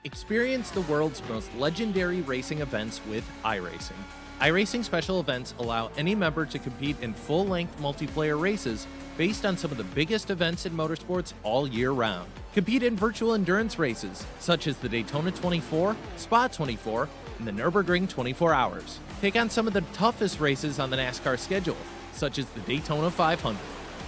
Experience the world's most legendary racing events with iRacing. iRacing special events allow any member to compete in full-length multiplayer races based on some of the biggest events in motorsports all year round. Compete in virtual endurance races, such as the Daytona 24, Spa 24, and the Nürburgring 24 Hours. Take on some of the toughest races on the NASCAR schedule, such as the Daytona 500.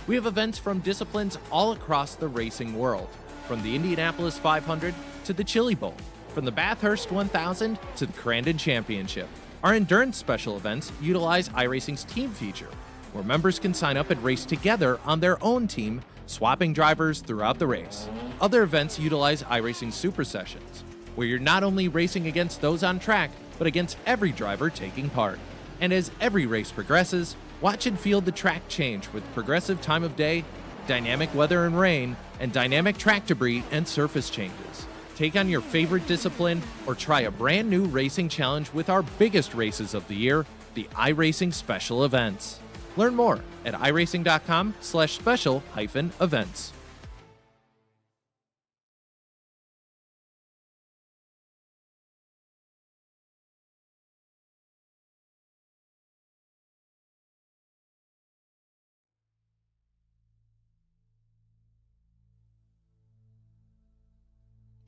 We have events from disciplines all across the racing world, from the Indianapolis 500 to the Chili Bowl, from the Bathurst 1000 to the Crandon Championship. Our endurance special events utilize iRacing's team feature, where members can sign up and race together on their own team, swapping drivers throughout the race. Other events utilize iRacing Super Sessions, where you're not only racing against those on track, but against every driver taking part. And as every race progresses, watch and feel the track change with progressive time of day, dynamic weather and rain, and dynamic track debris and surface changes. Take on your favorite discipline or try a brand new racing challenge with our biggest races of the year, the iRacing Special Events. Learn more at iracing.com/special-events.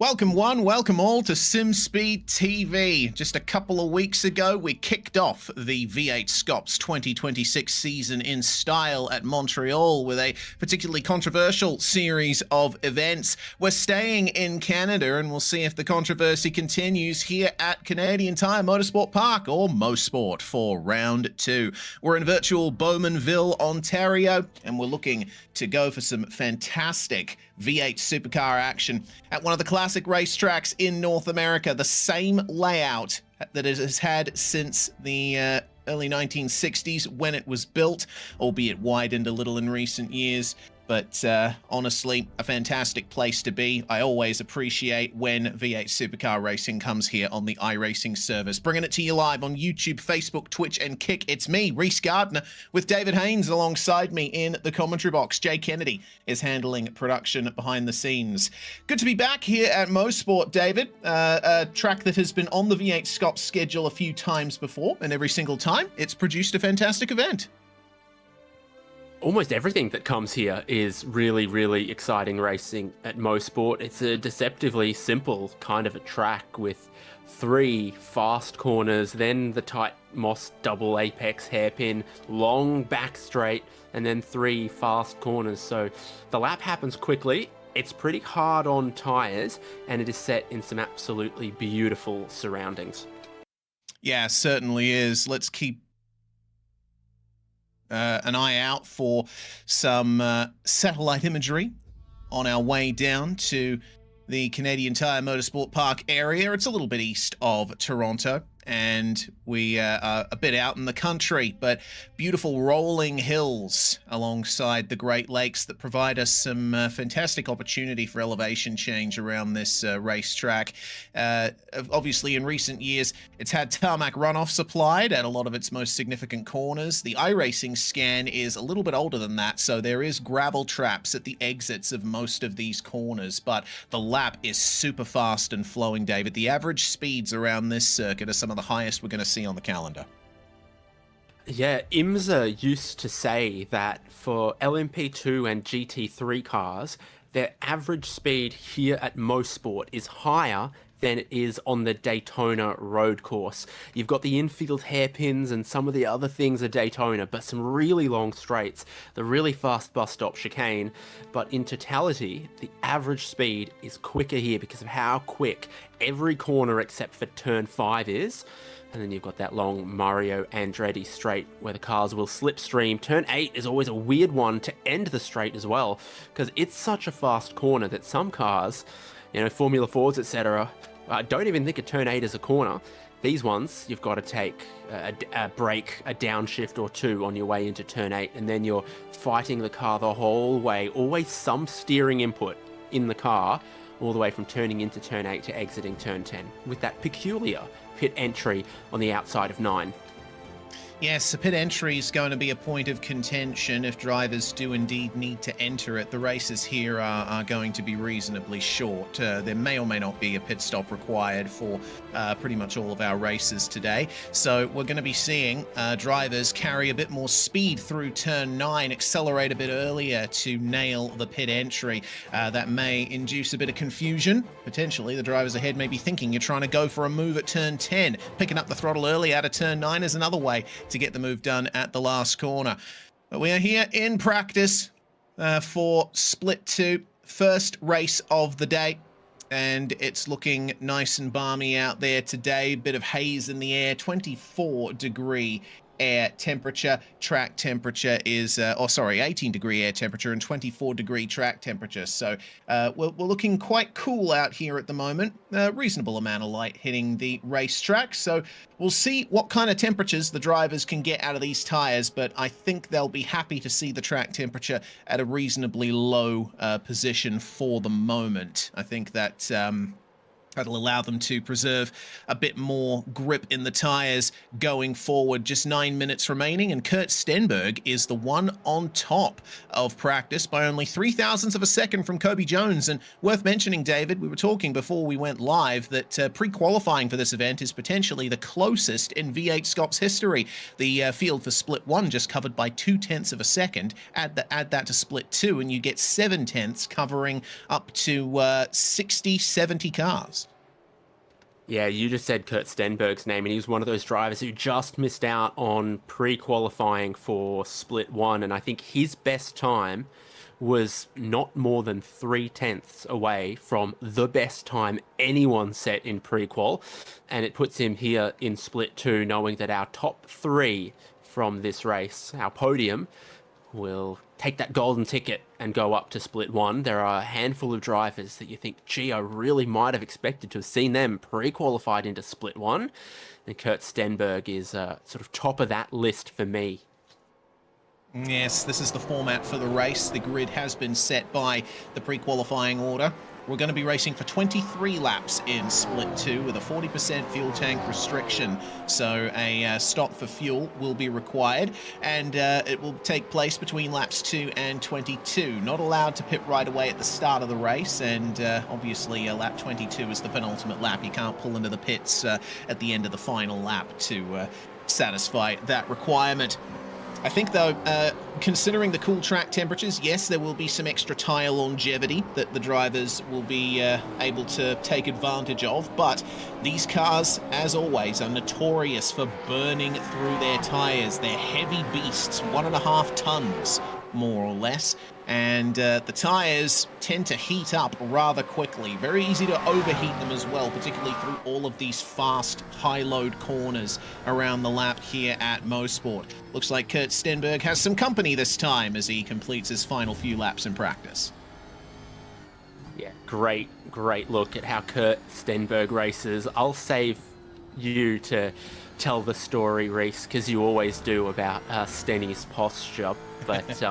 Welcome one, welcome all to SimSpeed TV. Just a couple of weeks ago, we kicked off the V8SCOPS 2026 season in style at Montreal with a particularly controversial series of events. We're staying in Canada and we'll see if the controversy continues here at Canadian Tire Motorsport Park, or Mosport, for round two. We're in virtual Bowmanville, Ontario, and we're looking to go for some fantastic V8 supercar action at one of the classic racetracks in North America, the same layout that it has had since the early 1960s when it was built, albeit widened a little in recent years. But honestly, a fantastic place to be. I always appreciate when V8 Supercar Racing comes here on the iRacing service. Bringing it to you live on YouTube, Facebook, Twitch, and Kick. It's me, Reese Gardner, with David Haynes alongside me in the commentary box. Jay Kennedy is handling production behind the scenes. Good to be back here at Mosport, David. A track that has been on the V8 SCOPS schedule a few times before, and every single time it's produced a fantastic event. Almost everything that comes here is really, really exciting racing at Mosport. It's a deceptively simple kind of a track with 3 fast corners, then the tight Moss double apex hairpin, long back straight, and then 3 fast corners. So the lap happens quickly. It's pretty hard on tyres, and it is set in some absolutely beautiful surroundings. Yeah, certainly is. Let's keep an eye out for some satellite imagery on our way down to the Canadian Tire Motorsport Park area. It's a little bit east of Toronto, and we are a bit out in the country, but beautiful rolling hills alongside the Great Lakes that provide us some fantastic opportunity for elevation change around this racetrack. Obviously, in recent years, it's had tarmac runoff supplied at a lot of its most significant corners. The iRacing scan is a little bit older than that, so there is gravel traps at the exits of most of these corners, but the lap is super fast and flowing, David. The average speeds around this circuit are some of the highest we're going to see on the calendar. Yeah, IMSA used to say that for LMP2 and GT3 cars, their average speed here at Mosport is higher than it is on the Daytona road course. You've got the infield hairpins and some of the other things at Daytona, but some really long straights, the really fast bus stop chicane. But in totality, the average speed is quicker here because of how quick every corner except for turn 5 is. And then you've got that long Mario Andretti straight where the cars will slipstream. Turn 8 is always a weird one to end the straight as well, because it's such a fast corner that some cars, you know, Formula 4s, etc., don't even think of turn 8 as a corner. These ones, you've got to take a break, a downshift or 2 on your way into turn 8, and then you're fighting the car the whole way. Always some steering input in the car, all the way from turning into turn 8 to exiting turn 10, with that peculiar pit entry on the outside of 9. Yes, the pit entry is going to be a point of contention if drivers do indeed need to enter it. The races here are going to be reasonably short. There may or may not be a pit stop required for pretty much all of our races today. So we're going to be seeing drivers carry a bit more speed through turn 9, accelerate a bit earlier to nail the pit entry. That may induce a bit of confusion. Potentially, the drivers ahead may be thinking you're trying to go for a move at turn 10. Picking up the throttle early out of turn 9 is another way to get the move done at the last corner. But we are here in practice for Split 2, first race of the day. And it's looking nice and balmy out there today. Bit of haze in the air, 24-degree air temperature. Track temperature is 18-degree air temperature and 24-degree track temperature. So we're looking quite cool out here at the moment. A reasonable amount of light hitting the racetrack. So we'll see what kind of temperatures the drivers can get out of these tires, but I think they'll be happy to see the track temperature at a reasonably low position for the moment. I think that that'll allow them to preserve a bit more grip in the tires going forward. Just 9 minutes remaining, and Kurt Stenberg is the one on top of practice by only 0.003 of a second from Kobe Jones. And worth mentioning, David, we were talking before we went live that pre-qualifying for this event is potentially the closest in V8SCOPS history. The field for Split 1 just covered by 0.2 of a second. Add that to Split 2 and you get 0.7, covering up to 60, 70 cars. Yeah, you just said Kurt Stenberg's name, and he was one of those drivers who just missed out on pre-qualifying for Split 1, and I think his best time was not more than 0.3 away from the best time anyone set in pre-qual, and it puts him here in Split 2, knowing that our top 3 from this race, our podium, will take that golden ticket and go up to Split 1. There are a handful of drivers that you think, gee, I really might have expected to have seen them pre-qualified into Split 1. And Kurt Stenberg is sort of top of that list for me. Yes, this is the format for the race. The grid has been set by the pre-qualifying order. We're going to be racing for 23 laps in Split 2 with a 40% fuel tank restriction. So a stop for fuel will be required, and it will take place between laps 2 and 22. Not allowed to pit right away at the start of the race, and obviously lap 22 is the penultimate lap. You can't pull into the pits at the end of the final lap to satisfy that requirement. I think, though, considering the cool track temperatures, yes, there will be some extra tire longevity that the drivers will be able to take advantage of, but these cars, as always, are notorious for burning through their tires. They're heavy beasts, 1.5 tons, more or less, and the tires tend to heat up rather quickly. Very easy to overheat them as well, particularly through all of these fast, high-load corners around the lap here at Mosport. Looks like Kurt Stenberg has some company this time as he completes his final few laps in practice. Yeah, great look at how Kurt Stenberg races. I'll save you to tell the story, Reese, because you always do, about Stenny's posture. But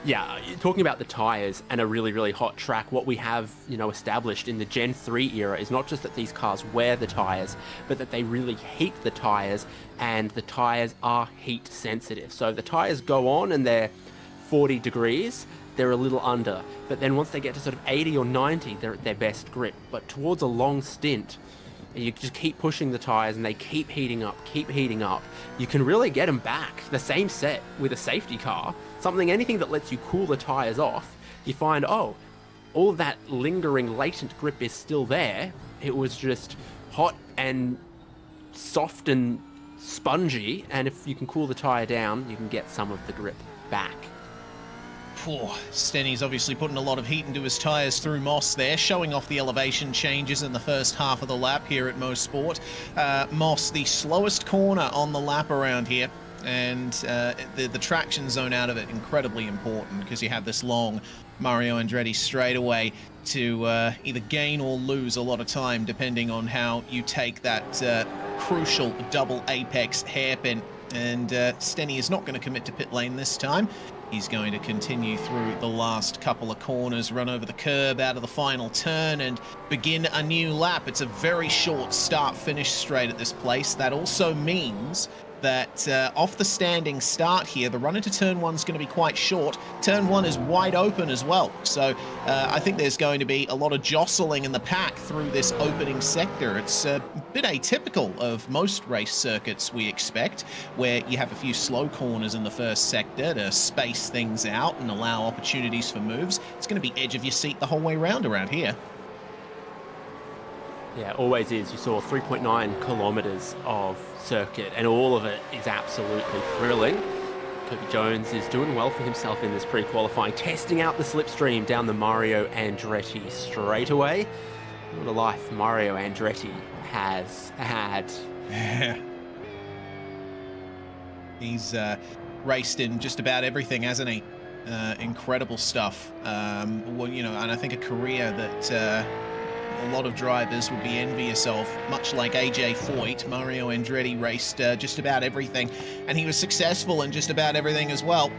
yeah, talking about the tyres and a really, really hot track, what we have, established in the Gen 3 era is not just that these cars wear the tyres, but that they really heat the tyres, and the tyres are heat sensitive. So the tyres go on and they're 40 degrees, they're a little under. But then once they get to sort of 80 or 90, they're at their best grip. But towards a long stint, you just keep pushing the tyres and they keep heating up. You can really get them back. The same set with a safety car, anything that lets you cool the tyres off, you find, oh, all of that lingering latent grip is still there. It was just hot and soft and spongy, and if you can cool the tyre down, you can get some of the grip back. Stenny's obviously putting a lot of heat into his tyres through Moss there, showing off the elevation changes in the first half of the lap here at Mosport. Moss, the slowest corner on the lap around here, and the traction zone out of it, incredibly important, because you have this long Mario Andretti straightaway to either gain or lose a lot of time, depending on how you take that crucial double apex hairpin. And Stenny is not going to commit to pit lane this time. He's going to continue through the last couple of corners, run over the curb out of the final turn, and begin a new lap. It's a very short start-finish straight at this place. That also means that off the standing start here, the run into turn 1 is going to be quite short. Turn 1 is wide open as well. So I think there's going to be a lot of jostling in the pack through this opening sector. It's a bit atypical of most race circuits we expect, where you have a few slow corners in the first sector to space things out and allow opportunities for moves. It's going to be edge of your seat the whole way around here. Yeah, always is. You saw 3.9 kilometers of circuit, and all of it is absolutely thrilling. Kobe Jones is doing well for himself in this pre-qualifying, testing out the slipstream down the Mario Andretti straightaway. What a life Mario Andretti has had. He's raced in just about everything, hasn't he? Incredible stuff. Well, you know, and I think a career that a lot of drivers would be envious of. Much like AJ Foyt, Mario Andretti raced just about everything, and he was successful in just about everything as well.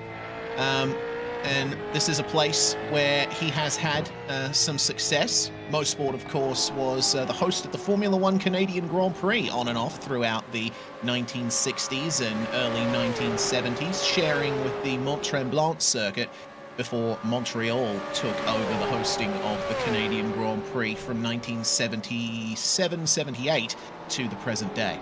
And this is a place where he has had some success. Mosport, of course, was the host of the Formula One Canadian Grand Prix on and off throughout the 1960s and early 1970s, sharing with the Mont-Tremblant circuit before Montreal took over the hosting of the Canadian Grand Prix from 1977-78 to the present day.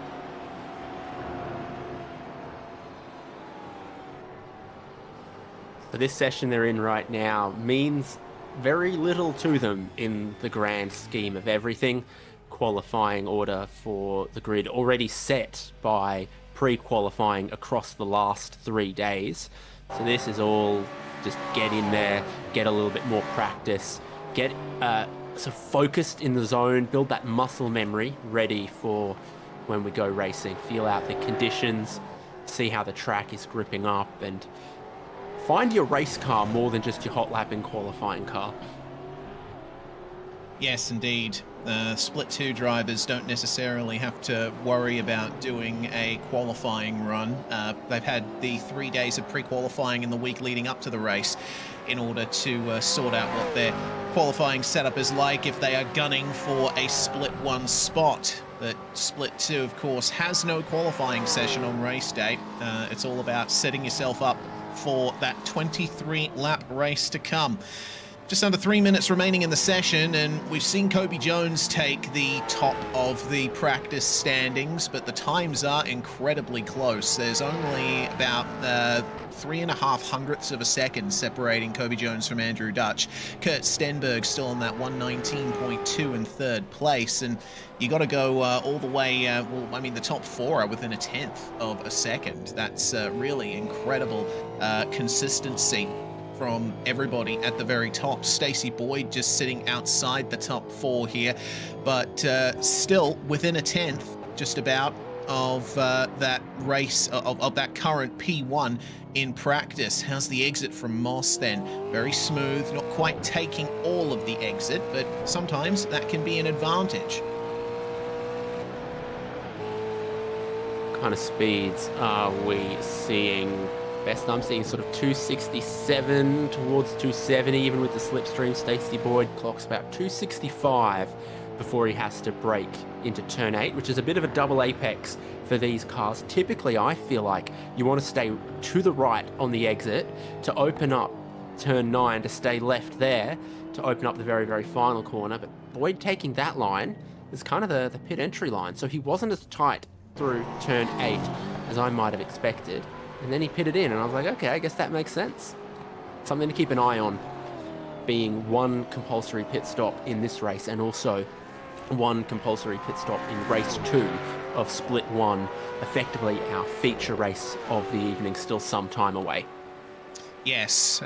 So this session they're in right now means very little to them in the grand scheme of everything. Qualifying order for the grid already set by pre-qualifying across the last 3 days. So this is all just get in there, get a little bit more practice, get sort of focused in the zone, build that muscle memory ready for when we go racing, feel out the conditions, see how the track is gripping up, and find your race car more than just your hot lap and qualifying car. Yes, indeed. Split 2 drivers don't necessarily have to worry about doing a qualifying run. They've had the 3 days of pre-qualifying in the week leading up to the race in order to sort out what their qualifying setup is like if they are gunning for a Split 1 spot. But Split 2, of course, has no qualifying session on race day. It's all about setting yourself up for that 23-lap race to come. Just under 3 minutes remaining in the session, and we've seen Kobe Jones take the top of the practice standings, but the times are incredibly close. There's only about 3.5 hundredths of a second separating Kobe Jones from Andrew Dutch. Kurt Stenberg still on that 119.2 in third place, and you got to go all the way, well, I mean, the top 4 are within 1/10 of a second. That's really incredible consistency from everybody at the very top. Stacey Boyd just sitting outside the top 4 here, but still within 1/10, just about, of that race, of that current P1 in practice. How's the exit from Moss then? Very smooth, not quite taking all of the exit, but sometimes that can be an advantage. What kind of speeds are we seeing? Best I'm seeing sort of 267 towards 270, even with the slipstream. Stacey Boyd clocks about 265 before he has to brake into turn 8, which is a bit of a double apex for these cars. Typically, I feel like you want to stay to the right on the exit to open up turn 9, to stay left there to open up the very, very final corner. But Boyd taking that line is kind of the pit entry line, so he wasn't as tight through turn 8 as I might have expected. And then he pitted in, and I was like, okay, I guess that makes sense. Something to keep an eye on, being one compulsory pit stop in this race, and also one compulsory pit stop in race 2 of Split 1, effectively our feature race of the evening, still some time away. Yes,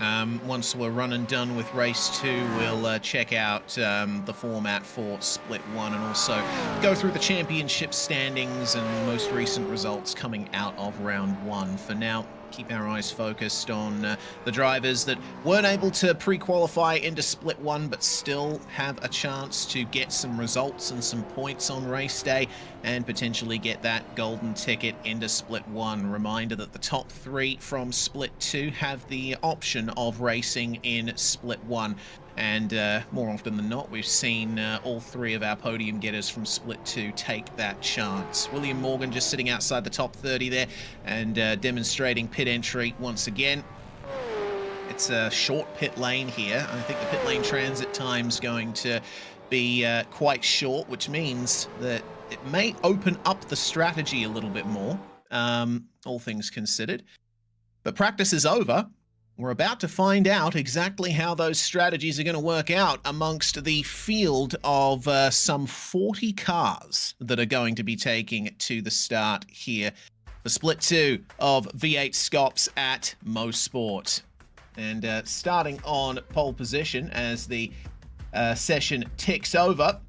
once we're run and done with race 2, we'll check out the format for Split 1 and also go through the championship standings and most recent results coming out of round 1. For now, keep our eyes focused on the drivers that weren't able to pre-qualify into Split 1 but still have a chance to get some results and some points on race day and potentially get that golden ticket into Split 1. Reminder that the top 3 from Split 2 have the option of racing in Split 1. And more often than not, we've seen all three of our podium getters from Split 2 take that chance. William Morgan just sitting outside the top 30 there and demonstrating pit entry once again. It's a short pit lane here. I think the pit lane transit time's going to be quite short, which means that it may open up the strategy a little bit more, all things considered. But practice is over. We're about to find out exactly how those strategies are going to work out amongst the field of some 40 cars that are going to be taking to the start here for Split 2 of V8SCOPS at Mosport. And starting on pole position as the session ticks over,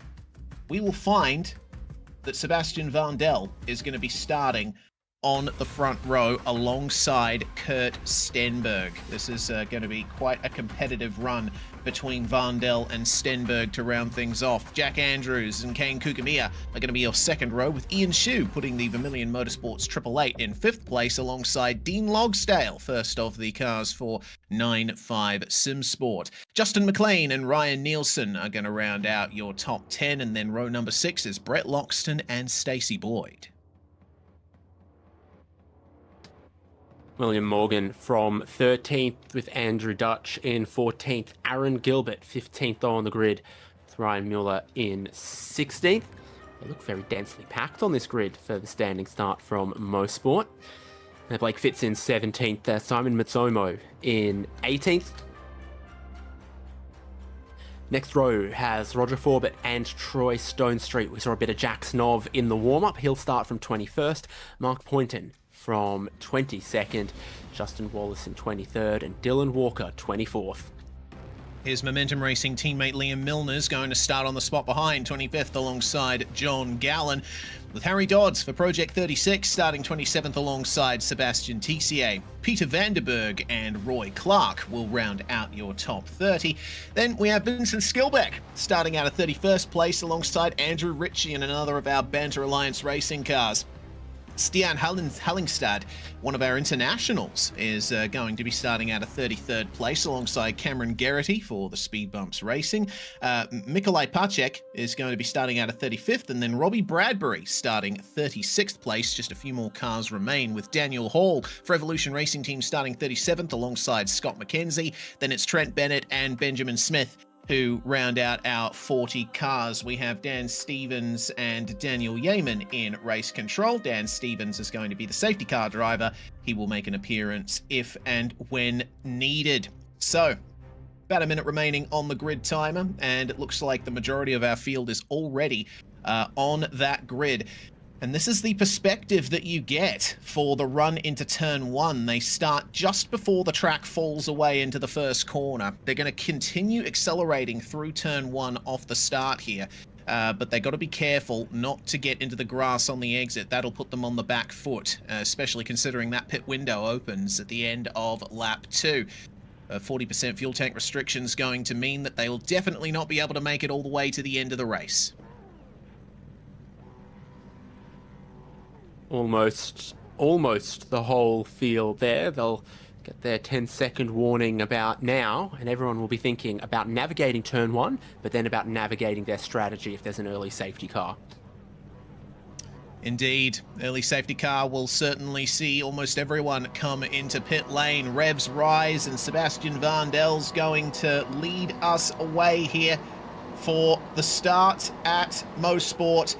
we will find that Sebastian Vandel is going to be starting on the front row alongside Kurt Stenberg. This is going to be quite a competitive run between Vandel and Stenberg to round things off. Jack Andrews and Kane Kukamiya are going to be your second row, with Ian Shue putting the Vermilion Motorsports 888 in fifth place alongside Dean Logsdale, first of the cars for 9.5 SimSport. Justin McLean and Ryan Nielsen are going to round out your top 10, and then row number 6 is Brett Loxton and Stacey Boyd. William Morgan from 13th with Andrew Dutch in 14th. Aaron Gilbert 15th on the grid with Ryan Mueller in 16th. They look very densely packed on this grid for the standing start from Mosport. Blake Fitz in 17th. Simon Matsomo in 18th. Next row has Roger Forbett and Troy Stonestreet. We saw a bit of Jack Snov in the warm-up. He'll start from 21st. Mark Poynton from 22nd, Justin Wallace in 23rd, and Dylan Walker 24th. Here's Momentum Racing teammate Liam Milner's going to start on the spot behind, 25th alongside John Gallen, with Harry Dodds for Project 36 starting 27th alongside Sebastian Tissier. Peter Vanderberg and Roy Clark will round out your top 30. Then we have Vincent Skilbeck starting out at 31st place alongside Andrew Ritchie and another of our Banter Alliance racing cars. Stian Hallingstad, one of our internationals, is going to be starting out at 33rd place alongside Cameron Geraghty for the Speed Bumps Racing. Mikolaj Pacek is going to be starting out at 35th, and then Robbie Bradbury starting 36th place. Just a few more cars remain, with Daniel Hall for Evolution Racing Team starting 37th alongside Scott McKenzie. Then it's Trent Bennett and Benjamin Smith who round out our 40 cars. We have Dan Stevens and Daniel Yeaman in race control. Dan Stevens is going to be the safety car driver. He will make an appearance if and when needed. So, about a minute remaining on the grid timer, and it looks like the majority of our field is already on that grid. And this is the perspective that you get for the run into turn 1. They start just before the track falls away into the first corner. They're going to continue accelerating through turn 1 off the start here. But they got to be careful not to get into the grass on the exit. That'll put them on the back foot, especially considering that pit window opens at the end of lap 2. 40% fuel tank restrictions going to mean that they will definitely not be able to make it all the way to the end of the race. Almost the whole field there. They'll get their 10-second warning about now, and everyone will be thinking about navigating turn 1, but then about navigating their strategy if there's an early safety car. Indeed, early safety car will certainly see almost everyone come into pit lane. Revs rise, and Sebastian Vandel's going to lead us away here for the start at Mosport.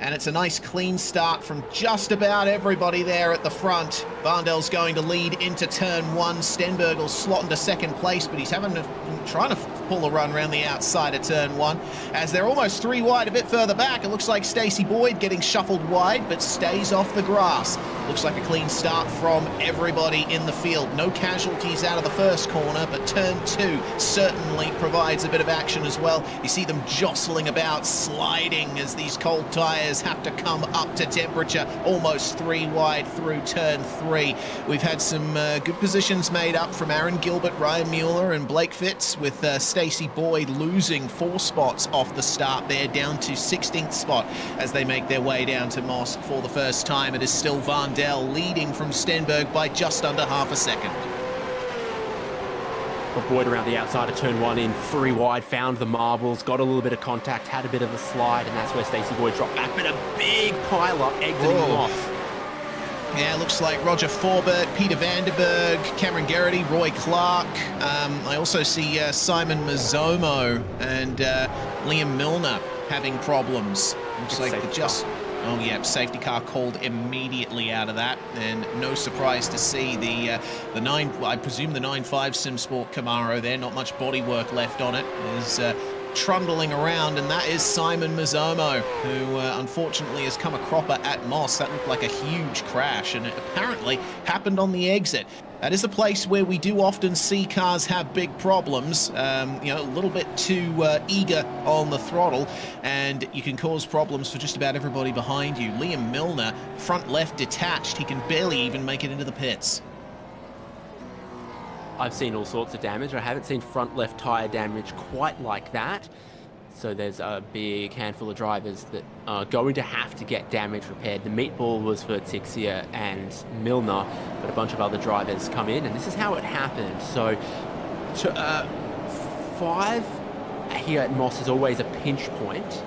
And it's a nice clean start from just about everybody there at the front. Vandel's going to lead into turn 1. Stenberg will slot into second place, but he's trying to pull a run around the outside of turn 1. As they're almost 3 wide a bit further back, it looks like Stacey Boyd getting shuffled wide, but stays off the grass. Looks like a clean start from everybody in the field. No casualties out of the first corner, but turn 2 certainly provides a bit of action as well. You see them jostling about, sliding as these cold tires have to come up to temperature, almost 3 wide through turn 3. We've had some good positions made up from Aaron Gilbert, Ryan Mueller and Blake Fitz, with Stacey Boyd losing 4 spots off the start there, down to 16th spot as they make their way down to Moss for the first time. It is still Vandel leading from Stenberg by just under half a second. avoid around the outside of turn 1 in 3 wide, found the marbles, got a little bit of contact, had a bit of a slide, and that's where Stacey Boyd dropped back, but a big pile-up exiting Moss. Yeah, looks like Roger Forbert, Peter Vanderberg, Cameron Garrity, Roy Clark. I also see Simon Mazzomo and Liam Milner having problems. Looks like they just... Oh, yeah, safety car called immediately out of that, and no surprise to see the 9, I presume the 9.5 SimSport Camaro there, not much bodywork left on it, is trundling around, and that is Simon Mazzomo, who unfortunately has come a cropper at Moss. That looked like a huge crash, and it apparently happened on the exit. That is a place where we do often see cars have big problems, you know, a little bit too eager on the throttle, and you can cause problems for just about everybody behind you. Liam Milner, front left detached, he can barely even make it into the pits. I've seen all sorts of damage. I haven't seen front left tyre damage quite like that. So there's a big handful of drivers that are going to have to get damage repaired. The meatball was for Tixia and Milner, but a bunch of other drivers come in, and this is how it happened. So 5 here at Moss is always a pinch point.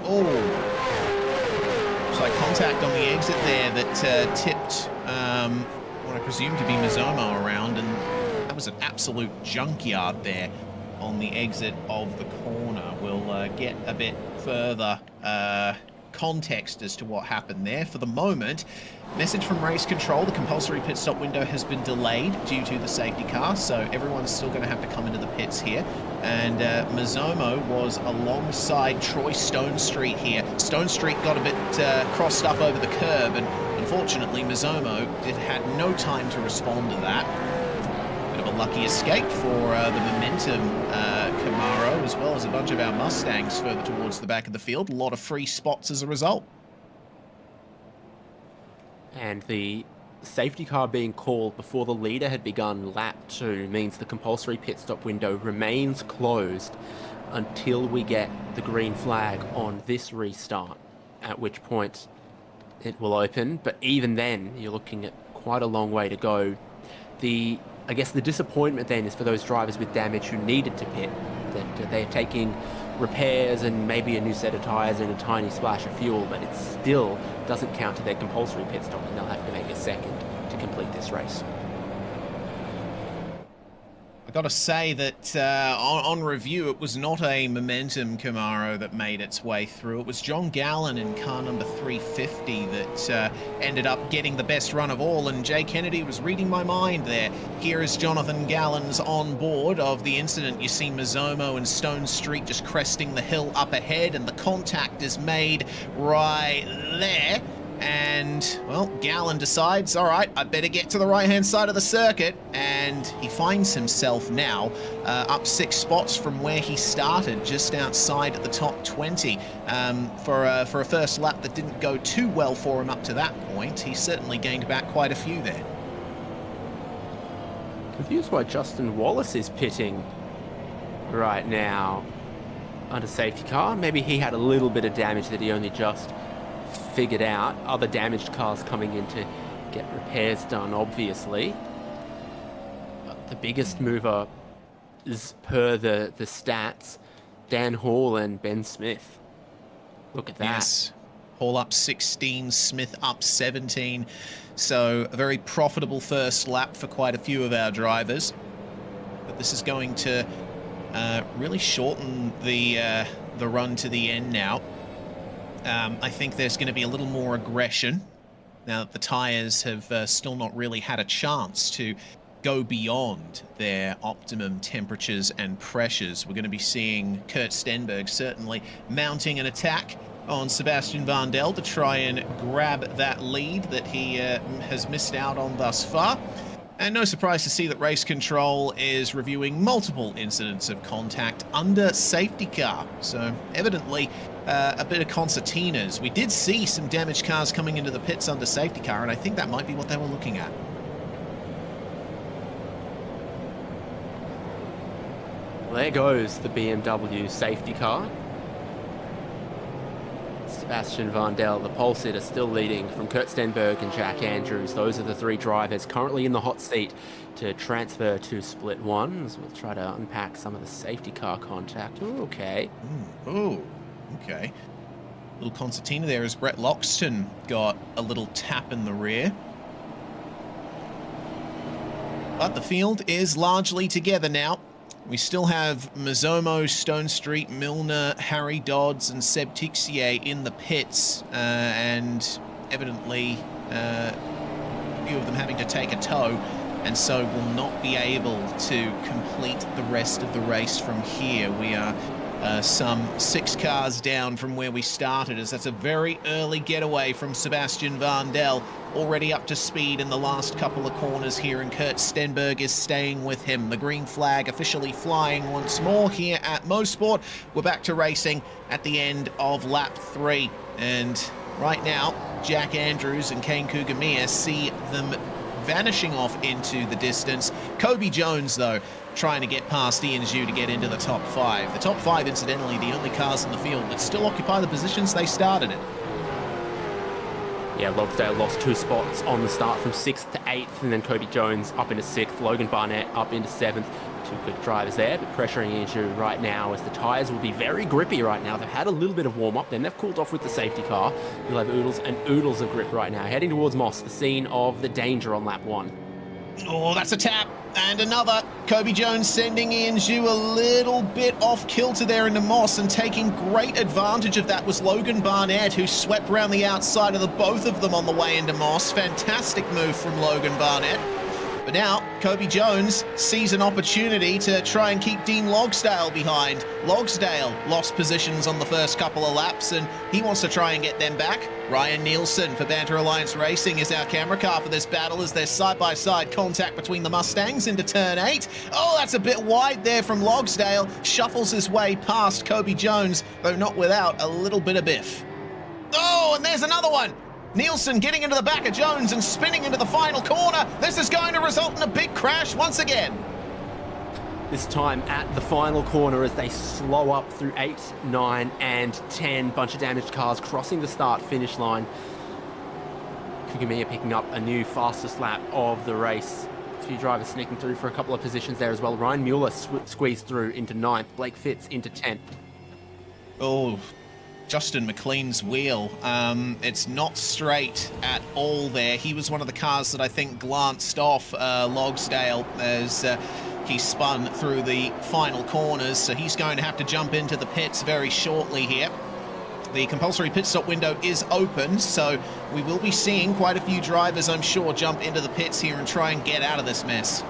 Oh, so contact on the exit there that tipped what I presume to be Mazzomo around, and that was an absolute junkyard there on the exit of the corner. We'll get a bit further context as to what happened there. For the moment, message from race control, the compulsory pit stop window has been delayed due to the safety car, so everyone's still going to have to come into the pits here. And Mazzomo was alongside Troy Stone Street here. Stone Street got a bit crossed up over the curb, and unfortunately Mazzomo had no time to respond to that. Bit of a lucky escape for the Momentum Camaro, as well as a bunch of our Mustangs further towards the back of the field. A lot of free spots as a result. And the safety car being called before the leader had begun lap 2 means the compulsory pit stop window remains closed until we get the green flag on this restart, at which point it will open. But even then, you're looking at quite a long way to go. I guess the disappointment then is for those drivers with damage who needed to pit, that they're taking repairs and maybe a new set of tyres and a tiny splash of fuel, but it still doesn't count to their compulsory pit stop, and they'll have to make a second to complete this race. I got to say that on review, it was not a Momentum Camaro that made its way through. It was John Gallen in car number 350 that ended up getting the best run of all, and Jay Kennedy was reading my mind there. Here is Jonathan Gallen's on board of the incident. You see Mazzomo and Stone Street just cresting the hill up ahead, and the contact is made right there. And, well, Gallen decides, all right, I better get to the right-hand side of the circuit, and he finds himself now up 6 spots from where he started, just outside at the top 20. For a first lap that didn't go too well for him up to that point, he certainly gained back quite a few there. Confused why Justin Wallace is pitting right now under safety car. Maybe he had a little bit of damage that he only just figured out. Other damaged cars coming in to get repairs done, obviously. But the biggest mover is, per the stats, Dan Hall and Ben Smith. Look at that. Yes. Hall up 16, Smith up 17. So a very profitable first lap for quite a few of our drivers. But this is going to really shorten the run to the end now. I think there's going to be a little more aggression now that the tyres have still not really had a chance to go beyond their optimum temperatures and pressures. We're going to be seeing Kurt Stenberg certainly mounting an attack on Sebastian Vandel to try and grab that lead that he has missed out on thus far. And no surprise to see that race control is reviewing multiple incidents of contact under safety car. So evidently a bit of concertinas. We did see some damaged cars coming into the pits under safety car, and I think that might be what they were looking at. Well, there goes the BMW safety car. Sebastian Vandel, the pole sitter, still leading from Kurt Stenberg and Jack Andrews. Those are the three drivers currently in the hot seat to transfer to split one. So we'll try to unpack some of the safety car contact. Ooh, okay. Ooh, okay. Little concertina there as Brett Loxton got a little tap in the rear. But the field is largely together now. We still have Mazzomo, Stone Street, Milner, Harry Dodds, and Seb Tixier in the pits, and evidently a few of them having to take a tow, and so will not be able to complete the rest of the race from here. We are some 6 cars down from where we started, as that's a very early getaway from Sebastian Vandel, already up to speed in the last couple of corners here, and Kurt Stenberg is staying with him. The green flag officially flying once more here at Mosport. We're back to racing at the end of lap 3, and right now Jack Andrews and Kane Kugamiya see them vanishing off into the distance. Kobe Jones, though, trying to get past Ian Zhu to get into the top 5. The top 5, incidentally, the only cars in the field that still occupy the positions they started in. Yeah, Logsdale lost 2 spots on the start from 6th to 8th, and then Kobe Jones up into 6th, Logan Barnett up into 7th. 2 quick drivers there, but pressuring into right now as the tyres will be very grippy right now. They've had a little bit of warm-up, then they've cooled off with the safety car. You'll have oodles and oodles of grip right now, heading towards Moss, the scene of the danger on lap 1. Oh, that's a tap. And another. Kobe Jones sending Ian Zhu a little bit off kilter there into Moss, and taking great advantage of that was Logan Barnett, who swept around the outside of the both of them on the way into Moss. Fantastic move from Logan Barnett. But now, Kobe Jones sees an opportunity to try and keep Dean Logsdale behind. Logsdale lost positions on the first couple of laps, and he wants to try and get them back. Ryan Nielsen for Banter Alliance Racing is our camera car for this battle, as there's side-by-side contact between the Mustangs into turn 8. Oh, that's a bit wide there from Logsdale. Shuffles his way past Kobe Jones, though not without a little bit of biff. Oh, and there's another one. Nielsen getting into the back of Jones and spinning into the final corner. This is going to result in a big crash once again. This time at the final corner as they slow up through 8, 9, and 10. Bunch of damaged cars crossing the start-finish line. Kugamiya picking up a new fastest lap of the race. A few drivers sneaking through for a couple of positions there as well. Ryan Mueller squeezed through into 9th. Blake Fitz into 10th. Oh, Justin McLean's wheel. It's not straight at all there. He was one of the cars that I think glanced off Logsdale as he spun through the final corners, so he's going to have to jump into the pits very shortly here. The compulsory pit stop window is open, so we will be seeing quite a few drivers, I'm sure, jump into the pits here and try and get out of this mess.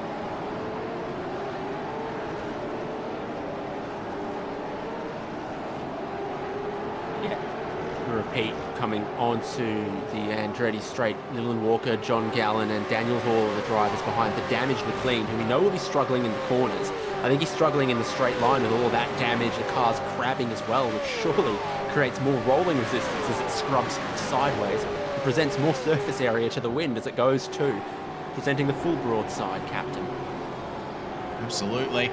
Repeat coming onto the Andretti straight. Dylan Walker, John Gallen, and Daniel Hall are the drivers behind the damaged McLean, who we know will be struggling in the corners. I think he's struggling in the straight line with all of that damage. The car's crabbing as well, which surely creates more rolling resistance as it scrubs sideways and presents more surface area to the wind as it goes too, presenting the full broadside, Captain. Absolutely.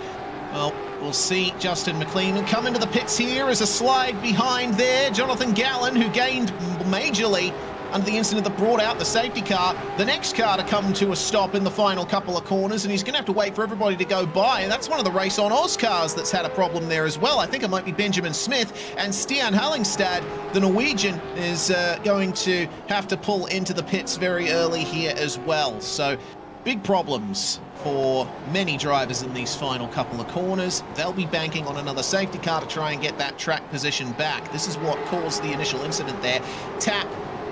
Well, we'll see Justin McLean come into the pits here as a slide behind there. Jonathan Gallen, who gained majorly under the incident that brought out the safety car. The next car to come to a stop in the final couple of corners, and he's going to have to wait for everybody to go by. And that's one of the Race on Oz cars that's had a problem there as well. I think it might be Benjamin Smith, and Stian Hallingstad, the Norwegian, is going to have to pull into the pits very early here as well. So big problems for many drivers in these final couple of corners. They'll be banking on another safety car to try and get that track position back. This is what caused the initial incident there. Tap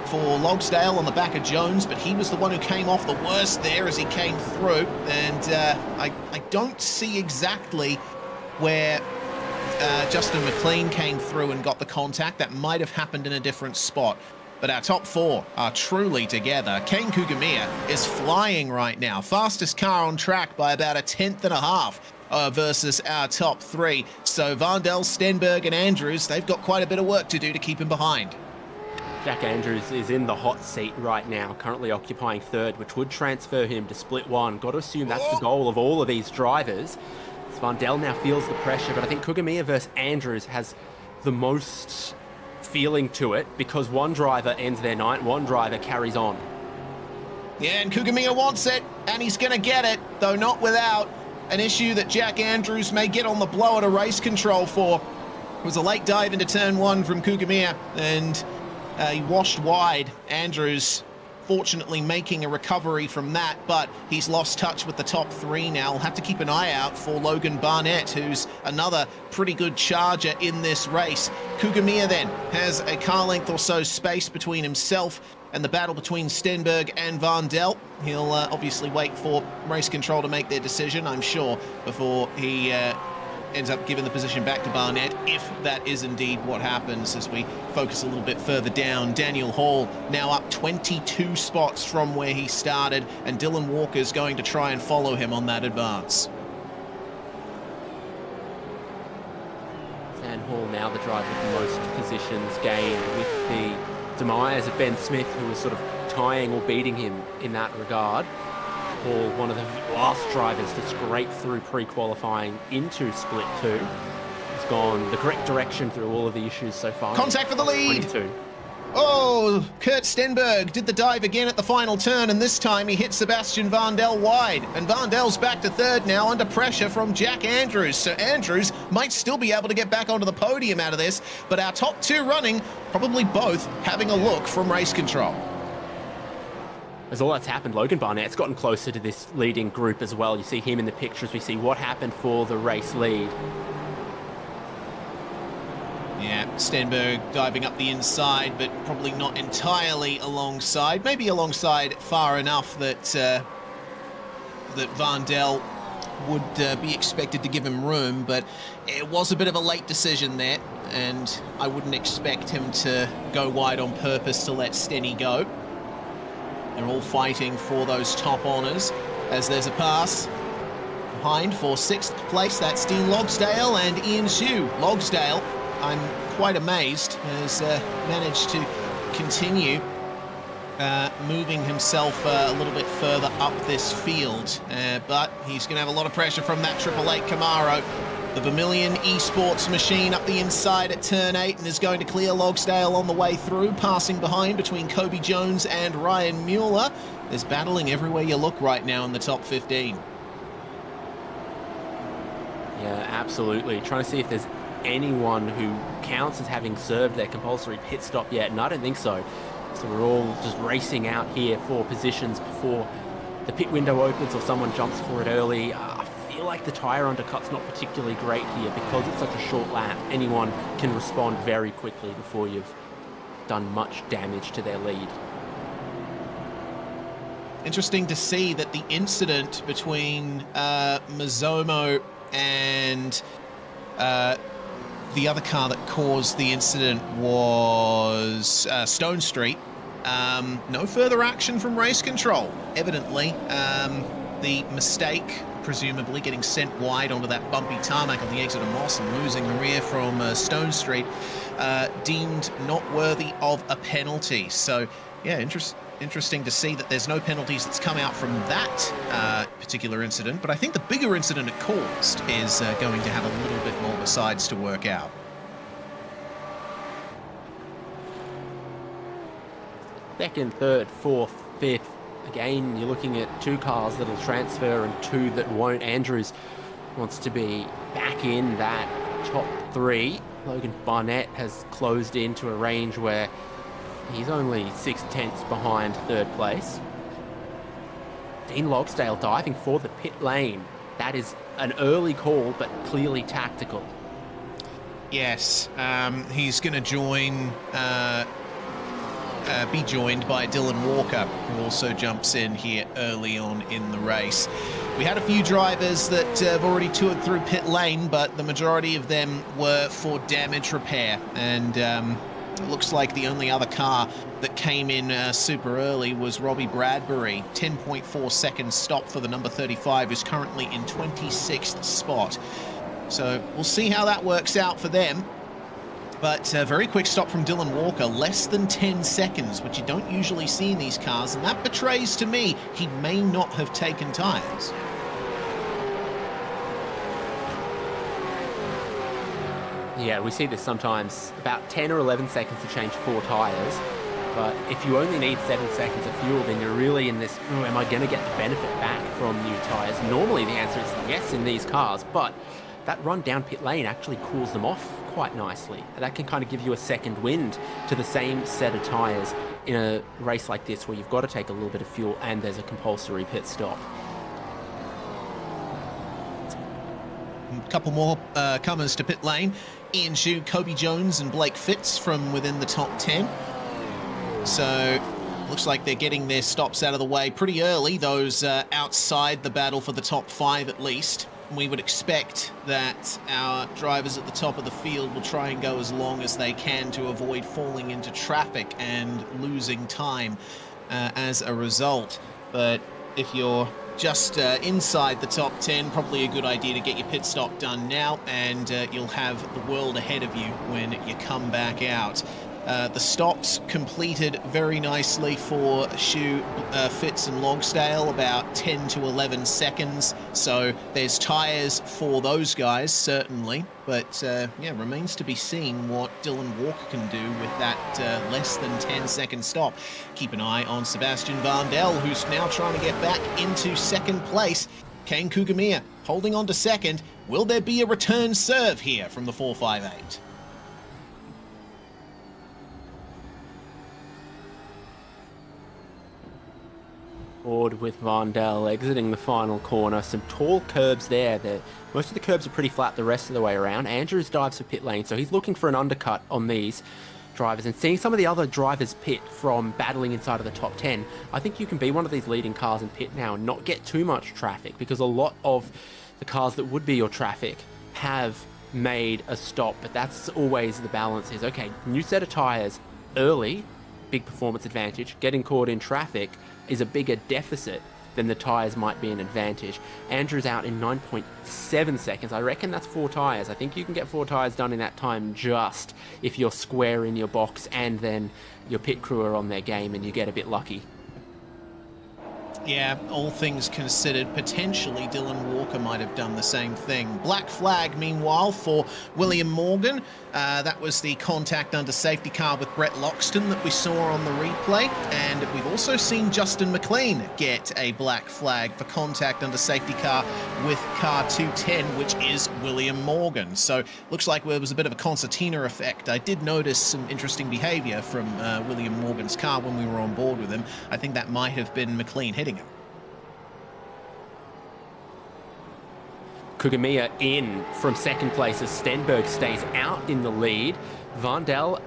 for Logsdale on the back of Jones, but he was the one who came off the worst there as he came through. And I don't see exactly where Justin McLean came through and got the contact. That might have happened in a different spot. But our top 4 are truly together. Kane Kugamiya is flying right now. Fastest car on track by about 1/10.5 versus our top 3. So Vandel, Stenberg, and Andrews, they've got quite a bit of work to do to keep him behind. Jack Andrews is in the hot seat right now, currently occupying 3rd, which would transfer him to split 1. Got to assume that's the goal of all of these drivers. Vandel now feels the pressure, but I think Kugamiya versus Andrews has the most feeling to it because one driver ends their night, one driver carries on. Yeah, and Kugamiya wants it, and he's going to get it, though not without an issue that Jack Andrews may get on the blower to race control for. It was a late dive into turn one from Kugamiya, and he washed wide. Andrews fortunately making a recovery from that, but he's lost touch with the top three now. We'll have to keep an eye out for Logan Barnett, who's another pretty good charger in this race. Kugamiya then has a car length or so space between himself and the battle between Stenberg and Van Del. He'll obviously wait for race control to make their decision, I'm sure, before he ends up giving the position back to Barnett, if that is indeed what happens. As we focus a little bit further down, Daniel Hall now up 22 spots from where he started, and Dylan Walker's going to try and follow him on that advance. Dan Hall now the driver with the most positions gained, with the demise of Ben Smith, who was sort of tying or beating him in that regard. Hall, one of the last drivers to scrape through pre-qualifying into Split 2. He's gone the correct direction through all of the issues so far. Contact for the lead! 22. Oh, Kurt Stenberg did the dive again at the final turn, and this time he hit Sebastian Vandel wide. And Vandel's back to third now under pressure from Jack Andrews. So Andrews might still be able to get back onto the podium out of this, but our top two running, probably both having a look from race control. As all that's happened, Logan Barnett's gotten closer to this leading group as well. You see him in the pictures. We see what happened for the race lead. Yeah, Stenberg diving up the inside, but probably not entirely alongside. Maybe alongside far enough that that Vandel would be expected to give him room, but it was a bit of a late decision there, and I wouldn't expect him to go wide on purpose to let Stenny go. They're all fighting for those top honours, as there's a pass behind for 6th place. That's Dean Logsdale and Ian Hsu. Logsdale, I'm quite amazed, has managed to continue moving himself a little bit further up this field, but he's going to have a lot of pressure from that 888 Camaro. The Vermilion Esports machine up the inside at turn 8 and is going to clear Logsdale on the way through, passing behind between Kobe Jones and Ryan Mueller. There's battling everywhere you look right now in the top 15. Yeah, absolutely. Trying to see if there's anyone who counts as having served their compulsory pit stop yet, and I don't think so. So we're all just racing out here for positions before the pit window opens or someone jumps for it early. I feel like the tyre undercut's not particularly great here because it's such a short lap. Anyone can respond very quickly before you've done much damage to their lead. Interesting to see that the incident between Mazzomo and the other car that caused the incident was Stone Street. No further action from race control, evidently. The mistake, presumably getting sent wide onto that bumpy tarmac on the exit of Moss and losing the rear from Stone Street, deemed not worthy of a penalty. So, yeah, interesting to see that there's no penalties that's come out from that particular incident, but I think the bigger incident it caused is going to have a little bit more besides to work out. Second, third, fourth, fifth. Again, you're looking at 2 cars that'll transfer and 2 that won't. Andrews wants to be back in that top 3. Logan Barnett has closed into a range where he's only 6/10 behind 3rd place. Dean Logsdale diving for the pit lane. That is an early call, but clearly tactical. Yes, he's going to join, be joined by Dylan Walker, who also jumps in here early on in the race. We had a few drivers that have already toured through pit lane, but the majority of them were for damage repair, and it looks like the only other car that came in super early was Robbie Bradbury. 10.4 seconds stop for the number 35, who's currently in 26th spot. So we'll see how that works out for them. But a very quick stop from Dylan Walker, less than 10 seconds, which you don't usually see in these cars, and that betrays to me he may not have taken tyres. Yeah, we see this sometimes, about 10 or 11 seconds to change 4 tyres. But if you only need 7 seconds of fuel, then you're really in this, am I going to get the benefit back from new tyres? Normally the answer is yes in these cars, but that run down pit lane actually cools them off quite nicely. And that can kind of give you a second wind to the same set of tyres in a race like this where you've got to take a little bit of fuel and there's a compulsory pit stop. A couple more comers to pit lane. Ian Xu, Kobe Jones and Blake Fitz from within the top 10. So looks like they're getting their stops out of the way pretty early, those outside the battle for the top 5 at least. We would expect that our drivers at the top of the field will try and go as long as they can to avoid falling into traffic and losing time as a result. But if you're just inside the top 10, probably a good idea to get your pit stop done now, and you'll have the world ahead of you when you come back out. The stops completed very nicely for Xu, Fitz and Logsdale, about 10 to 11 seconds. So there's tyres for those guys, certainly. But yeah, remains to be seen what Dylan Walker can do with that less than 10-second stop. Keep an eye on Sebastian Vandel, who's now trying to get back into second place. Kane Kugamiya holding on to second. Will there be a return serve here from the 458? Board with Vandel exiting the final corner. Some tall curbs there. Most of the curbs are pretty flat the rest of the way around. Andrews dives for pit lane, so he's looking for an undercut on these drivers. And seeing some of the other drivers pit from battling inside of the top 10, I think you can be one of these leading cars in pit now and not get too much traffic, because a lot of the cars that would be your traffic have made a stop. But that's always the balance is, okay, new set of tyres early, big performance advantage. Getting caught in traffic is a bigger deficit than the tyres might be an advantage. Andrew's out in 9.7 seconds. I reckon that's 4 tyres. I think you can get 4 tyres done in that time just if you're square in your box and then your pit crew are on their game and you get a bit lucky. Yeah, all things considered, potentially Dylan Walker might have done the same thing. Black flag, meanwhile, for William Morgan. That was the contact under safety car with Brett Loxton that we saw on the replay. And we've also seen Justin McLean get a black flag for contact under safety car with car 210, which is William Morgan. So looks like there was a bit of a concertina effect. I did notice some interesting behavior from William Morgan's car when we were on board with him. I think that might have been McLean hitting him. Kugamiya in from second place as Stenberg stays out in the lead. Vandel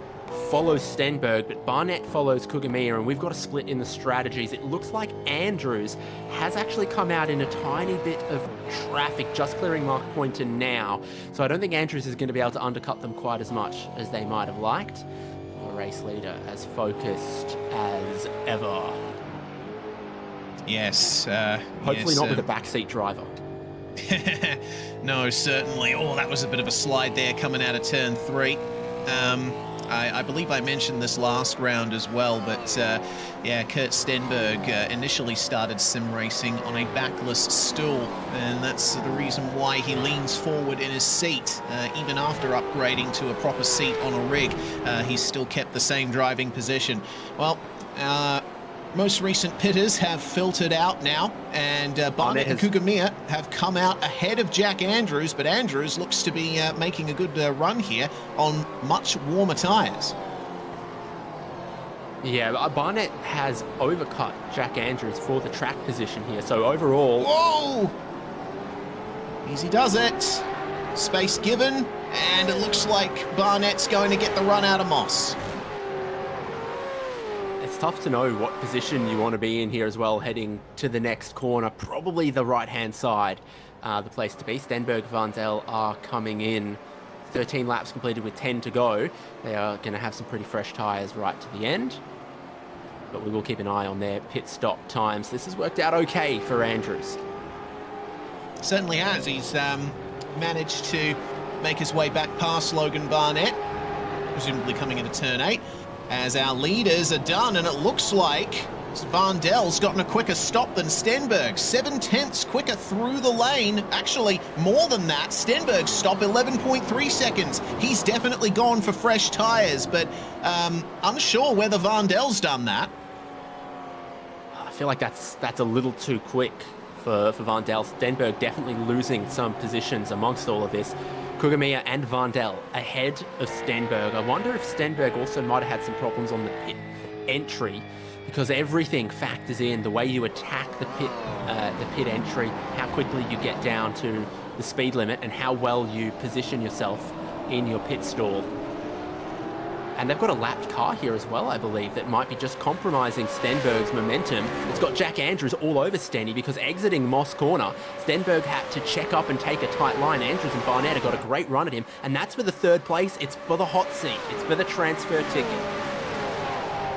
follows Stenberg, but Barnett follows Kugamiya, and we've got a split in the strategies. It looks like Andrews has actually come out in a tiny bit of traffic, just clearing Mark Poynter now. So I don't think Andrews is going to be able to undercut them quite as much as they might have liked. The race leader as focused as ever. Yes. Hopefully not with a backseat driver. No, certainly. Oh, that was a bit of a slide there coming out of turn 3. I believe I mentioned this last round as well, but yeah, Kurt Stenberg initially started sim racing on a backless stool, and that's the reason why he leans forward in his seat. Even after upgrading to a proper seat on a rig, he's still kept the same driving position. Well, most recent pitters have filtered out now, and Barnett and Kugamiya have come out ahead of Jack Andrews, but Andrews looks to be making a good run here on much warmer tyres. Yeah, Barnett has overcut Jack Andrews for the track position here, so overall... Whoa! Easy does it. Space given, and it looks like Barnett's going to get the run out of Moss. It's tough to know what position you want to be in here as well, heading to the next corner. Probably the right-hand side, the place to be. Stenberg, Vandel are coming in. 13 laps completed with 10 to go. They are going to have some pretty fresh tyres right to the end. But we will keep an eye on their pit stop times. This has worked out okay for Andrews. Certainly has. He's managed to make his way back past Logan Barnett, presumably coming into turn 8. As our leaders are done, and it looks like Vandel's gotten a quicker stop than Stenberg. 7/10 quicker through the lane. Actually, more than that. Stenberg's stop 11.3 seconds. He's definitely gone for fresh tyres, but unsure whether Vandel's done that. I feel like that's a little too quick for Vandel. Stenberg definitely losing some positions amongst all of this. Kugamiya and Vandel ahead of Stenberg. I wonder if Stenberg also might have had some problems on the pit entry, because everything factors in the way you attack the pit entry, how quickly you get down to the speed limit, and how well you position yourself in your pit stall. And they've got a lapped car here as well, I believe, that might be just compromising Stenberg's momentum. It's got Jack Andrews all over Stenny, because exiting Moss Corner, Stenberg had to check up and take a tight line. Andrews and Barnett have got a great run at him, and that's for the third place. It's for the hot seat. It's for the transfer ticket.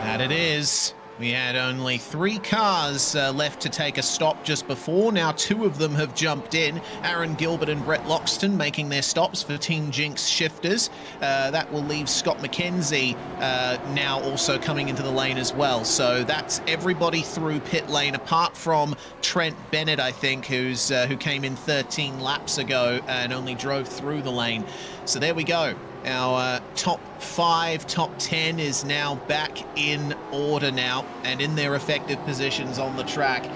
That it is. We had only 3 cars left to take a stop just before. Now 2 of them have jumped in. Aaron Gilbert and Brett Loxton making their stops for Team Jinx shifters. That will leave Scott McKenzie now also coming into the lane as well. So that's everybody through pit lane, apart from Trent Bennett, I think, who came in 13 laps ago and only drove through the lane. So there we go. Our top 5, top 10 is now back in order now and in their respective positions on the track.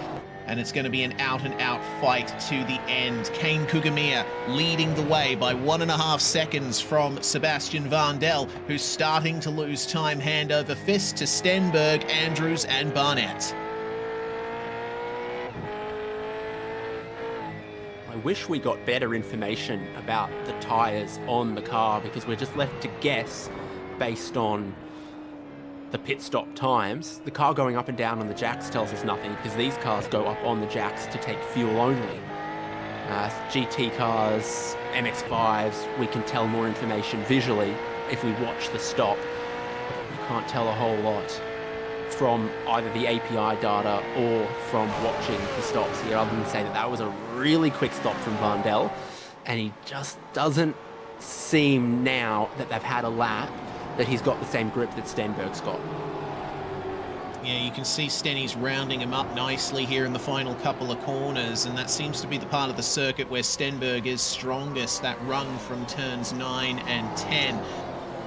And it's going to be an out-and-out fight to the end. Kane Kugamiya leading the way by 1.5 seconds from Sebastian Vandel, who's starting to lose time hand over fist to Stenberg, Andrews and Barnett. I wish we got better information about the tyres on the car, because we're just left to guess based on the pit stop times. The car going up and down on the jacks tells us nothing, because these cars go up on the jacks to take fuel only. GT cars, MX-5s, we can tell more information visually if we watch the stop. We can't tell a whole lot from either the API data or from watching the stops here, other than say that that was a really quick stop from Vandel, and he just doesn't seem, now that they've had a lap, that he's got the same grip that Stenberg's got. Yeah, you can see Stenny's rounding him up nicely here in the final couple of corners, and that seems to be the part of the circuit where Stenberg is strongest, that run from turns 9 and 10.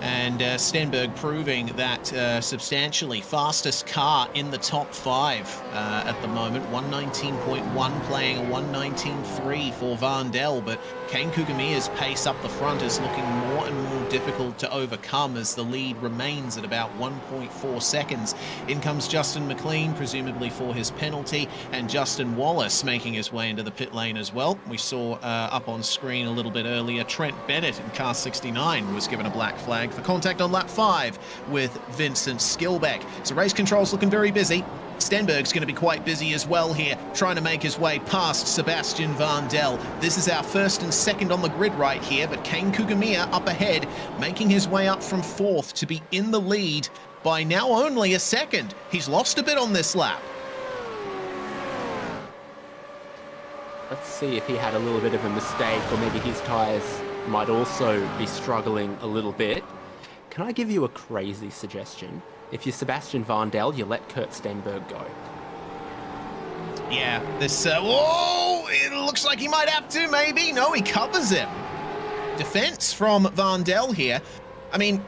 And Stenberg proving that substantially fastest car in the top 5 at the moment. 119.1 playing a 119.3 for Vandel, but Kane Kugamiya's pace up the front is looking more and more difficult to overcome as the lead remains at about 1.4 seconds. In comes Justin McLean, presumably for his penalty, and Justin Wallace making his way into the pit lane as well. We saw up on screen a little bit earlier, Trent Bennett in car 69 was given a black flag for contact on lap 5 with Vincent Skilbeck. So race control's looking very busy. Stenberg's going to be quite busy as well here, trying to make his way past Sebastian Vandel. This is our first and second on the grid right here, but Kane Kugamiya up ahead, making his way up from 4th to be in the lead by now only a second. He's lost a bit on this lap. Let's see if he had a little bit of a mistake, or maybe his tyres might also be struggling a little bit. Can I give you a crazy suggestion? If you're Sebastian Vandel, you let Kurt Stenberg go. Yeah, this, whoa, it looks like he might have to, maybe. No, he covers him. Defense from Vandel here. I mean,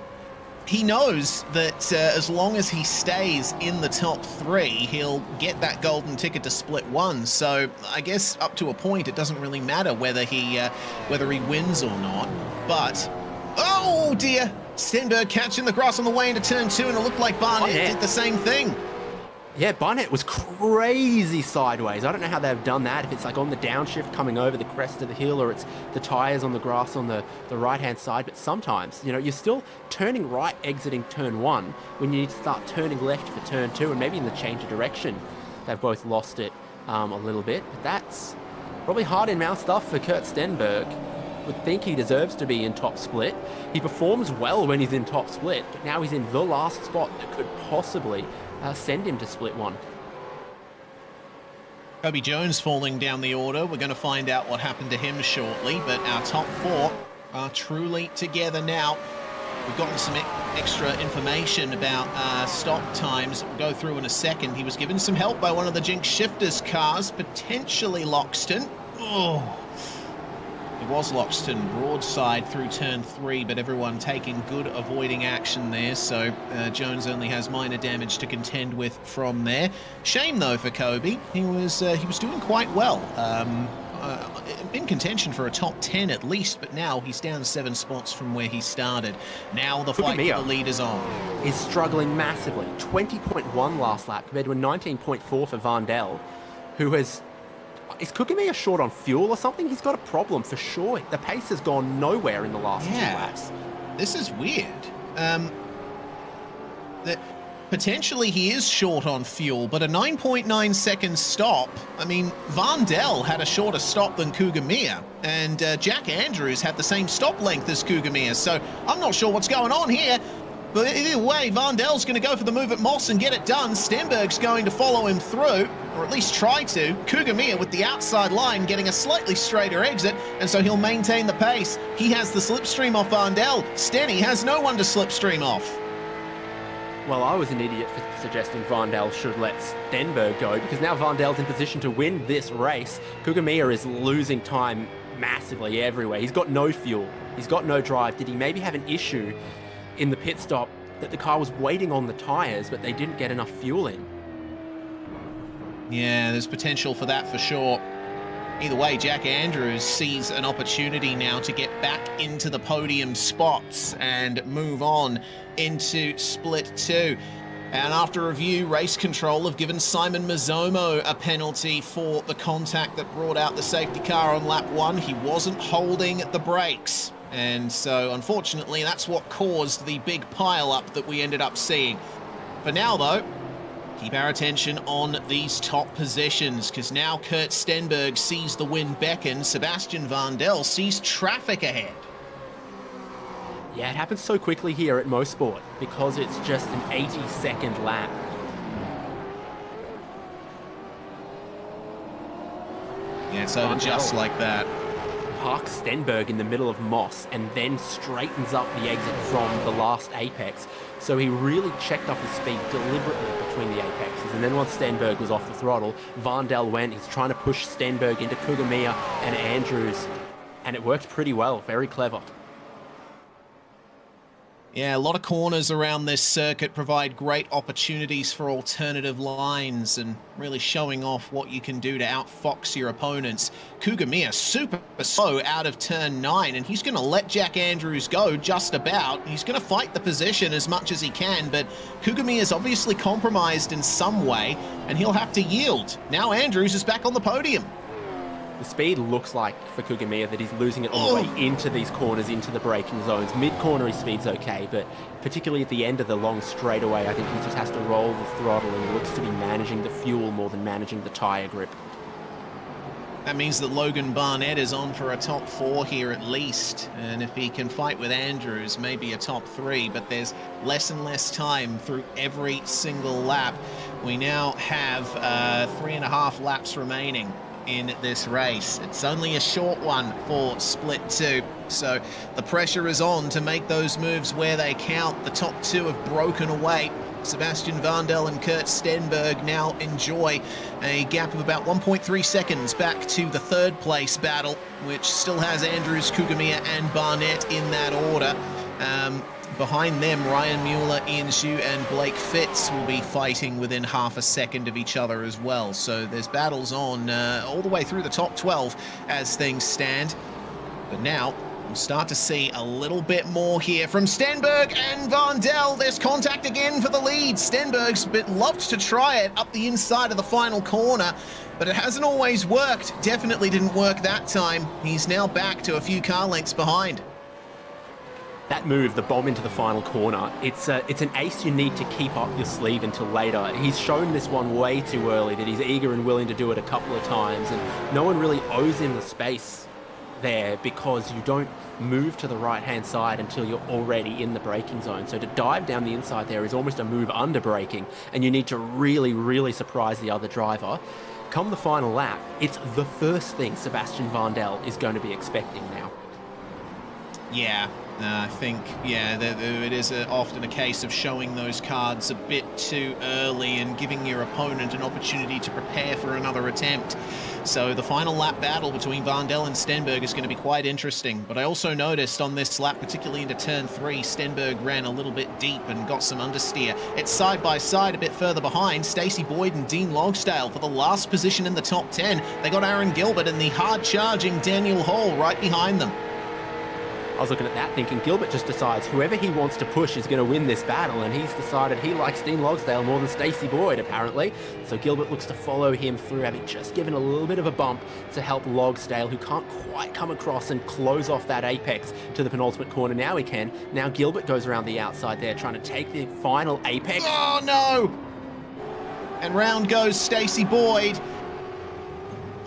he knows that as long as he stays in the top 3, he'll get that golden ticket to split 1. So I guess up to a point, it doesn't really matter whether he wins or not. But, oh dear, Stenberg catching the grass on the way into turn 2, and it looked like Barnett did the same thing. Yeah, Barnett was crazy sideways. I don't know how they've done that, if it's like on the downshift coming over the crest of the hill, or it's the tyres on the grass on the right-hand side. But sometimes, you know, you're still turning right exiting turn 1 when you need to start turning left for turn 2, and maybe in the change of direction, they've both lost it a little bit. But that's probably hard-in-mouth stuff for Kurt Stenberg. Would think he deserves to be in top split. He performs well when he's in top split, but now he's in the last spot that could possibly send him to split 1. Kobe Jones falling down the order. We're going to find out what happened to him shortly, but our top 4 are truly together now. we've gotten some extra information about stop times. We'll go through in a second. He was given some help by one of the Jinx Shifters cars, potentially Loxton. Oh, it was Loxton broadside through turn 3, but everyone taking good avoiding action there, so Jones only has minor damage to contend with from there. Shame though for Kobe. He was doing quite well. In contention for a top 10 at least, but now he's down 7 spots from where he started. Now the fight for the lead is on. Is struggling massively. 20.1 last lap compared to a 19.4 for Vandel, who has... Is Kugamiya short on fuel or something? He's got a problem for sure. The pace has gone nowhere in the last 2 laps. This is weird. Potentially he is short on fuel, but a 9.9 second stop. I mean, Vandel had a shorter stop than Kugamiya, and Jack Andrews had the same stop length as Kugamiya, so I'm not sure what's going on here. But either way, Vandel's going to go for the move at Moss and get it done. Stenberg's going to follow him through, or at least try to. Kugamiya with the outside line getting a slightly straighter exit, and so he'll maintain the pace. He has the slipstream off Vandel. Stenny has no one to slipstream off. Well, I was an idiot for suggesting Vandel should let Stenberg go, because now Vandel's in position to win this race. Kugamiya is losing time massively everywhere. He's got no fuel. He's got no drive. Did he maybe have an issue in the pit stop that the car was waiting on the tyres, but they didn't get enough fuel in? Yeah, there's potential for that for sure. Either way, Jack Andrews sees an opportunity now to get back into the podium spots and move on into split 2. And after review, race control have given Simon Mazzomo a penalty for the contact that brought out the safety car on lap 1. He wasn't holding the brakes. And so, unfortunately, that's what caused the big pile-up that we ended up seeing. For now, though, keep our attention on these top positions, because now Kurt Stenberg sees the win beckon. Sebastian Vandel sees traffic ahead. Yeah, it happens so quickly here at Mosport because it's just an 80-second lap. Yeah, it's over just like that. Parks Stenberg in the middle of Moss and then straightens up the exit from the last apex. So he really checked up his speed deliberately between the apexes. And then once Stenberg was off the throttle, Vandel went. He's trying to push Stenberg into Kugamiya and Andrews. And it worked pretty well. Very clever. Yeah, a lot of corners around this circuit provide great opportunities for alternative lines and really showing off what you can do to outfox your opponents. Kugamiya super slow out of turn 9, and he's going to let Jack Andrews go just about. He's going to fight the position as much as he can, but Kugamiya is obviously compromised in some way, and he'll have to yield. Now Andrews is back on the podium. The speed looks like, for Kugamiya, that he's losing it all the way into these corners, into the braking zones. Mid-corner, his speed's okay, but particularly at the end of the long straightaway, I think he just has to roll the throttle, and he looks to be managing the fuel more than managing the tyre grip. That means that Logan Barnett is on for a top 4 here at least, and if he can fight with Andrews, maybe a top 3, but there's less and less time through every single lap. We now have 3.5 laps remaining in this race. It's only a short one for split 2, so the pressure is on to make those moves where they count. The top 2 have broken away. Sebastian Vandel and Kurt Stenberg now enjoy a gap of about 1.3 seconds back to the 3rd place battle, which still has Andrews, Kugamiya and Barnett in that order. Behind them, Ryan Mueller, Ian Xu and Blake Fitz will be fighting within half a second of each other as well. So there's battles on all the way through the top 12 as things stand. But now we'll start to see a little bit more here from Stenberg and Vandel. There's contact again for the lead. Stenberg's loved to try it up the inside of the final corner, but it hasn't always worked. Definitely didn't work that time. He's now back to a few car lengths behind. That move, the bomb into the final corner, it's an ace you need to keep up your sleeve until later. He's shown this one way too early, that he's eager and willing to do it a couple of times, and no one really owes him the space there because you don't move to the right-hand side until you're already in the braking zone. So to dive down the inside there is almost a move under braking, and you need to really, really surprise the other driver. Come the final lap, it's the first thing Sebastian Vandel is going to be expecting now. Yeah, I think, yeah, it is often a case of showing those cards a bit too early and giving your opponent an opportunity to prepare for another attempt. So the final lap battle between Vandel and Stenberg is going to be quite interesting. But I also noticed on this lap, particularly into turn 3, Stenberg ran a little bit deep and got some understeer. It's side by side a bit further behind. Stacey Boyd and Dean Logsdale for the last position in the top 10. They got Aaron Gilbert and the hard-charging Daniel Hall right behind them. I was looking at that thinking Gilbert just decides whoever he wants to push is going to win this battle, and he's decided he likes Dean Logsdale more than Stacey Boyd, apparently. So Gilbert looks to follow him through, having just given a little bit of a bump to help Logsdale, who can't quite come across and close off that apex to the penultimate corner. Now he can. Now Gilbert goes around the outside there, trying to take the final apex. Oh, no! And round goes Stacey Boyd.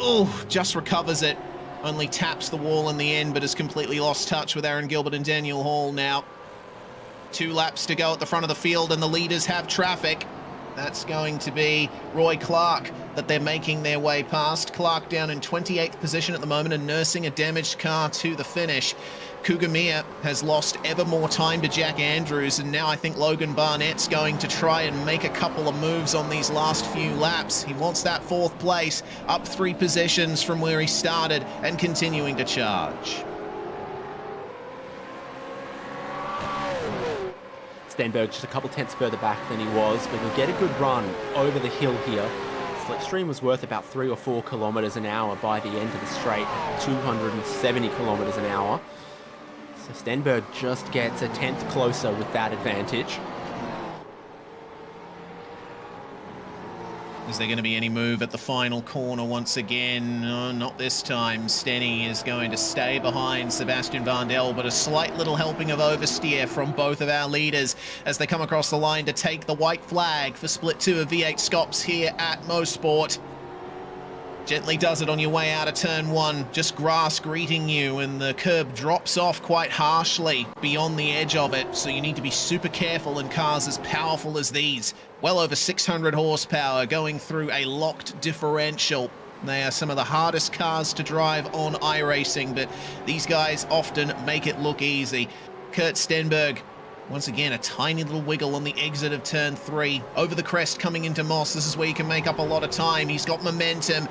Oh, just recovers it. Only taps the wall in the end, but has completely lost touch with Aaron Gilbert and Daniel Hall now. 2 laps to go at the front of the field, and the leaders have traffic. That's going to be Roy Clark that they're making their way past. Clark down in 28th position at the moment and nursing a damaged car to the finish. Kugamiya has lost ever more time to Jack Andrews, and now I think Logan Barnett's going to try and make a couple of moves on these last few laps. He wants that 4th place, up 3 positions from where he started and continuing to charge. Stenberg just a couple tenths further back than he was, but he'll get a good run over the hill here. Slipstream was worth about 3 or 4 kilometres an hour by the end of the straight, at 270 kilometres an hour. So Stenberg just gets a tenth closer with that advantage. Is there going to be any move at the final corner once again? No, not this time. Stenny is going to stay behind Sebastian Vandel, but a slight little helping of oversteer from both of our leaders as they come across the line to take the white flag for split 2 of V8SCOPS here at Mosport. Gently does it on your way out of turn 1, just grass greeting you, and the curb drops off quite harshly beyond the edge of it, so you need to be super careful in cars as powerful as these. Well over 600 horsepower going through a locked differential. They are some of the hardest cars to drive on iRacing, but these guys often make it look easy. Kurt Stenberg, once again, a tiny little wiggle on the exit of turn 3. Over the crest coming into Moss, this is where you can make up a lot of time. He's got momentum,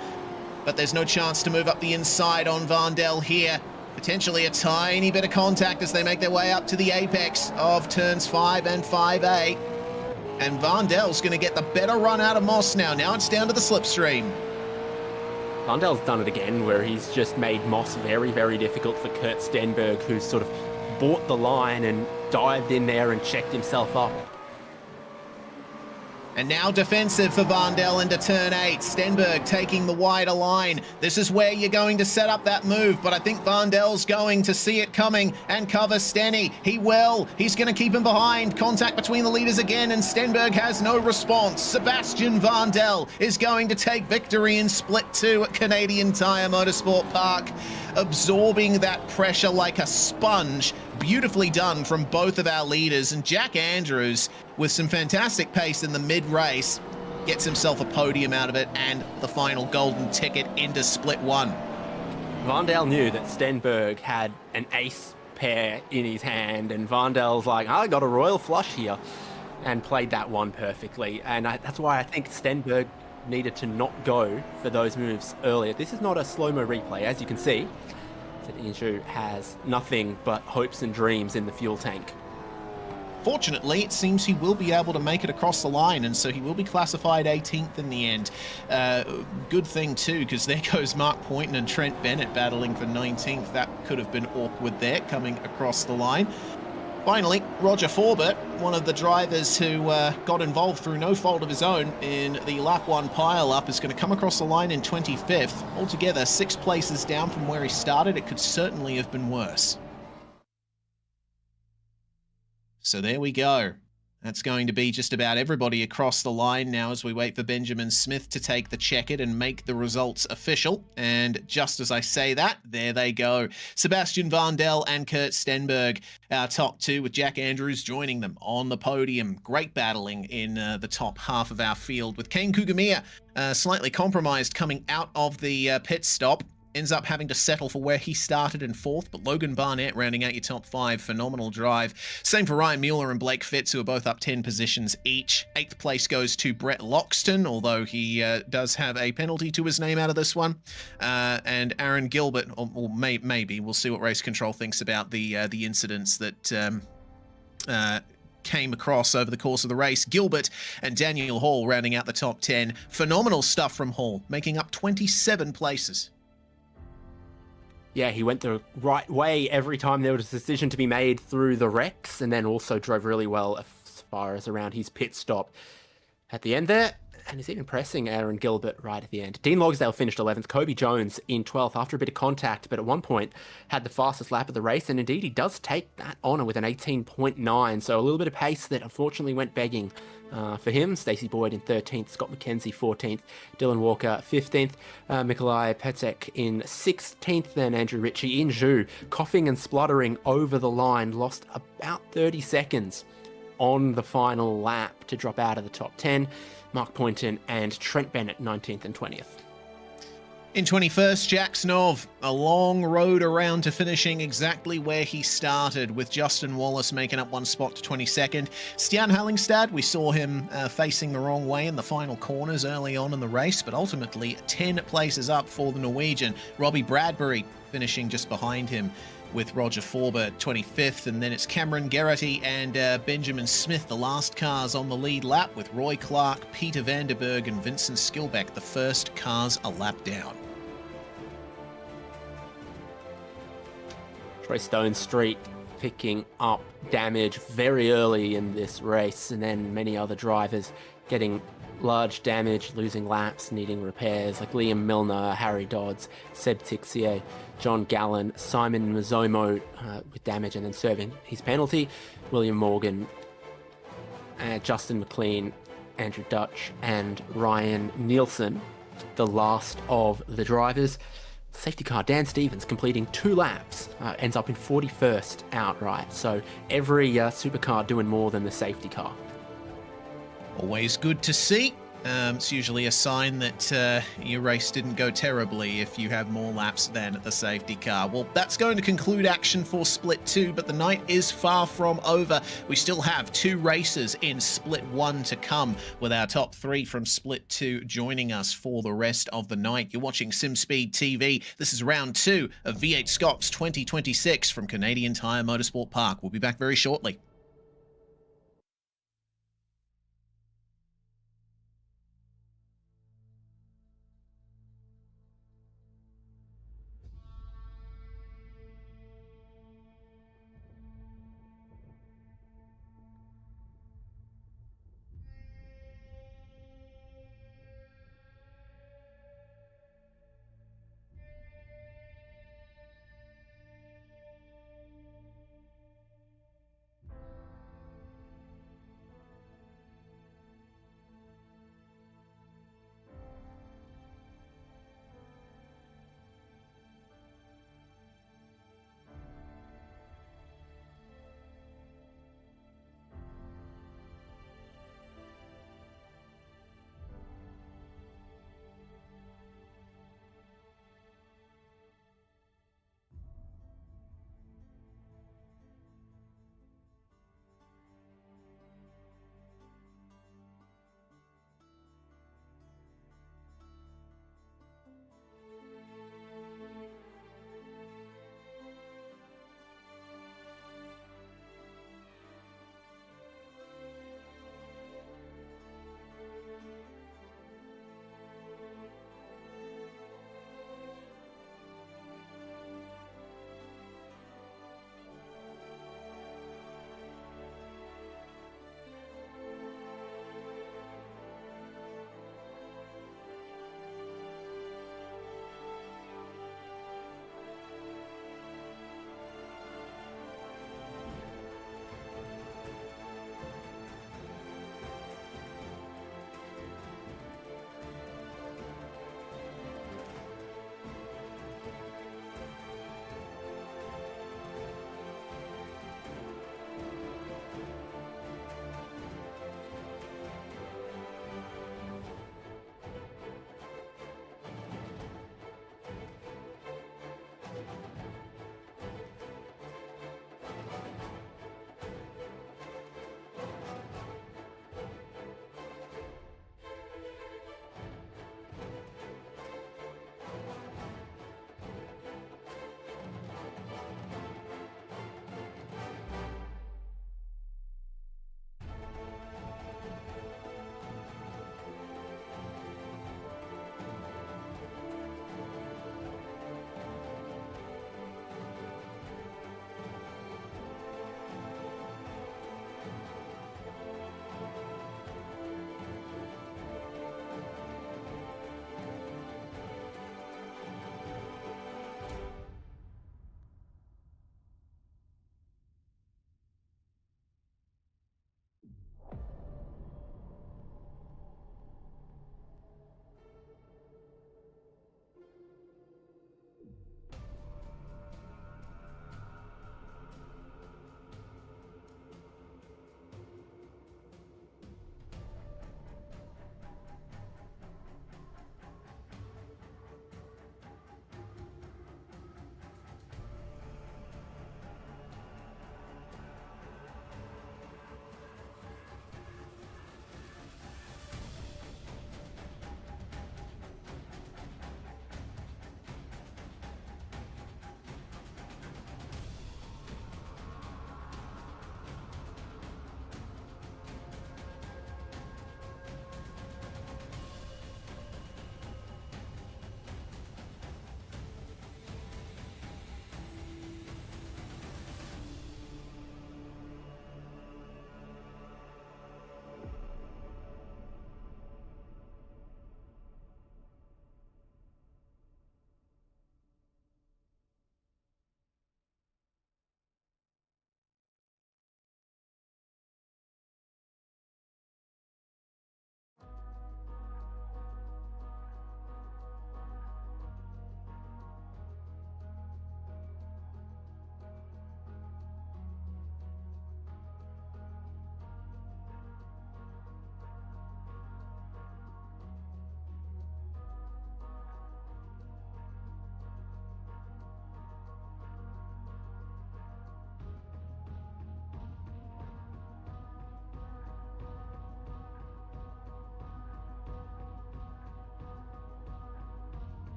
but there's no chance to move up the inside on Vandel here. Potentially a tiny bit of contact as they make their way up to the apex of turns 5 and 5A. And Vandel's going to get the better run out of Moss now. Now it's down to the slipstream. Vandel's done it again, where he's just made Moss very, very difficult for Kurt Stenberg, who's sort of bought the line and dived in there and checked himself up. And now defensive for Vandel into turn 8. Stenberg taking the wider line. This is where you're going to set up that move, but I think Vandel's going to see it coming and cover Stenny. He will. He's going to keep him behind. Contact between the leaders again, and Stenberg has no response. Sebastian Vandel is going to take victory in split 2 at Canadian Tire Motorsport Park, absorbing that pressure like a sponge. Beautifully done from both of our leaders, and Jack Andrews, with some fantastic pace in the mid-race, gets himself a podium out of it and the final golden ticket into split 1. Vandel knew that Stenberg had an ace pair in his hand, and Vandel's like, I got a royal flush here, and played that one perfectly. And that's why I think Stenberg needed to not go for those moves earlier. This is not a slow-mo replay, as you can see. Inshu has nothing but hopes and dreams in the fuel tank. Fortunately, it seems he will be able to make it across the line, and so he will be classified 18th in the end. Good thing too, because there goes Mark Poynton and Trent Bennett battling for 19th. That could have been awkward there, coming across the line. Finally, Roger Forbert, one of the drivers who got involved through no fault of his own in the lap 1 pile-up, is going to come across the line in 25th. Altogether, 6 places down from where he started. It could certainly have been worse. So there we go. That's going to be just about everybody across the line now as we wait for Benjamin Smith to take the check-it and make the results official. And just as I say that, there they go. Sebastian Vandel and Kurt Stenberg, our top 2, with Jack Andrews joining them on the podium. Great battling in the top half of our field, with Kane Kugamiya slightly compromised coming out of the pit stop. ends up having to settle for where he started in 4th, but Logan Barnett rounding out your top 5. Phenomenal drive. Same for Ryan Mueller and Blake Fitz, who are both up 10 positions each. 8th place goes to Brett Loxton, although he does have a penalty to his name out of this one. And Aaron Gilbert, or maybe, we'll see what race control thinks about the incidents that came across over the course of the race. Gilbert and Daniel Hall rounding out the top 10. Phenomenal stuff from Hall, making up 27 places. Yeah, he went the right way every time there was a decision to be made through the wrecks, and then also drove really well as far as around his pit stop at the end there. And he's even pressing Aaron Gilbert right at the end. Dean Logsdale finished 11th. Kobe Jones in 12th after a bit of contact, but at one point had the fastest lap of the race. And indeed, he does take that honour with an 18.9. So a little bit of pace that unfortunately went begging for him. Stacey Boyd in 13th. Scott McKenzie 14th. Dylan Walker 15th. Nikolai Petek in 16th. Then Andrew Ritchie in Zhu, coughing and spluttering over the line. Lost about 30 seconds on the final lap to drop out of the top 10. Mark Poynton and Trent Bennett, 19th and 20th. In 21st, Jack Snov, a long road around to finishing exactly where he started, with Justin Wallace making up 1 spot to 22nd. Stian Hallingstad, we saw him facing the wrong way in the final corners early on in the race, but ultimately 10 places up for the Norwegian. Robbie Bradbury finishing just behind him, with Roger Forber 25th, and then it's Cameron Gerrity and Benjamin Smith, the last cars on the lead lap, with Roy Clark, Peter Vanderberg and Vincent Skilbeck, the first cars a lap down. Troy Stone Street picking up damage very early in this race, and then many other drivers getting large damage, losing laps, needing repairs, like Liam Milner, Harry Dodds, Seb Tixier, John Gallen, Simon Mazzomo with damage and then serving his penalty, William Morgan, Justin McLean, Andrew Dutch and Ryan Nielsen, the last of the drivers. Safety car, Dan Stevens, completing 2 laps, ends up in 41st outright. So every supercar doing more than the safety car. Always good to see. It's usually a sign that your race didn't go terribly if you have more laps than the safety car. Well, that's going to conclude action for Split 2, but the night is far from over. We still have 2 races in Split 1 to come, with our top 3 from Split 2 joining us for the rest of the night. You're watching SimSpeed TV. This is round 2 of V8 SCOPS 2026 from Canadian Tire Motorsport Park. We'll be back very shortly.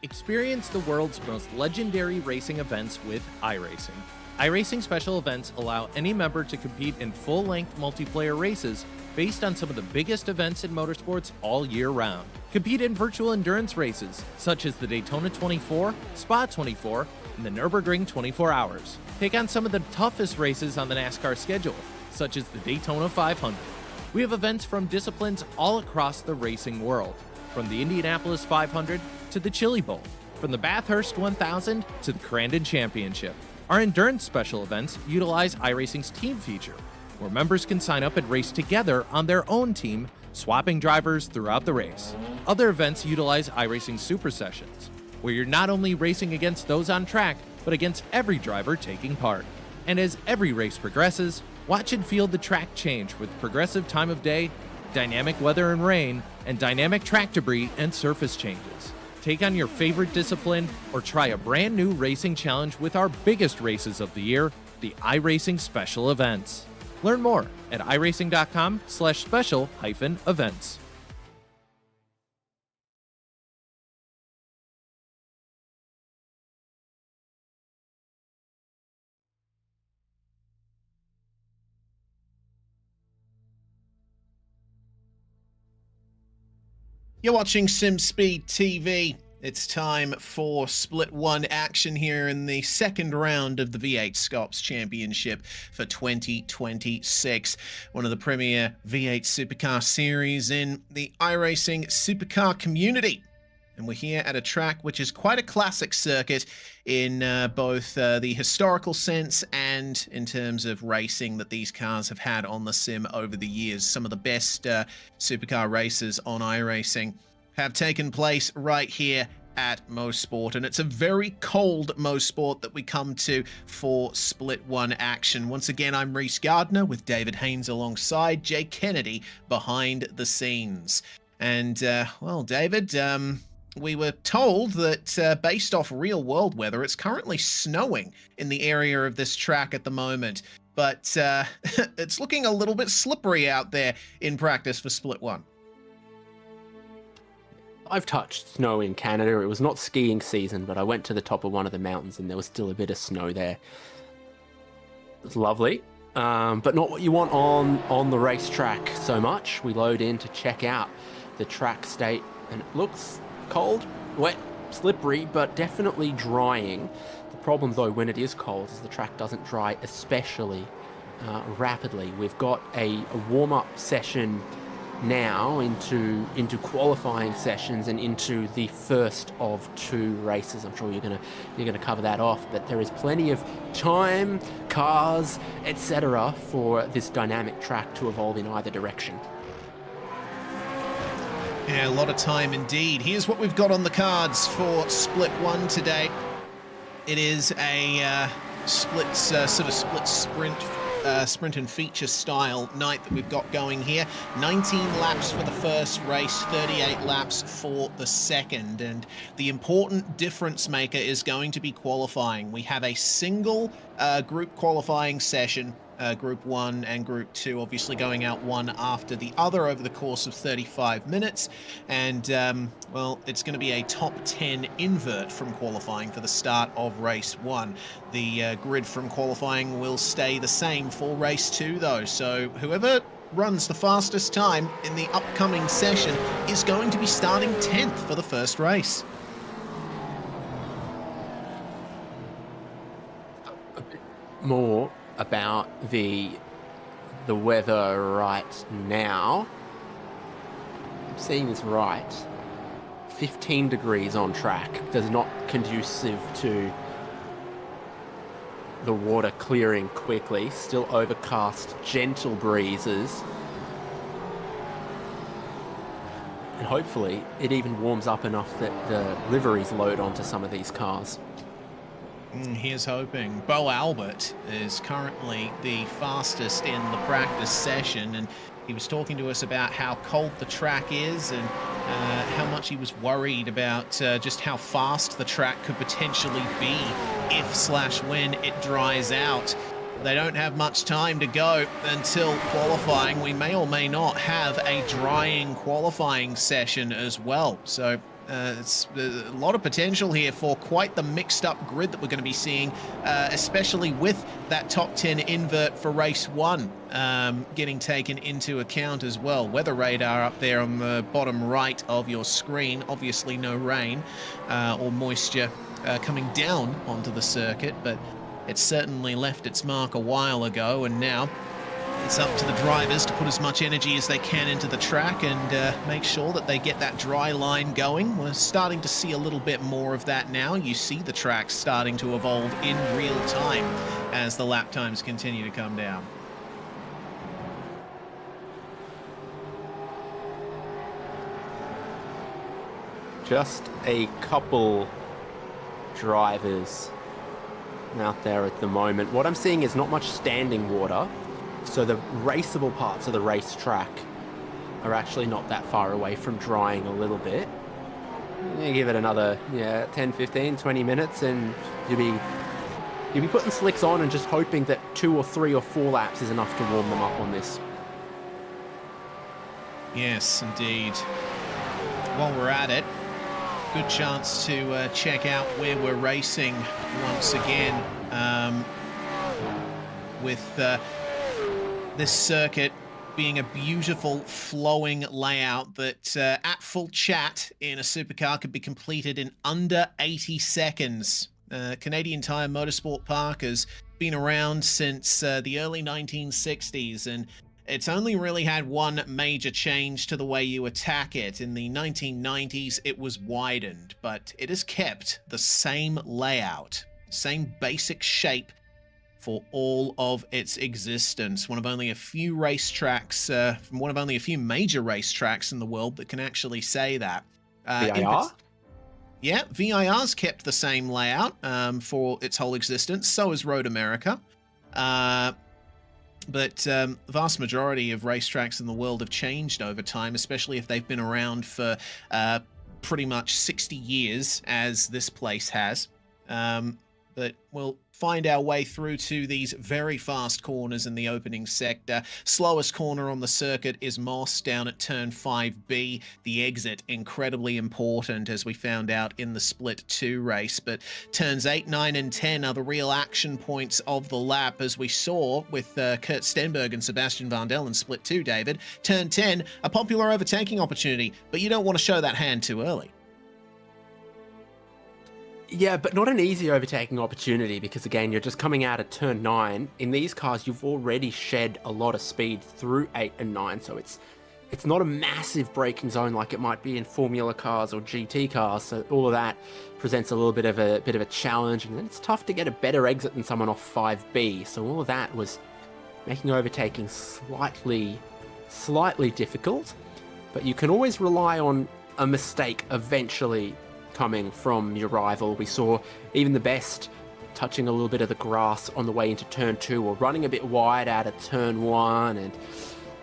Experience the world's most legendary racing events with iRacing. iRacing special events allow any member to compete in full-length multiplayer races based on some of the biggest events in motorsports all year round. Compete in virtual endurance races, such as the Daytona 24, Spa 24, and the Nürburgring 24 Hours. Take on some of the toughest races on the NASCAR schedule, such as the Daytona 500. We have events from disciplines all across the racing world, from the Indianapolis 500 to the Chili Bowl, from the Bathurst 1000 to the Crandon Championship. Our endurance special events utilize iRacing's team feature, where members can sign up and race together on their own team, swapping drivers throughout the race. Other events utilize iRacing Super Sessions, where you're not only racing against those on track, but against every driver taking part. And as every race progresses, watch and feel the track change with progressive time of day, dynamic weather and rain, and dynamic track debris and surface changes. Take on your favorite discipline or try a brand new racing challenge with our biggest races of the year, the iRacing Special Events. Learn more at iracing.com/special-events. You're watching SimSpeed TV. It's time for Split 1 action here in the second round of the V8SCOPS Championship for 2026. One of the premier V8 Supercar series in the iRacing Supercar community. And we're here at a track which is quite a classic circuit in both the historical sense and in terms of racing that these cars have had on the sim over the years. Some of the best supercar races on iRacing have taken place right here at Mosport, and it's a very cold Mosport that we come to for Split 1 action. Once again, I'm Reese Gardner with David Haynes alongside Jay Kennedy behind the scenes. And, well, David, we were told that based off real world weather, it's currently snowing in the area of this track at the moment, but it's looking a little bit slippery out there in practice for Split 1. I've touched snow in Canada. It was not skiing season, but I went to the top of one of the mountains and there was still a bit of snow there. It was lovely, but not what you want on the racetrack so much. We load in to check out the track state and it looks cold, wet, slippery, but definitely drying. The problem though when it is cold is the track doesn't dry especially rapidly. We've got a warm-up session now into qualifying sessions and into the first of two races. I'm sure you're gonna cover that off, but there is plenty of time, cars, etc. for this dynamic track to evolve in either direction. Yeah, a lot of time indeed. Here's what we've got on the cards for Split 1 today. It is a split sprint and feature style night that we've got going here. 19 laps for the first race, 38 laps for the second. And the important difference maker is going to be qualifying. We have a single group qualifying session. Group 1 and Group 2 obviously going out one after the other over the course of 35 minutes. And, well, it's going to be a top 10 invert from qualifying for the start of race 1. The grid from qualifying will stay the same for race 2, though. So whoever runs the fastest time in the upcoming session is going to be starting 10th for the first race. A bit more about the weather right now. I'm seeing this right. 15 degrees on track does not conducive to the water clearing quickly. Still overcast, gentle breezes. And hopefully it even warms up enough that the liveries load onto some of these cars. Here's hoping. Bo Albert is currently the fastest in the practice session, and he was talking to us about how cold the track is and how much he was worried about just how fast the track could potentially be if/when it dries out. They don't have much time to go until qualifying. We may or may not have a drying qualifying session as well. So It's a lot of potential here for quite the mixed up grid that we're going to be seeing, especially with that top 10 invert for race 1 getting taken into account as well. Weather radar up there on the bottom right of your screen. Obviously no rain or moisture coming down onto the circuit, but it certainly left its mark a while ago, and now it's up to the drivers to put as much energy as they can into the track and make sure that they get that dry line going. We're starting to see a little bit more of that now. You see the track starting to evolve in real time as the lap times continue to come down. Just a couple drivers out there at the moment. What I'm seeing is not much standing water. So the raceable parts of the racetrack are actually not that far away from drying a little bit. You give it another 10, 15, 20 minutes and you'll be putting slicks on and just hoping that 2 or 3 or 4 laps is enough to warm them up on this. Yes, indeed. While we're at it, good chance to check out where we're racing once again with this circuit being a beautiful flowing layout that at full chat in a supercar could be completed in under 80 seconds. Canadian Tire Motorsport Park has been around since the early 1960s, and it's only really had one major change to the way you attack it. In the 1990s, it was widened, but it has kept the same layout, same basic shape for all of its existence. One of only a few racetracks, one of only a few major racetracks in the world that can actually say that. VIR? Yeah, VIR's kept the same layout for its whole existence. So has Road America. But the vast majority of racetracks in the world have changed over time, especially if they've been around for pretty much 60 years, as this place has. But we'll find our way through to these very fast corners in the opening sector. Slowest corner on the circuit is Moss down at turn 5B. The exit, incredibly important, as we found out in the Split 2 race. But turns 8, 9, and 10 are the real action points of the lap, as we saw with Kurt Stenberg and Sebastian Vandel in Split 2, David. Turn 10, a popular overtaking opportunity, but you don't want to show that hand too early. Yeah, but not an easy overtaking opportunity because, again, you're just coming out of turn 9. In these cars, you've already shed a lot of speed through 8 and 9, so it's not a massive braking zone like it might be in Formula cars or GT cars, so all of that presents a little bit of a challenge, and then it's tough to get a better exit than someone off 5B, so all of that was making overtaking slightly difficult, but you can always rely on a mistake eventually coming from your rival. We saw even the best touching a little bit of the grass on the way into turn 2 or running a bit wide out of turn 1, and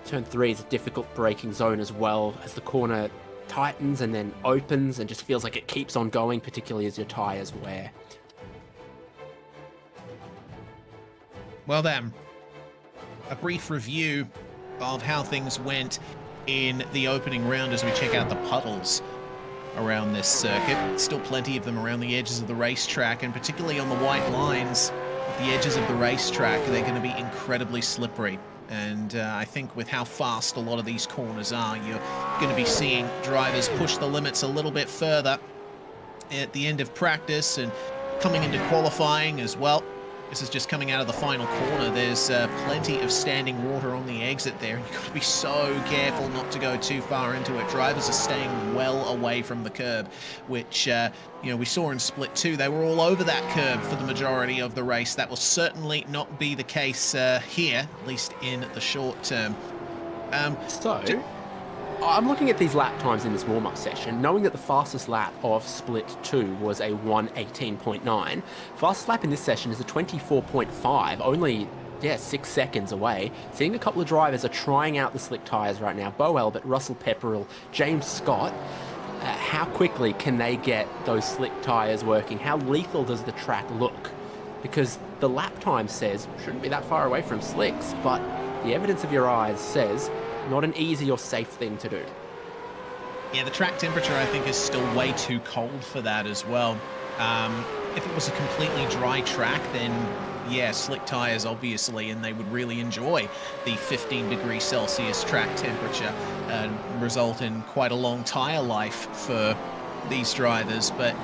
turn 3 is a difficult braking zone as well as the corner tightens and then opens and just feels like it keeps on going, particularly as your tyres wear. Well then, a brief review of how things went in the opening round as we check out the puddles around this circuit. Still plenty of them around the edges of the racetrack, and particularly on the white lines at the edges of the racetrack, they're going to be incredibly slippery. And I think with how fast a lot of these corners are, you're going to be seeing drivers push the limits a little bit further at the end of practice and coming into qualifying as well. This is just coming out of the final corner. There's plenty of standing water on the exit there. You've got to be so careful not to go too far into it. Drivers are staying well away from the curb, which we saw in Split 2. They were all over that curb for the majority of the race. That will certainly not be the case here, at least in the short term. I'm looking at these lap times in this warm-up session, knowing that the fastest lap of Split 2 was a 1:18.9. Fastest lap in this session is a 24.5, only 6 seconds away. Seeing a couple of drivers are trying out the slick tyres right now. Bo Albert, Russell Pepperell, James Scott. How quickly can they get those slick tyres working? How lethal does the track look? Because the lap time says shouldn't be that far away from slicks, but the evidence of your eyes says not an easy or safe thing to do. Yeah, the track temperature, I think, is still way too cold for that as well. If it was a completely dry track, then yeah, slick tires, obviously, and they would really enjoy the 15 degrees Celsius track temperature and result in quite a long tire life for these drivers. But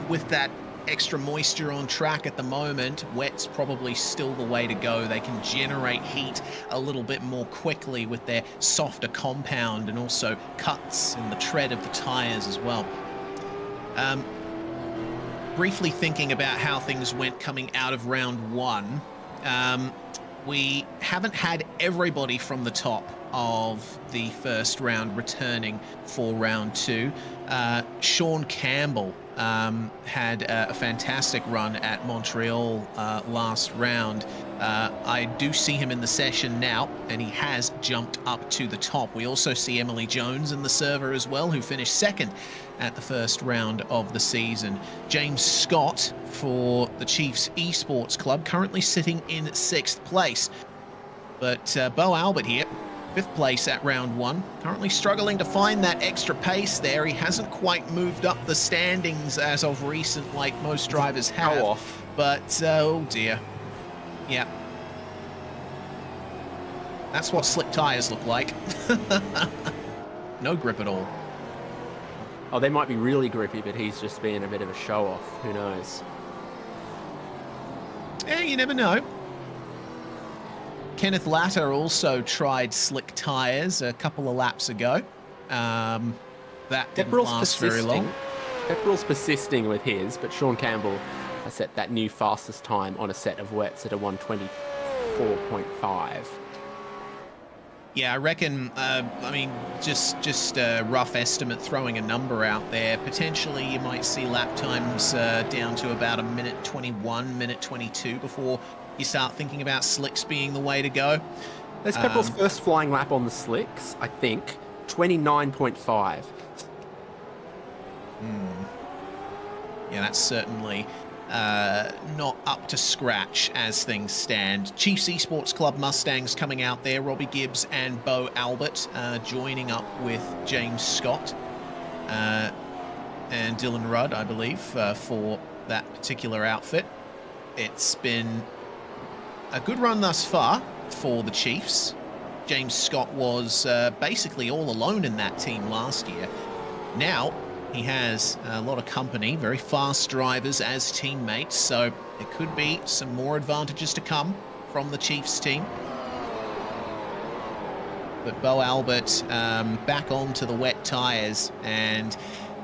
with that extra moisture on track at the moment, wet's probably still the way to go. They can generate heat a little bit more quickly with their softer compound and also cuts in the tread of the tires as well. Briefly thinking about how things went coming out of round one, we haven't had everybody from the top of the first round returning for round two. Sean Campbell had a fantastic run at Montreal last round. I do see him in the session now, and he has jumped up to the top. We also see Emily Jones in the server as well, who finished second at the first round of the season. James Scott for the Chiefs Esports Club, currently sitting in 6th place. But Bo Albert here, 5th place at round one, currently struggling to find that extra pace there. He hasn't quite moved up the standings as of recent, like most drivers have. Go off. But, oh dear. Yeah. That's what slick tires look like. No grip at all. Oh, they might be really grippy, but he's just being a bit of a show-off. Who knows? Yeah, you never know. Kenneth Latter also tried slick tires a couple of laps ago. That didn't last very long. Pepperell's persisting with his, but Sean Campbell has set that new fastest time on a set of wets at a 1:24.5. Yeah, I reckon, I mean, just a rough estimate, throwing a number out there. Potentially you might see lap times down to about a minute 21, minute 22 before you start thinking about slicks being the way to go. That's Pepperell's first flying lap on the slicks, I think. 29.5. Yeah, that's certainly not up to scratch as things stand. Chiefs Esports Club Mustangs coming out there. Robbie Gibbs and Bo Albert joining up with James Scott and Dylan Rudd, I believe, for that particular outfit. It's been a good run thus far for the Chiefs. James Scott was basically all alone in that team last year. Now he has a lot of company, very fast drivers as teammates, so there could be some more advantages to come from the Chiefs team. But Bo Albert back onto the wet tires, and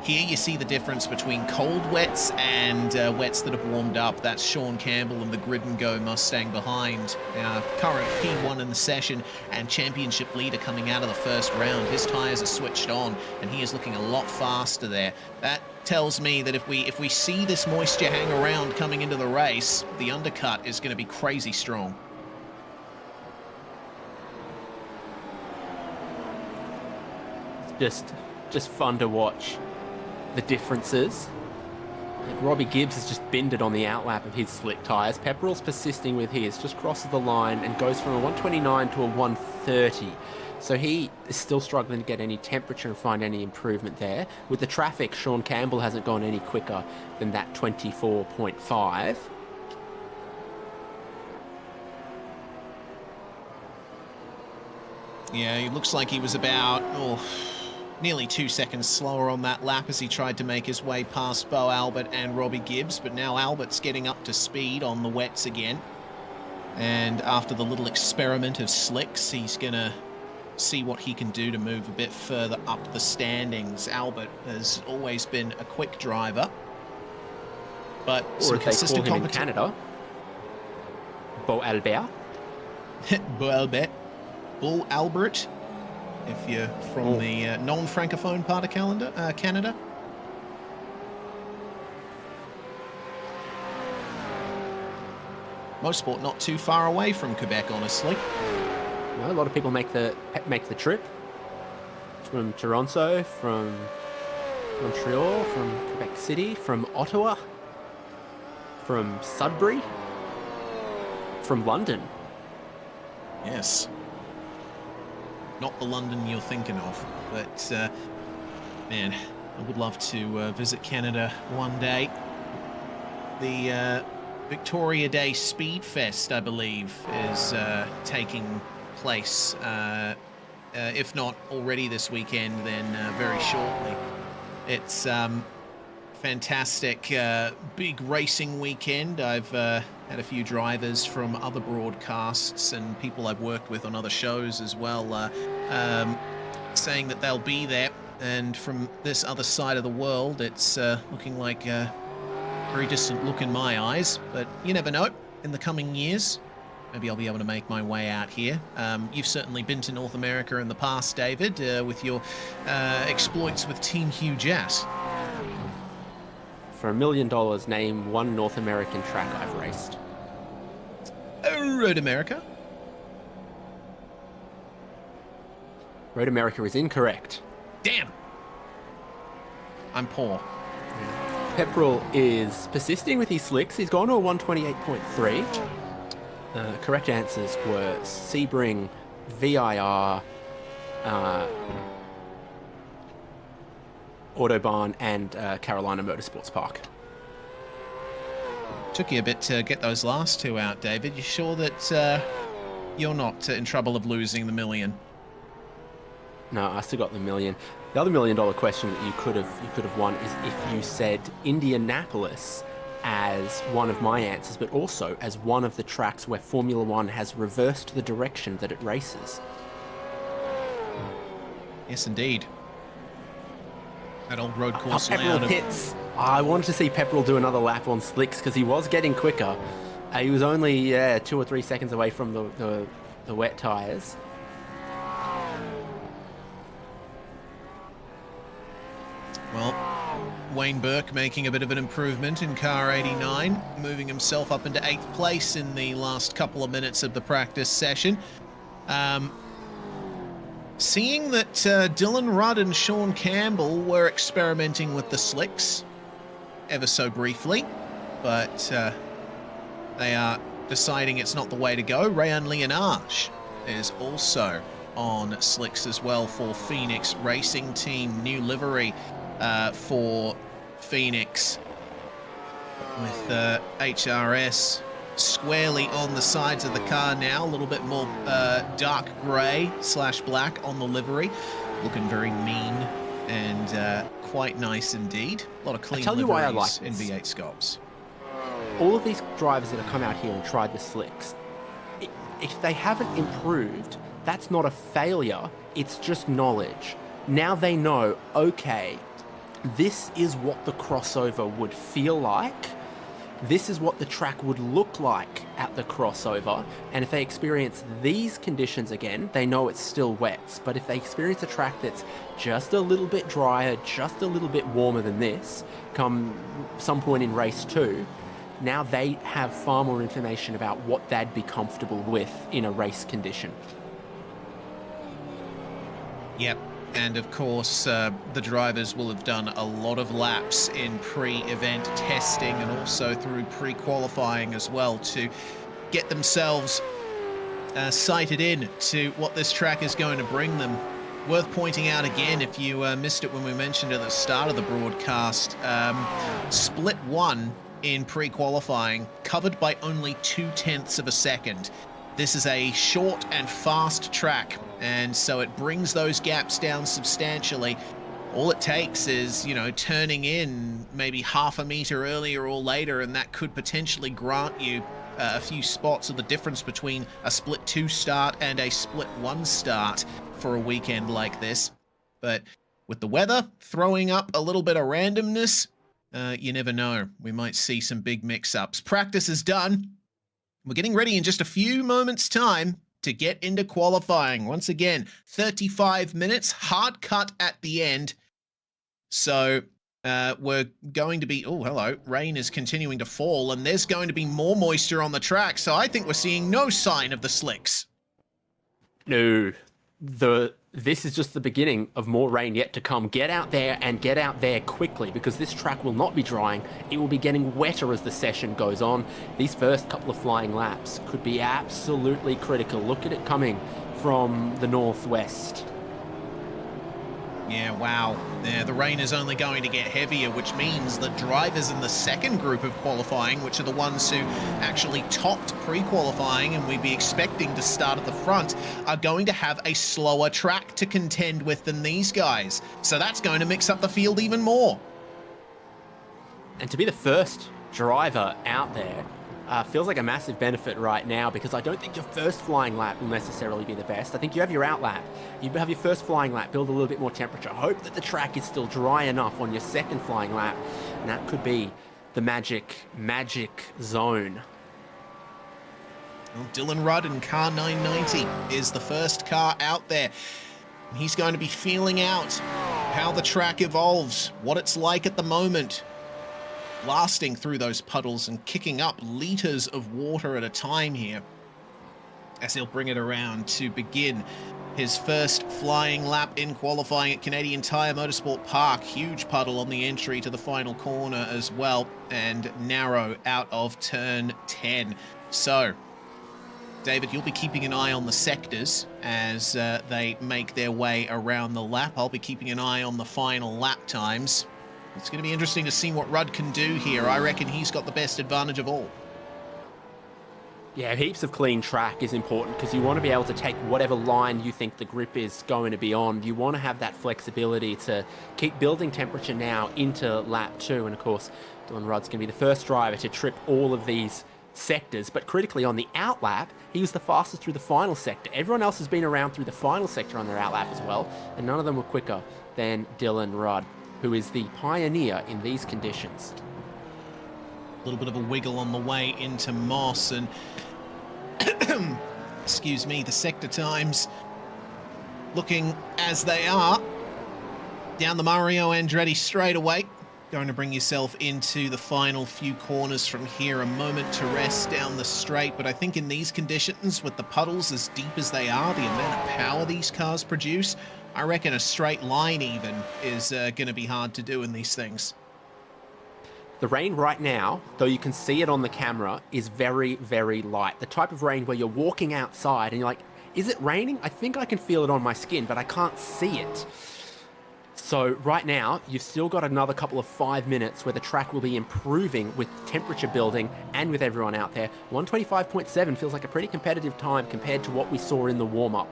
here you see the difference between cold wets and wets that have warmed up. That's Sean Campbell and the Grid and Go Mustang behind. Current P1 in the session and championship leader coming out of the first round. His tires are switched on, and he is looking a lot faster there. That tells me that if we see this moisture hang around coming into the race, the undercut is going to be crazy strong. Just fun to watch the differences. Like Robbie Gibbs has just bended on the outlap of his slick tyres. Pepperell's persisting with his, just crosses the line and goes from a 129 to a 130. So he is still struggling to get any temperature and find any improvement there. With the traffic, Sean Campbell hasn't gone any quicker than that 24.5. Yeah, he looks like he was about nearly 2 seconds slower on that lap as he tried to make his way past Bo Albert and Robbie Gibbs, but now Albert's getting up to speed on the wets again. And after the little experiment of slicks, he's gonna see what he can do to move a bit further up the standings. Albert has always been a quick driver, but or if they call him in Canada, Bo Albert. Bo Albert. Bull Albert, if you're from the non-francophone part of Canada. Mosport not too far away from Quebec, honestly. Well, a lot of people make the trip from Toronto, from Montreal, from Quebec City, from Ottawa, from Sudbury, from London. Yes. Not the London you're thinking of, but Man, I would love to visit Canada one day. The Victoria Day Speed Fest, I believe, is taking place. If not already this weekend, then very shortly. It's fantastic, big racing weekend. I've had a few drivers from other broadcasts and people I've worked with on other shows as well saying that they'll be there. And from this other side of the world, it's looking like a very distant look in my eyes. But you never know, in the coming years, maybe I'll be able to make my way out here. You've certainly been to North America in the past, David, with your exploits with Team Hugh Jass. For $1 million, name one North American track I've raced. Road America. Road America is incorrect. Damn. I'm poor. Pepperell is persisting with his slicks. He's gone to a 128.3. Correct answers were Sebring, VIR, Autobahn, and Carolina Motorsports Park. Took you a bit to get those last two out, David. You sure that you're not in trouble of losing the million? No, I still got the million. The other $1 million question that you could have won is if you said Indianapolis as one of my answers, but also as one of the tracks where Formula One has reversed the direction that it races. Yes, indeed. That old road course Pepperell hits. I wanted to see Pepperell do another lap on slicks because he was getting quicker. He was only 2 or 3 seconds away from the wet tyres. Well, Wayne Burke making a bit of an improvement in car 89, moving himself up into 8th place in the last couple of minutes of the practice session. Seeing that Dylan Rudd and Sean Campbell were experimenting with the slicks ever so briefly, but they are deciding it's not the way to go. Rayan Leonage is also on slicks as well for Phoenix Racing Team. New livery for Phoenix with HRS squarely on the sides of the car now, a little bit more dark grey / black on the livery, looking very mean and quite nice indeed. A lot of clean liveries in V8SCOPS. All of these drivers that have come out here and tried the slicks, if they haven't improved, that's not a failure, it's just knowledge. Now they know, okay, this is what the crossover would feel like. This is what the track would look like at the crossover. And if they experience these conditions again, they know it's still wet. But if they experience a track that's just a little bit drier, just a little bit warmer than this, come some point in race 2, now they have far more information about what they'd be comfortable with in a race condition. Yep. And of course, the drivers will have done a lot of laps in pre-event testing and also through pre-qualifying as well to get themselves sighted in to what this track is going to bring them. Worth pointing out again, if you missed it when we mentioned at the start of the broadcast, split 1 in pre-qualifying covered by only 0.2 of a second. This is a short and fast track, and so it brings those gaps down substantially. All it takes is, you know, turning in maybe half a meter earlier or later, and that could potentially grant you a few spots of the difference between a split 2 start and a split 1 start for a weekend like this. But with the weather throwing up a little bit of randomness, you never know. We might see some big mix-ups. Practice is done. We're getting ready in just a few moments' time to get into qualifying. Once again, 35 minutes, hard cut at the end. So we're going to be... Oh, hello. Rain is continuing to fall, and there's going to be more moisture on the track. So I think we're seeing no sign of the slicks. No. This is just the beginning of more rain yet to come. Get out there and get out there quickly, because this track will not be drying. It will be getting wetter as the session goes on. These first couple of flying laps could be absolutely critical. Look at it coming from the northwest. Yeah, wow. Yeah, the rain is only going to get heavier, which means that drivers in the second group of qualifying, which are the ones who actually topped pre-qualifying and we'd be expecting to start at the front, are going to have a slower track to contend with than these guys. So that's going to mix up the field even more. And to be the first driver out there feels like a massive benefit right now, because I don't think your first flying lap will necessarily be the best. I think you have your out lap, you have your first flying lap, build a little bit more temperature, hope that the track is still dry enough on your second flying lap, and that could be the magic zone. Well, Dylan Rudd in car 990 is the first car out there. He's going to be feeling out how the track evolves, what it's like at the moment, blasting through those puddles and kicking up liters of water at a time here, as he'll bring it around to begin his first flying lap in qualifying at Canadian Tire Motorsport Park. Huge puddle on the entry to the final corner as well, and narrow out of turn 10. So, David, you'll be keeping an eye on the sectors as they make their way around the lap. I'll be keeping an eye on the final lap times. It's going to be interesting to see what Rudd can do here. I reckon he's got the best advantage of all. Yeah, heaps of clean track is important, because you want to be able to take whatever line you think the grip is going to be on. You want to have that flexibility to keep building temperature now into lap 2. And of course, Dylan Rudd's going to be the first driver to trip all of these sectors, but critically on the out lap, he was the fastest through the final sector. Everyone else has been around through the final sector on their out lap as well, and none of them were quicker than Dylan Rudd, who is the pioneer in these conditions. A little bit of a wiggle on the way into Moss, and excuse me, the sector times looking as they are. Down the Mario Andretti straightaway. Going to bring yourself into the final few corners from here. A moment to rest down the straight, but I think in these conditions, with the puddles as deep as they are, the amount of power these cars produce, I reckon a straight line even is going to be hard to do in these things. The rain right now, though you can see it on the camera, is very, very light. The type of rain where you're walking outside and you're like, is it raining? I think I can feel it on my skin, but I can't see it. So right now, you've still got another couple of 5 minutes where the track will be improving with temperature building and with everyone out there. 125.7 feels like a pretty competitive time compared to what we saw in the warm-up.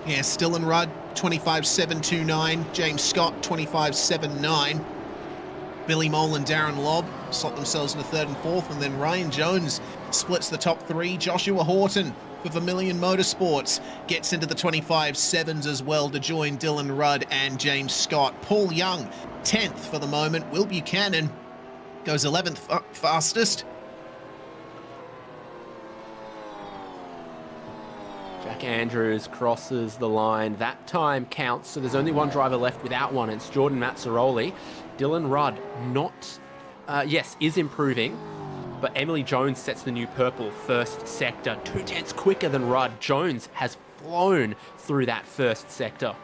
Yeah, Dylan Rudd, 25.729. James Scott, 25.79. Billy Mole and Darren Lobb slot themselves into third and fourth, and then Ryan Jones splits the top three. Joshua Horton for Vermilion Motorsports gets into the 25.7s as well to join Dylan Rudd and James Scott. Paul Young, 10th for the moment. Will Buchanan goes 11th fastest. Jack Andrews crosses the line. That time counts, so there's only one driver left without one. It's Jordan Mazzaroli. Dylan Rudd is improving, but Emily Jones sets the new purple first sector. 2/10 quicker than Rudd. Jones has flown through that first sector.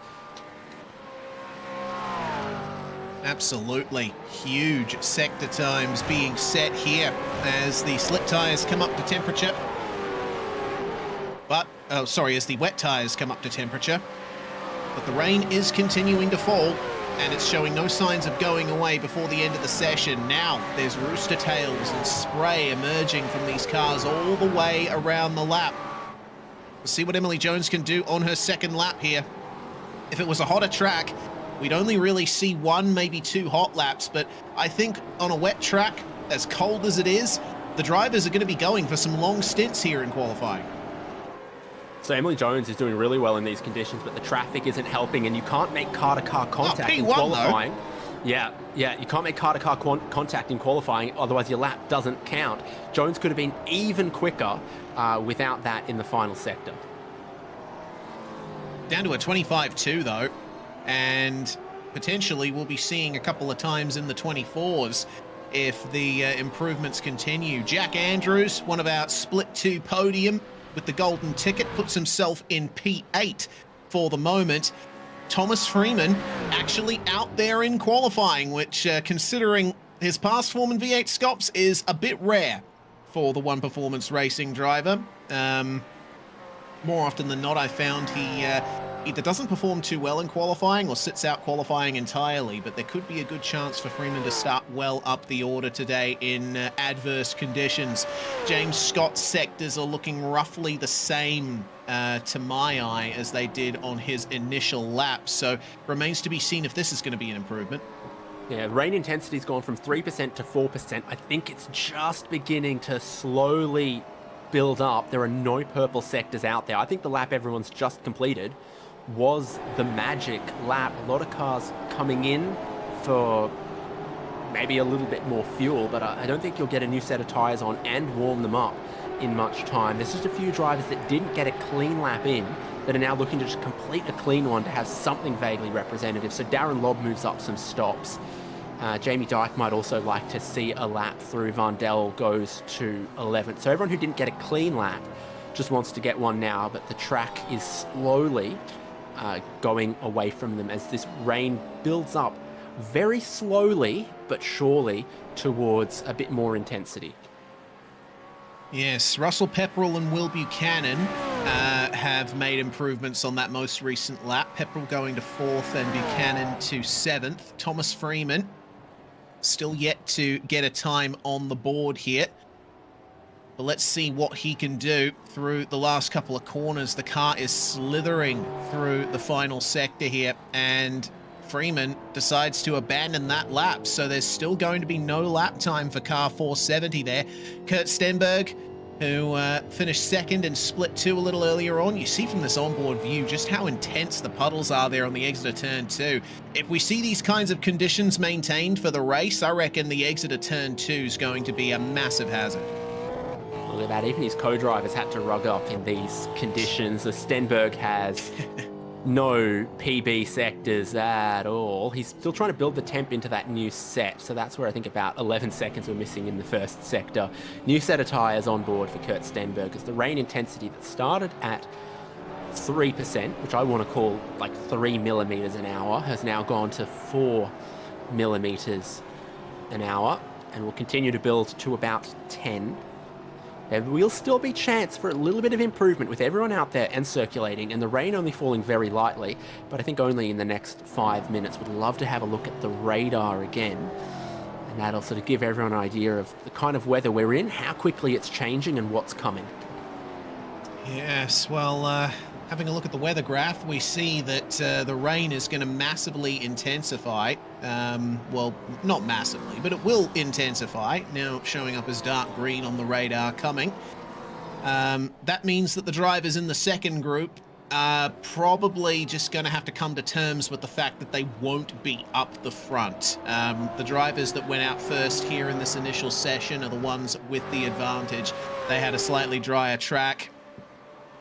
Absolutely huge sector times being set here as the slick tyres come up to temperature. But, as the wet tyres come up to temperature. But the rain is continuing to fall, and it's showing no signs of going away before the end of the session. Now, there's rooster tails and spray emerging from these cars all the way around the lap. We'll see what Emily Jones can do on her second lap here. If it was a hotter track, we'd only really see one, maybe two hot laps, but I think on a wet track, as cold as it is, the drivers are going to be going for some long stints here in qualifying. So Emily Jones is doing really well in these conditions, but the traffic isn't helping, and you can't make car-to-car contact in qualifying. Though. Yeah, you can't make car-to-car contact in qualifying, otherwise your lap doesn't count. Jones could have been even quicker without that in the final sector. Down to a 25.2 though, and potentially we'll be seeing a couple of times in the 24s if the improvements continue. Jack Andrews, one of our split two podium with the golden ticket, puts himself in P8 for the moment. Thomas Freeman actually out there in qualifying, which considering his past form in V8 SCOPS is a bit rare for the One Performance Racing driver. More often than not, I found he either doesn't perform too well in qualifying or sits out qualifying entirely, but there could be a good chance for Freeman to start well up the order today in adverse conditions. James Scott's sectors are looking roughly the same to my eye as they did on his initial lap, so remains to be seen if this is going to be an improvement. Yeah, rain intensity's gone from 3% to 4%. I think it's just beginning to slowly build up. There are no purple sectors out there. I think the lap everyone's just completed was the magic lap. A lot of cars coming in for maybe a little bit more fuel, but I don't think you'll get a new set of tyres on and warm them up in much time. There's just a few drivers that didn't get a clean lap in that are now looking to just complete a clean one to have something vaguely representative. So Darren Lobb moves up some stops. Jamie Dyke might also like to see a lap through. Vandell goes to 11th. So everyone who didn't get a clean lap just wants to get one now, but the track is slowly going away from them as this rain builds up very slowly but surely towards a bit more intensity. Yes, Russell Pepperell and Will Buchanan have made improvements on that most recent lap. Pepperell going to 4th and Buchanan to 7th. Thomas Freeman still yet to get a time on the board here. But let's see what he can do through the last couple of corners. The car is slithering through the final sector here, and Freeman decides to abandon that lap, so there's still going to be no lap time for car 470 there. Kurt Stenberg, who finished second in split 2 a little earlier on. You see from this onboard view just how intense the puddles are there on the exit of turn 2. If we see these kinds of conditions maintained for the race, I reckon the exit of turn 2 is going to be a massive hazard. Look at that, even his co-drivers had to rug up in these conditions. The Stenberg has no PB sectors at all. He's still trying to build the temp into that new set, so that's where I think about 11 seconds were missing in the first sector. New set of tyres on board for Kurt Stenberg as the rain intensity that started at 3%, which I want to call like 3 millimeters an hour, has now gone to 4 millimeters an hour and will continue to build to about 10. There will still be chance for a little bit of improvement with everyone out there and circulating, and the rain only falling very lightly, but I think only in the next 5 minutes. Would love to have a look at the radar again, and that'll sort of give everyone an idea of the kind of weather we're in, how quickly it's changing, and what's coming. Yes, well, having a look at the weather graph, we see that the rain is going to massively intensify. Well, not massively, but it will intensify. Now showing up as dark green on the radar coming. That means that the drivers in the second group are probably just going to have to come to terms with the fact that they won't be up the front. The drivers that went out first here in this initial session are the ones with the advantage. They had a slightly drier track.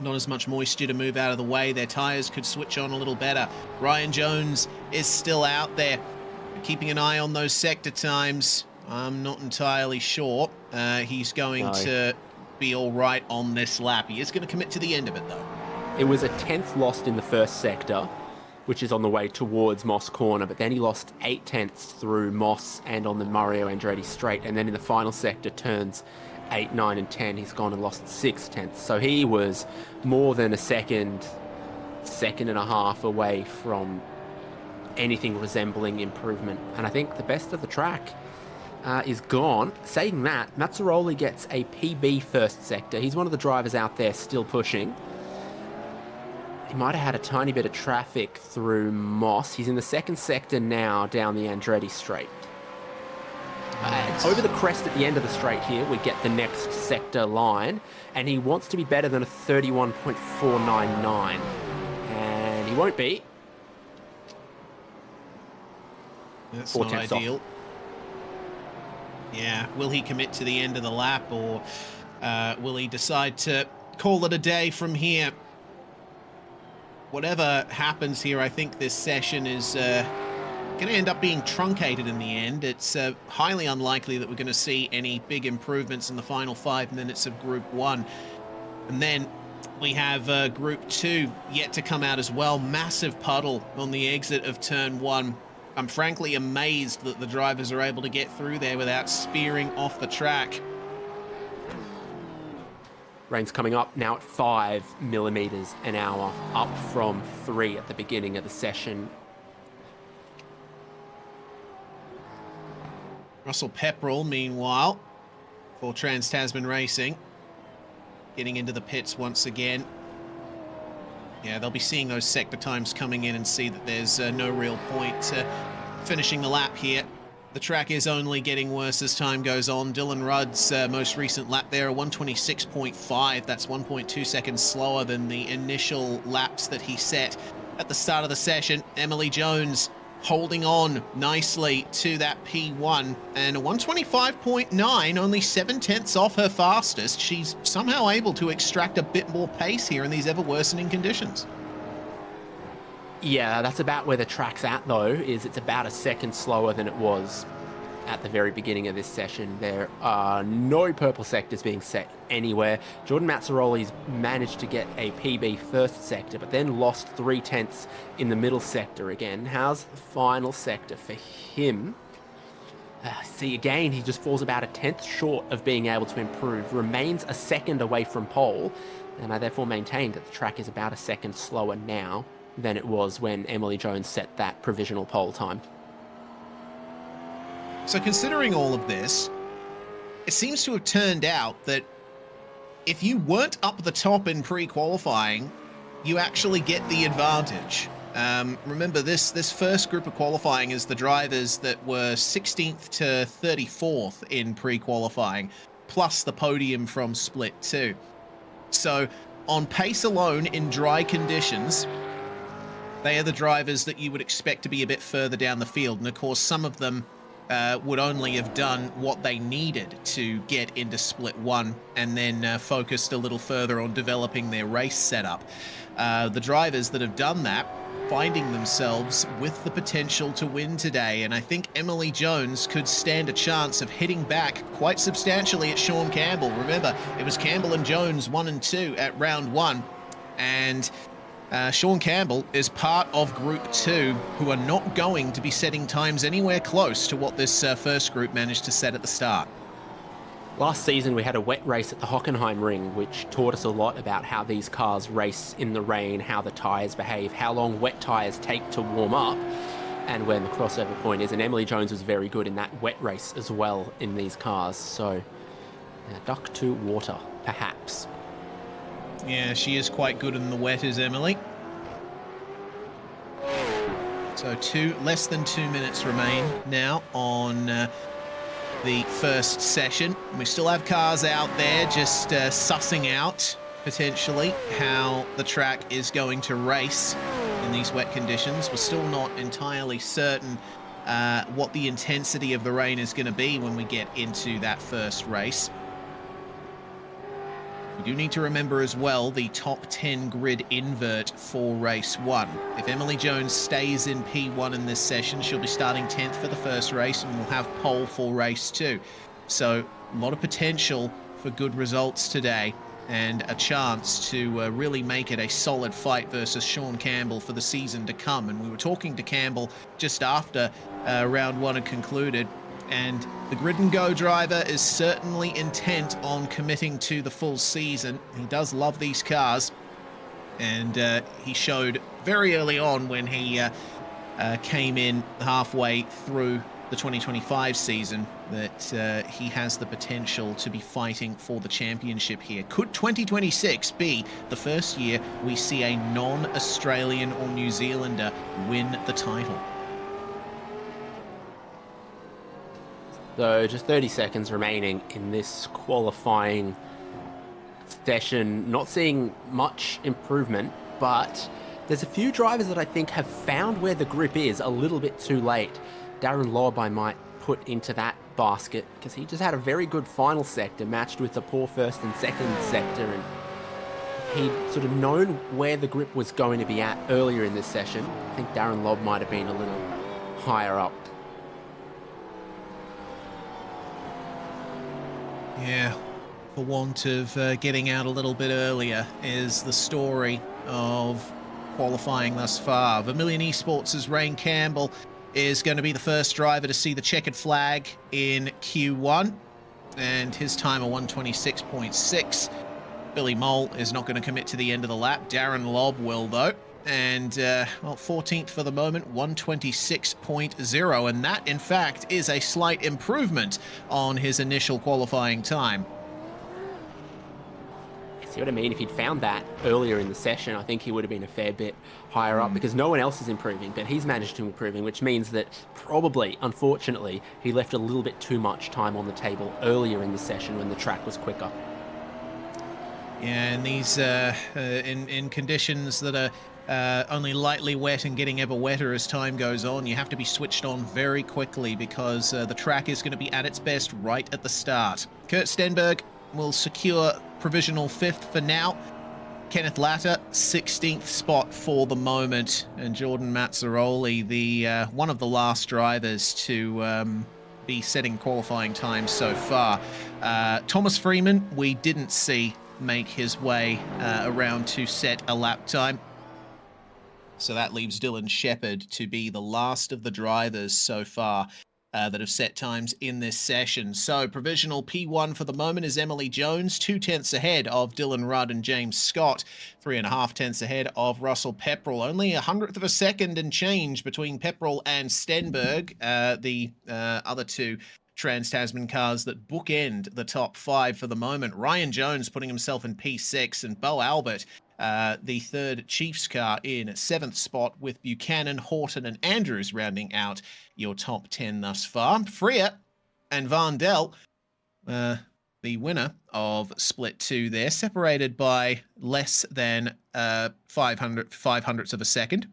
Not as much moisture to move out of the way. Their tyres could switch on a little better. Ryan Jones is still out there, keeping an eye on those sector times. I'm not entirely sure he's going to be all right on this lap. He is going to commit to the end of it, though. It was a 10th lost in the first sector, which is on the way towards Moss Corner, but then he lost 8 tenths through Moss and on the Mario Andretti straight, and then in the final sector, turns 8, 9, and 10, he's gone and lost 6 tenths. So he was more than a second and a half away from anything resembling improvement. And I think the best of the track is gone. Saying that, Mazzaroli gets a PB first sector. He's one of the drivers out there still pushing. He might have had a tiny bit of traffic through Moss. He's in the second sector now down the Andretti straight. Over the crest at the end of the straight here, we get the next sector line, and he wants to be better than a 31.499, and he won't be. That's not ideal. Off. Yeah, will he commit to the end of the lap, or will he decide to call it a day from here? Whatever happens here, I think this session is going to end up being truncated in the end. It's highly unlikely that we're going to see any big improvements in the final 5 minutes of Group 1. And then we have Group 2 yet to come out as well. Massive puddle on the exit of Turn 1. I'm frankly amazed that the drivers are able to get through there without spearing off the track. Rain's coming up now at 5 millimeters an hour, up from 3 at the beginning of the session. Russell Pepperell, meanwhile, for Trans-Tasman Racing, getting into the pits once again. Yeah, they'll be seeing those sector times coming in and see that there's no real point finishing the lap here. The track is only getting worse as time goes on. Dylan Rudd's most recent lap there, a 126.5. That's 1.2 seconds slower than the initial laps that he set at the start of the session. Emily Jones holding on nicely to that P1, and a 125.9, only 7/10 off her fastest. She's somehow able to extract a bit more pace here in these ever-worsening conditions. Yeah, that's about where the track's at, though, is it's about a second slower than it was at the very beginning of this session. There are no purple sectors being set anywhere. Jordan Mazzaroli's managed to get a PB first sector, but then lost 3/10 in the middle sector again. How's the final sector for him? See, again, he just falls about a 10th short of being able to improve, remains a second away from pole, and I therefore maintain that the track is about a second slower now than it was when Emily Jones set that provisional pole time. So considering all of this, it seems to have turned out that if you weren't up the top in pre-qualifying, you actually get the advantage. Remember, this first group of qualifying is the drivers that were 16th to 34th in pre-qualifying, plus the podium from Split 2. So on pace alone in dry conditions, they are the drivers that you would expect to be a bit further down the field. And of course, some of them would only have done what they needed to get into Split 1 and then focused a little further on developing their race setup. The drivers that have done that finding themselves with the potential to win today, and I think Emily Jones could stand a chance of hitting back quite substantially at Sean Campbell. Remember, it was Campbell and Jones 1 and 2 at round 1, and Sean Campbell is part of Group 2, who are not going to be setting times anywhere close to what this first group managed to set at the start. Last season, we had a wet race at the Hockenheim Ring, which taught us a lot about how these cars race in the rain, how the tyres behave, how long wet tyres take to warm up, and when the crossover point is. And Emily Jones was very good in that wet race as well in these cars. So, duck to water, perhaps. Yeah, she is quite good in the wet, is Emily. So less than 2 minutes remain now on the first session. We still have cars out there just sussing out potentially how the track is going to race in these wet conditions. We're still not entirely certain what the intensity of the rain is going to be when we get into that first race. We do need to remember as well the top 10 grid invert for race 1. If Emily Jones stays in P1 in this session, she'll be starting 10th for the first race and will have pole for race 2. So a lot of potential for good results today and a chance to really make it a solid fight versus Sean Campbell for the season to come. And we were talking to Campbell just after round 1 had concluded, and the Grid and Go driver is certainly intent on committing to the full season. He does love these cars, and he showed very early on when he came in halfway through the 2025 season that he has the potential to be fighting for the championship here. Could 2026 be the first year we see a non-Australian or New Zealander win the title? So just 30 seconds remaining in this qualifying session. Not seeing much improvement, but there's a few drivers that I think have found where the grip is a little bit too late. Darren Lobb I might put into that basket because he just had a very good final sector matched with a poor first and second sector, and he'd sort of known where the grip was going to be at earlier in this session. I think Darren Lobb might have been a little higher up. Yeah, for want of getting out a little bit earlier is the story of qualifying thus far. Vermilion Esports' Rain Campbell is going to be the first driver to see the checkered flag in Q1, and his time of 126.6 Billy Mole is not going to commit to the end of the lap. Darren Lobb will, though. And, well, 14th for the moment, 126.0. And that, in fact, is a slight improvement on his initial qualifying time. See what I mean? If he'd found that earlier in the session, I think he would have been a fair bit higher up, because no one else is improving, but he's managed to improving, which means that probably, unfortunately, he left a little bit too much time on the table earlier in the session when the track was quicker. Yeah, and these in conditions that are only lightly wet and getting ever wetter as time goes on, you have to be switched on very quickly, because the track is going to be at its best right at the start. Kurt Stenberg will secure provisional 5th for now. Kenneth Latter, 16th spot for the moment. And Jordan Mazzaroli, the one of the last drivers to be setting qualifying times so far. Thomas Freeman, we didn't see make his way around to set a lap time. So that leaves Dylan Shepherd to be the last of the drivers so far that have set times in this session. So provisional P1 for the moment is Emily Jones, 2 tenths ahead of Dylan Rudd and James Scott, 3.5 tenths ahead of Russell Pepperell. Only 100th of a second and change between Pepperell and Stenberg, the other two Trans-Tasman cars that bookend the top 5 for the moment. Ryan Jones putting himself in P6, and Bo Albert, the third Chiefs car, in 7th spot, with Buchanan, Horton and Andrews rounding out your top 10 thus far. Freer and Vandel, the winner of Split 2 there, separated by less than 500ths of a second,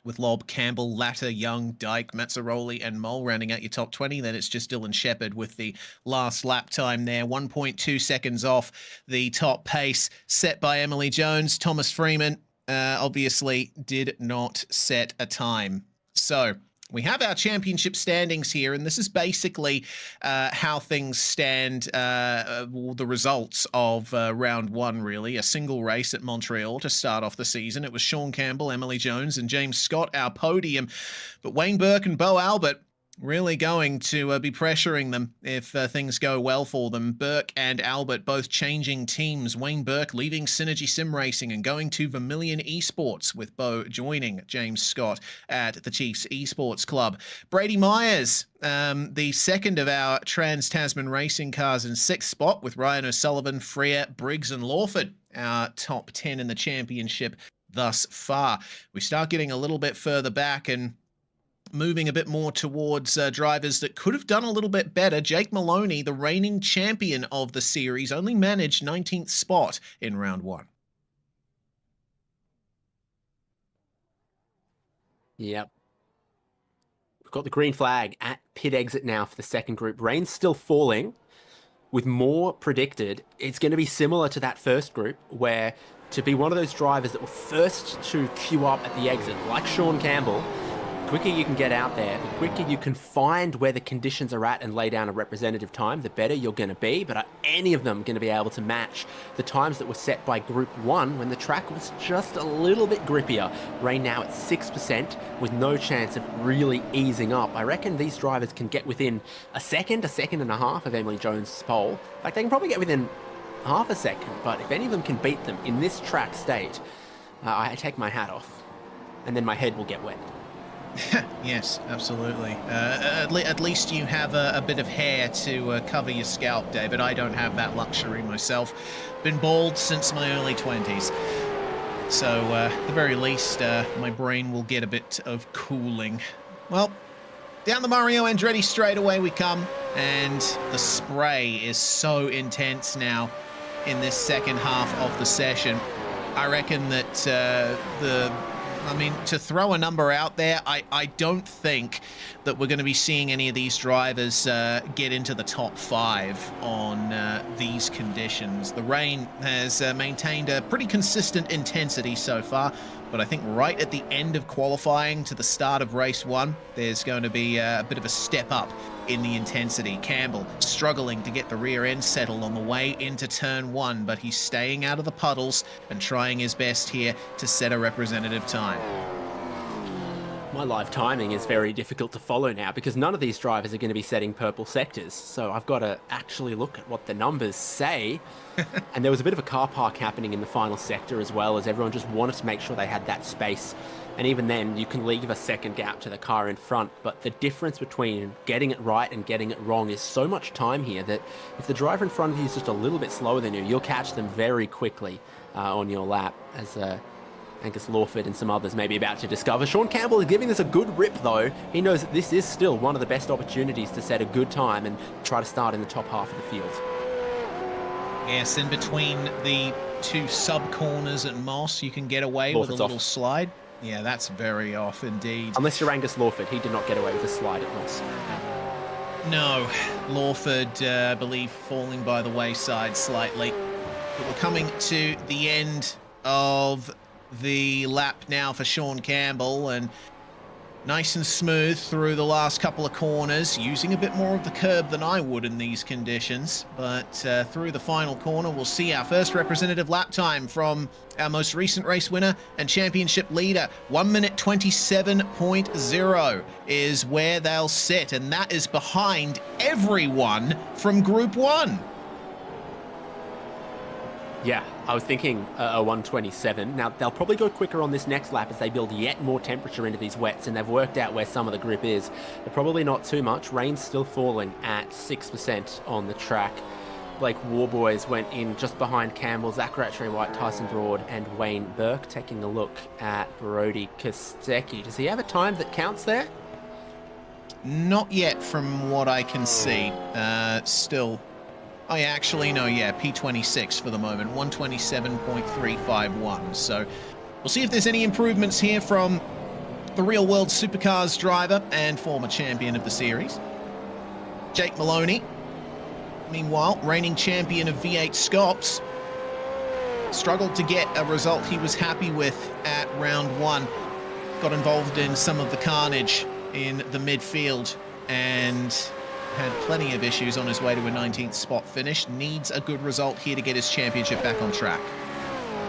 with Lobb, Campbell, Latter, Young, Dyke, Mazzaroli and Mole rounding out your top 20. Then it's just Dylan Shepherd with the last lap time there, 1.2 seconds off the top pace set by Emily Jones. Thomas Freeman obviously did not set a time. So we have our championship standings here, and this is basically how things stand, the results of round 1, really. A single race at Montreal to start off the season. It was Sean Campbell, Emily Jones and James Scott, our podium. But Wayne Burke and Bo Albert really going to be pressuring them if things go well for them. Burke and Albert both changing teams. Wayne Burke leaving Synergy Sim Racing and going to Vermilion Esports, with Bo joining James Scott at the Chiefs Esports Club. Brady Myers, the second of our Trans-Tasman racing cars, in 6th spot, with Ryan O'Sullivan, Freer, Briggs and Lawford, our top 10 in the championship thus far. We start getting a little bit further back and moving a bit more towards drivers that could have done a little bit better. Jake Maloney, the reigning champion of the series, only managed 19th spot in round 1. Yep. We've got the green flag at pit exit now for the second group. Rain's still falling, with more predicted. It's going to be similar to that first group, where to be one of those drivers that were first to queue up at the exit, like Sean Campbell, the quicker you can get out there, the quicker you can find where the conditions are at and lay down a representative time, the better you're going to be. But are any of them going to be able to match the times that were set by Group 1 when the track was just a little bit grippier? Rain now at 6%, with no chance of really easing up. I reckon these drivers can get within a second and a half of Emily Jones' pole. In fact, they can probably get within half a second, but if any of them can beat them in this track state, I take my hat off, and then my head will get wet. Yes, absolutely. At least you have a bit of hair to cover your scalp, David. I don't have that luxury myself. Been bald since my early 20s. So, at the very least, my brain will get a bit of cooling. Well, down the Mario Andretti straightaway we come, and the spray is so intense now in this second half of the session. I reckon that to throw a number out there, I don't think that we're going to be seeing any of these drivers get into the top 5 on these conditions. The rain has maintained a pretty consistent intensity so far, but I think right at the end of qualifying to the start of race 1, there's going to be a bit of a step up in the intensity. Campbell struggling to get the rear end settled on the way into turn 1, but he's staying out of the puddles and trying his best here to set a representative time. My live timing is very difficult to follow now because none of these drivers are going to be setting purple sectors. So I've got to actually look at what the numbers say. And there was a bit of a car park happening in the final sector as well, as everyone just wanted to make sure they had that space. And even then, you can leave a second gap to the car in front. But the difference between getting it right and getting it wrong is so much time here that if the driver in front of you is just a little bit slower than you, you'll catch them very quickly on your lap, as Angus Lawford and some others may be about to discover. Sean Campbell is giving this a good rip, though. He knows that this is still one of the best opportunities to set a good time and try to start in the top half of the field. Yes, in between the two sub-corners at Moss, you can get away with a little slide. Yeah, that's very off indeed. Unless you're Angus Lawford, he did not get away with a slide at Moss. No, Lawford, I believe, falling by the wayside slightly. But we're coming to the end of the lap now for Sean Campbell, and nice and smooth through the last couple of corners, using a bit more of the curb than I would in these conditions. But through the final corner, we'll see our first representative lap time from our most recent race winner and championship leader. 1 minute 27.0 is where they'll sit, and that is behind everyone from Group 1. Yeah, I was thinking a 127. Now, they'll probably go quicker on this next lap as they build yet more temperature into these wets, and they've worked out where some of the grip is. But probably not too much. Rain's still falling at 6% on the track. Blake Warboys went in just behind Campbell, Zach Rattray-White, Tyson Broad, and Wayne Burke. Taking a look at Brody Kostecki. Does he have a time that counts there? Not yet from what I can see. Still... Oh, yeah, actually, no, yeah, P26 for the moment, 127.351. So we'll see if there's any improvements here from the Real World Supercars driver and former champion of the series, Jake Maloney. Meanwhile, reigning champion of V8 SCOPS, struggled to get a result he was happy with at round 1. Got involved in some of the carnage in the midfield and had plenty of issues on his way to a 19th spot finish. Needs a good result here to get his championship back on track.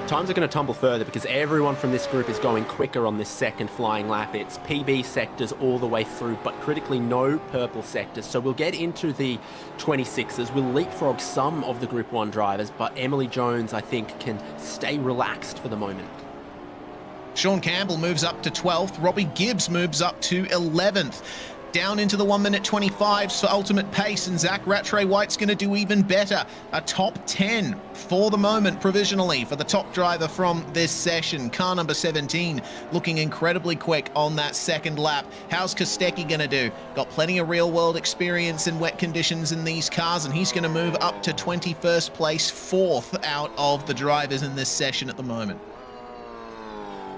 Times are going to tumble further because everyone from this group is going quicker on this second flying lap. It's PB sectors all the way through, but critically no purple sectors. So we'll get into the 26s. We'll leapfrog some of the Group 1 drivers, but Emily Jones, I think, can stay relaxed for the moment. Sean Campbell moves up to 12th. Robbie Gibbs moves up to 11th. Down into the 1 minute 25s for ultimate pace, and Zach Rattray-White's going to do even better. A top 10 for the moment, provisionally, for the top driver from this session. Car number 17 looking incredibly quick on that second lap. How's Kostecki going to do? Got plenty of real-world experience in wet conditions in these cars, and he's going to move up to 21st place, 4th out of the drivers in this session at the moment.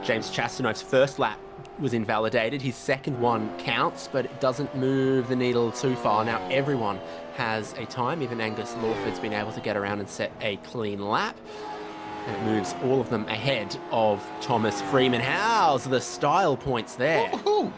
James Chastanov's first lap was invalidated. His second one counts, but it doesn't move the needle too far. Now everyone has a time. Even Angus Lawford's been able to get around and set a clean lap. And it moves all of them ahead of Thomas Freeman. How's the style points there? Woohoo!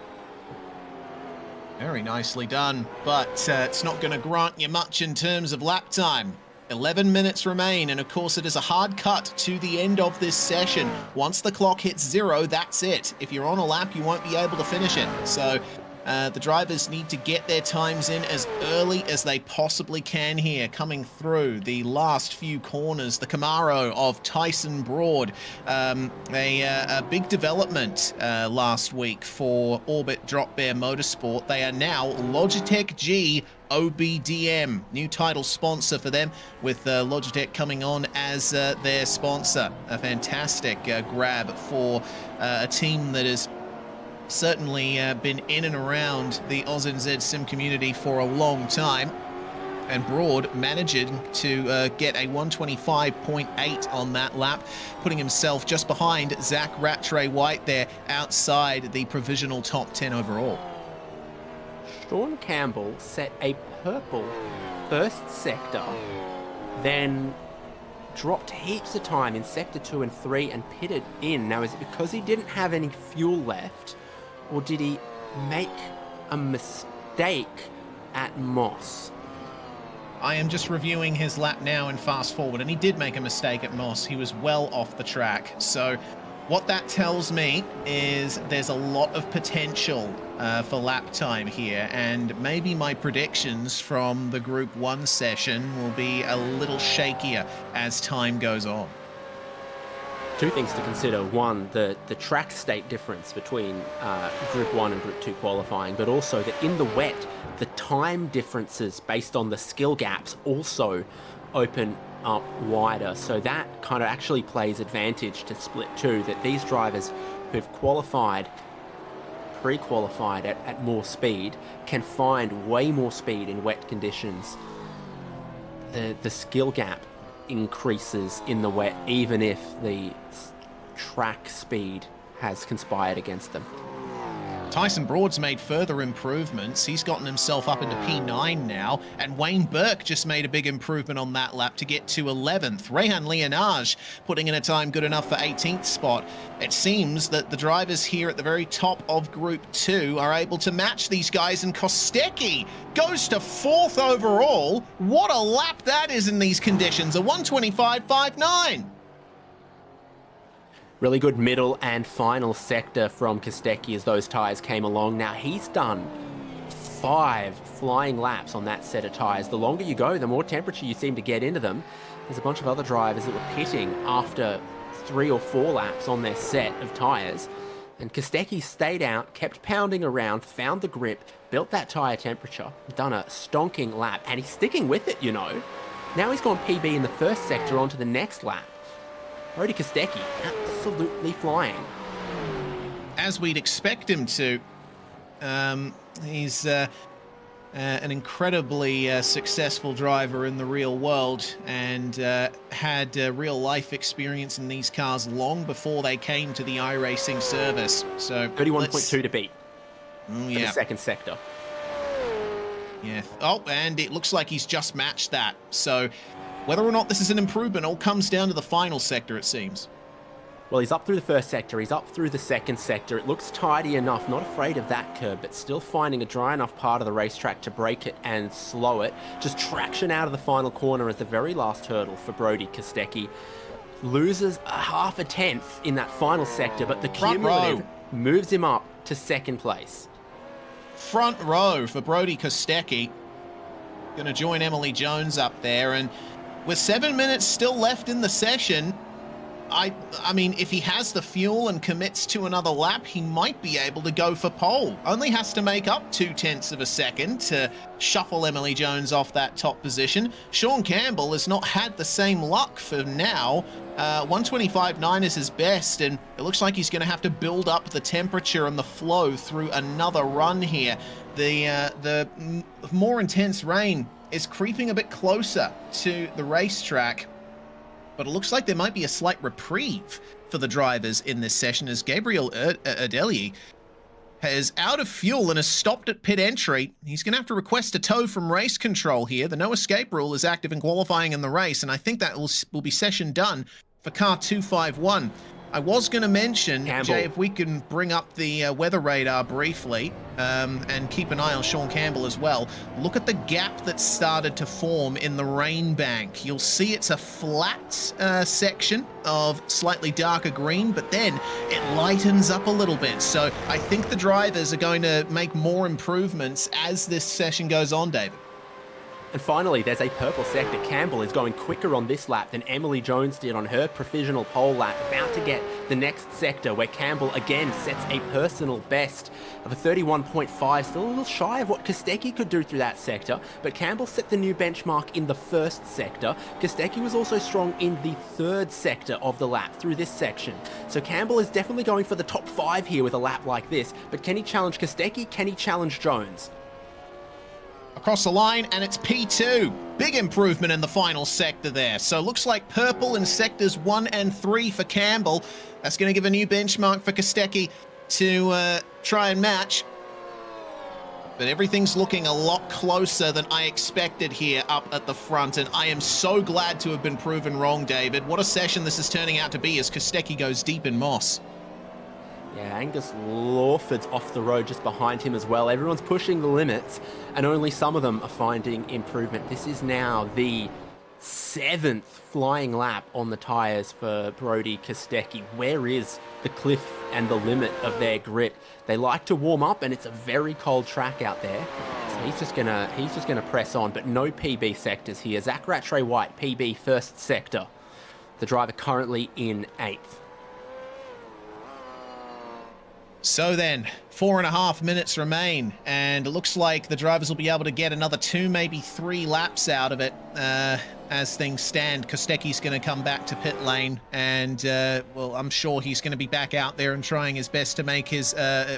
Very nicely done, but it's not going to grant you much in terms of lap time. 11 minutes remain, and of course it is a hard cut to the end of this session. Once the clock hits 0, that's it. If you're on a lap, you won't be able to finish it. So the drivers need to get their times in as early as they possibly can here, coming through the last few corners. The Camaro of Tyson Broad, a big development last week for Orbit Drop Bear Motorsport. They are now Logitech G OBDM, new title sponsor for them, with Logitech coming on as their sponsor. A fantastic grab for a team that has certainly been in and around the AusNZ sim community for a long time. And Broad managing to get a 125.8 on that lap, putting himself just behind Zach Rattray-White there, outside the provisional top 10 overall. Sean Campbell set a purple first sector, then dropped heaps of time in sector 2 and 3 and pitted in. Now, is it because he didn't have any fuel left, or did he make a mistake at Moss? I am just reviewing his lap now and fast forward, and he did make a mistake at Moss. He was well off the track, so What that tells me is there's a lot of potential for lap time here, and maybe my predictions from the Group 1 session will be a little shakier as time goes on. Two things to consider. One, the track state difference between Group 1 and Group 2 qualifying, but also that in the wet, the time differences based on the skill gaps also open up wider. So that kind of actually plays advantage to Split 2, that these drivers who've qualified, pre-qualified at more speed, can find way more speed in wet conditions. The skill gap increases in the wet, even if the track speed has conspired against them. Tyson Broad's made further improvements. He's gotten himself up into P9 now, and Wayne Burke just made a big improvement on that lap to get to 11th. Rehan Leonage putting in a time good enough for 18th spot. It seems that the drivers here at the very top of Group 2 are able to match these guys, and Kostecki goes to 4th overall. What a lap that is in these conditions, a 1:25.59. Really good middle and final sector from Kostecki as those tyres came along. Now, he's done 5 flying laps on that set of tyres. The longer you go, the more temperature you seem to get into them. There's a bunch of other drivers that were pitting after 3 or 4 laps on their set of tyres. And Kostecki stayed out, kept pounding around, found the grip, built that tyre temperature, done a stonking lap, and he's sticking with it, you know. Now he's gone PB in the first sector onto the next lap. Brody Kostecki, absolutely flying. As we'd expect him to. He's an incredibly successful driver in the real world, and had real life experience in these cars long before they came to the iRacing service. So 31.2 to beat for yeah. the second sector. Yeah. Oh, and it looks like he's just matched that. So whether or not this is an improvement all comes down to the final sector, it seems. Well, he's up through the first sector, he's up through the second sector. It looks tidy enough, not afraid of that curb, but still finding a dry enough part of the racetrack to break it and slow it. Just traction out of the final corner as the very last hurdle for Brody Kostecki. Loses a half a tenth in that final sector, but the cumulative moves him up to second place. Front row for Brody Kostecki. Going to join Emily Jones up there, and with 7 minutes still left in the session, I mean, if he has the fuel and commits to another lap, he might be able to go for pole. Only has to make up 0.2 of a second to shuffle Emily Jones off that top position. Sean Campbell has not had the same luck for now. 1:25.9 is his best, and it looks like he's going to have to build up the temperature and the flow through another run here. The more intense rain is creeping a bit closer to the racetrack, but it looks like there might be a slight reprieve for the drivers in this session, as Gabriel Adeli is out of fuel and has stopped at pit entry. He's going to have to request a tow from race control here. The no escape rule is active in qualifying in the race, and I think that will be session done for car 251. I was going to mention, Campbell. Jay, if we can bring up the weather radar briefly, and keep an eye on Sean Campbell as well. Look at the gap that started to form in the rain bank. You'll see it's a flat section of slightly darker green, but then it lightens up a little bit. So I think the drivers are going to make more improvements as this session goes on, David. And finally, there's a purple sector. Campbell is going quicker on this lap than Emily Jones did on her provisional pole lap. About to get the next sector, where Campbell again sets a personal best of a 31.5. Still a little shy of what Kostecki could do through that sector, but Campbell set the new benchmark in the first sector. Kostecki was also strong in the third sector of the lap through this section. So Campbell is definitely going for the top 5 here with a lap like this, but can he challenge Kostecki? Can he challenge Jones? Across the line, and it's P2. Big improvement in the final sector there. So looks like purple in sectors 1 and 3 for Campbell. That's going to give a new benchmark for Kostecki to try and match. But everything's looking a lot closer than I expected here up at the front, and I am so glad to have been proven wrong, David. What a session this is turning out to be as Kostecki goes deep in moss. Yeah, Angus Lawford's off the road just behind him as well. Everyone's pushing the limits, and only some of them are finding improvement. This is now the 7th flying lap on the tyres for Brody Kostecki. Where is the cliff and the limit of their grip? They like to warm up, and it's a very cold track out there. So he's just gonna press on, but no PB sectors here. Zach Rattray-White, PB first sector. The driver currently in 8th. So then, 4.5 minutes remain, and it looks like the drivers will be able to get another 2, maybe 3 laps out of it. As things stand, Kostecki's going to come back to pit lane, and, well, I'm sure he's going to be back out there and trying his best to make his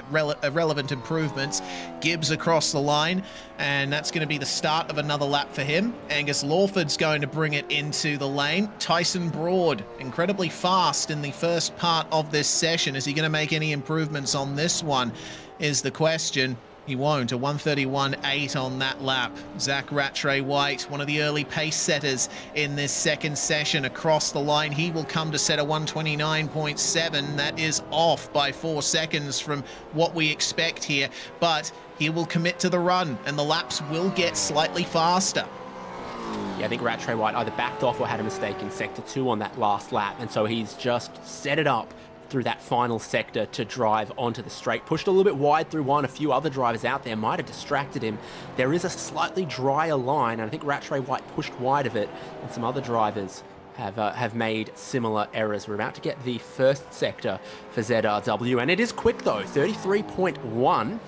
relevant improvements. Gibbs across the line, and that's going to be the start of another lap for him. Angus Lawford's going to bring it into the lane. Tyson Broad, incredibly fast in the first part of this session. Is he going to make any improvements on this one, is the question. He won't. A 1:31.8 on that lap. Zach Rattray-White, one of the early pace setters in this second session, across the line. He will come to set a 1:29.7. That is off by 4 seconds from what we expect here, but he will commit to the run, and the laps will get slightly faster. Yeah, I think Rattray-White either backed off or had a mistake in Sector 2 on that last lap, and so he's just set it up through that final sector to drive onto the straight. Pushed a little bit wide through one. A few other drivers out there might have distracted him. There is a slightly drier line, and I think Rattray-White pushed wide of it, and some other drivers have made similar errors. We're about to get the first sector for ZRW, and it is quick though. 33.1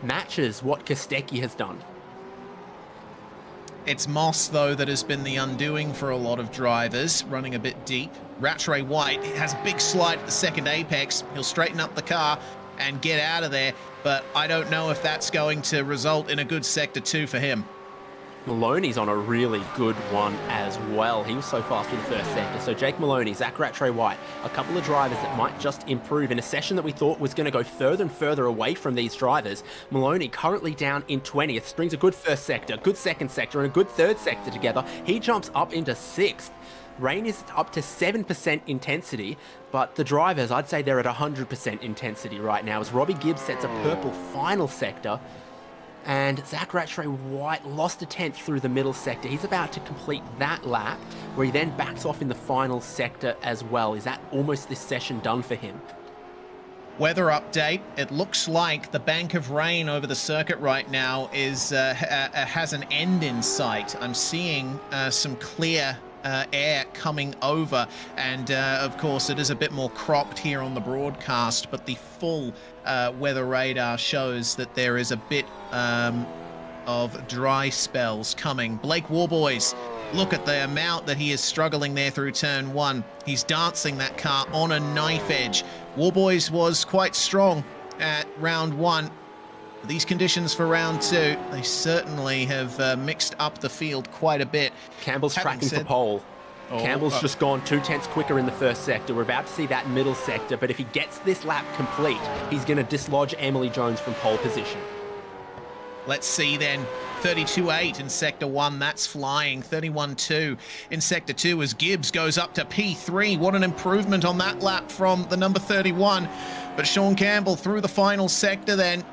matches what Kostecki has done. It's Moss, though, that has been the undoing for a lot of drivers, running a bit deep. Rattray-White has a big slide at the second apex. He'll straighten up the car and get out of there, but I don't know if that's going to result in a good Sector 2 for him. Maloney's on a really good one as well. He was so fast in the first sector. So Jake Maloney, Zach Rattray-White, a couple of drivers that might just improve in a session that we thought was going to go further and further away from these drivers. Maloney currently down in 20th, strings a good first sector, good second sector, and a good third sector together. He jumps up into 6th. Rain is up to 7% intensity, but the drivers, I'd say they're at 100% intensity right now, as Robbie Gibbs sets a purple final sector. And Zach Rattray-White lost a 10th through the middle sector. He's about to complete that lap, where he then backs off in the final sector as well. Is that almost this session done for him? Weather update. It looks like the bank of rain over the circuit right now is has an end in sight. I'm seeing some clear air coming over, and of course it is a bit more cropped here on the broadcast, but the full weather radar shows that there is a bit of dry spells coming. Blake Warboys, look at the amount that he is struggling there through turn 1. He's dancing that car on a knife edge. Warboys was quite strong at round 1. These conditions for round 2, they certainly have mixed up the field quite a bit. Campbell's tracking for pole. Campbell's just gone 2/10 quicker in the first sector. We're about to see that middle sector, but if he gets this lap complete, he's going to dislodge Emily Jones from pole position. Let's see then. 32.8 in Sector 1, that's flying. 31.2 in Sector 2 as Gibbs goes up to P3. What an improvement on that lap from the number 31. But Sean Campbell through the final sector then.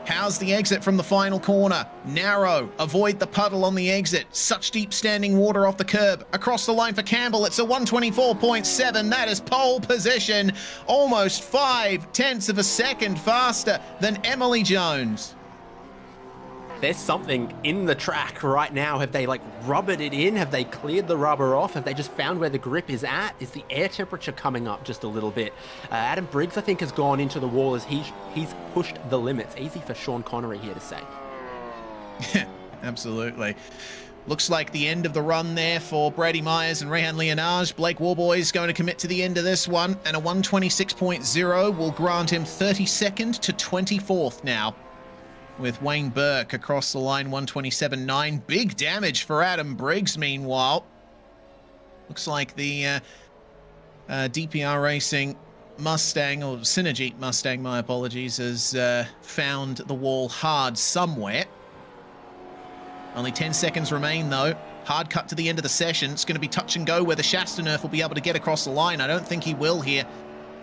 How's the exit from the final corner? Narrow. Avoid the puddle on the exit. Such deep standing water off the curb. Across the line for Campbell. It's a 1:24.7. That is pole position. Almost 0.5 of a second faster than Emily Jones. There's something in the track right now. Have they like rubbered it in? Have they cleared the rubber off? Have they just found where the grip is at? Is the air temperature coming up just a little bit? Adam Briggs, I think, has gone into the wall as he's pushed the limits. Easy for Sean Connery here to say. Absolutely. Looks like the end of the run there for Brady Myers and Rehan Leonage. Blake Warboys going to commit to the end of this one, and a 1:26.0 will grant him 32nd to 24th now. With Wayne Burke across the line, 1:27.9. Big damage for Adam Briggs, meanwhile. Looks like the DPR Racing Mustang, or Synergy Mustang, my apologies, has found the wall hard somewhere. Only 10 seconds remain, though. Hard cut to the end of the session. It's going to be touch and go whether Chastanerf will be able to get across the line. I don't think he will here.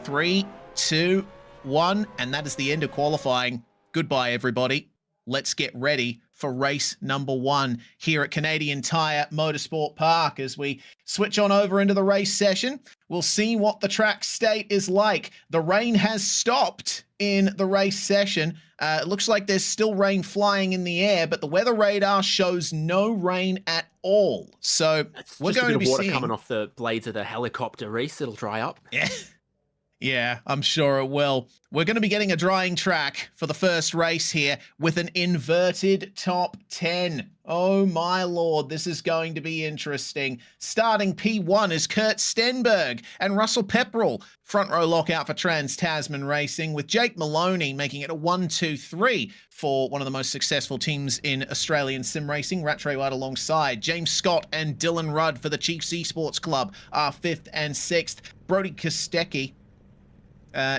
3, 2, 1, and that is the end of qualifying. Goodbye, everybody. let's get ready for race number 1 here at Canadian Tire Motorsport Park. As we switch on over into the race session, we'll see what the track state is like. The rain has stopped in the race session. It looks like there's still rain flying in the air, but the weather radar shows no rain at all. So we're going to be water seeing coming off the blades of the helicopter, Reese. It'll dry up. Yeah. Yeah, I'm sure it will. We're going to be getting a drying track for the first race here with an inverted top 10. Oh my lord, this is going to be interesting. Starting P1 is Kurt Stenberg and Russell Pepperell. Front row lockout for Trans-Tasman Racing, with Jake Maloney making it a 1-2-3 for one of the most successful teams in Australian sim racing. Rattray White alongside. James Scott and Dylan Rudd for the Chiefs Esports Club are 5th and 6th. Brody Kostecki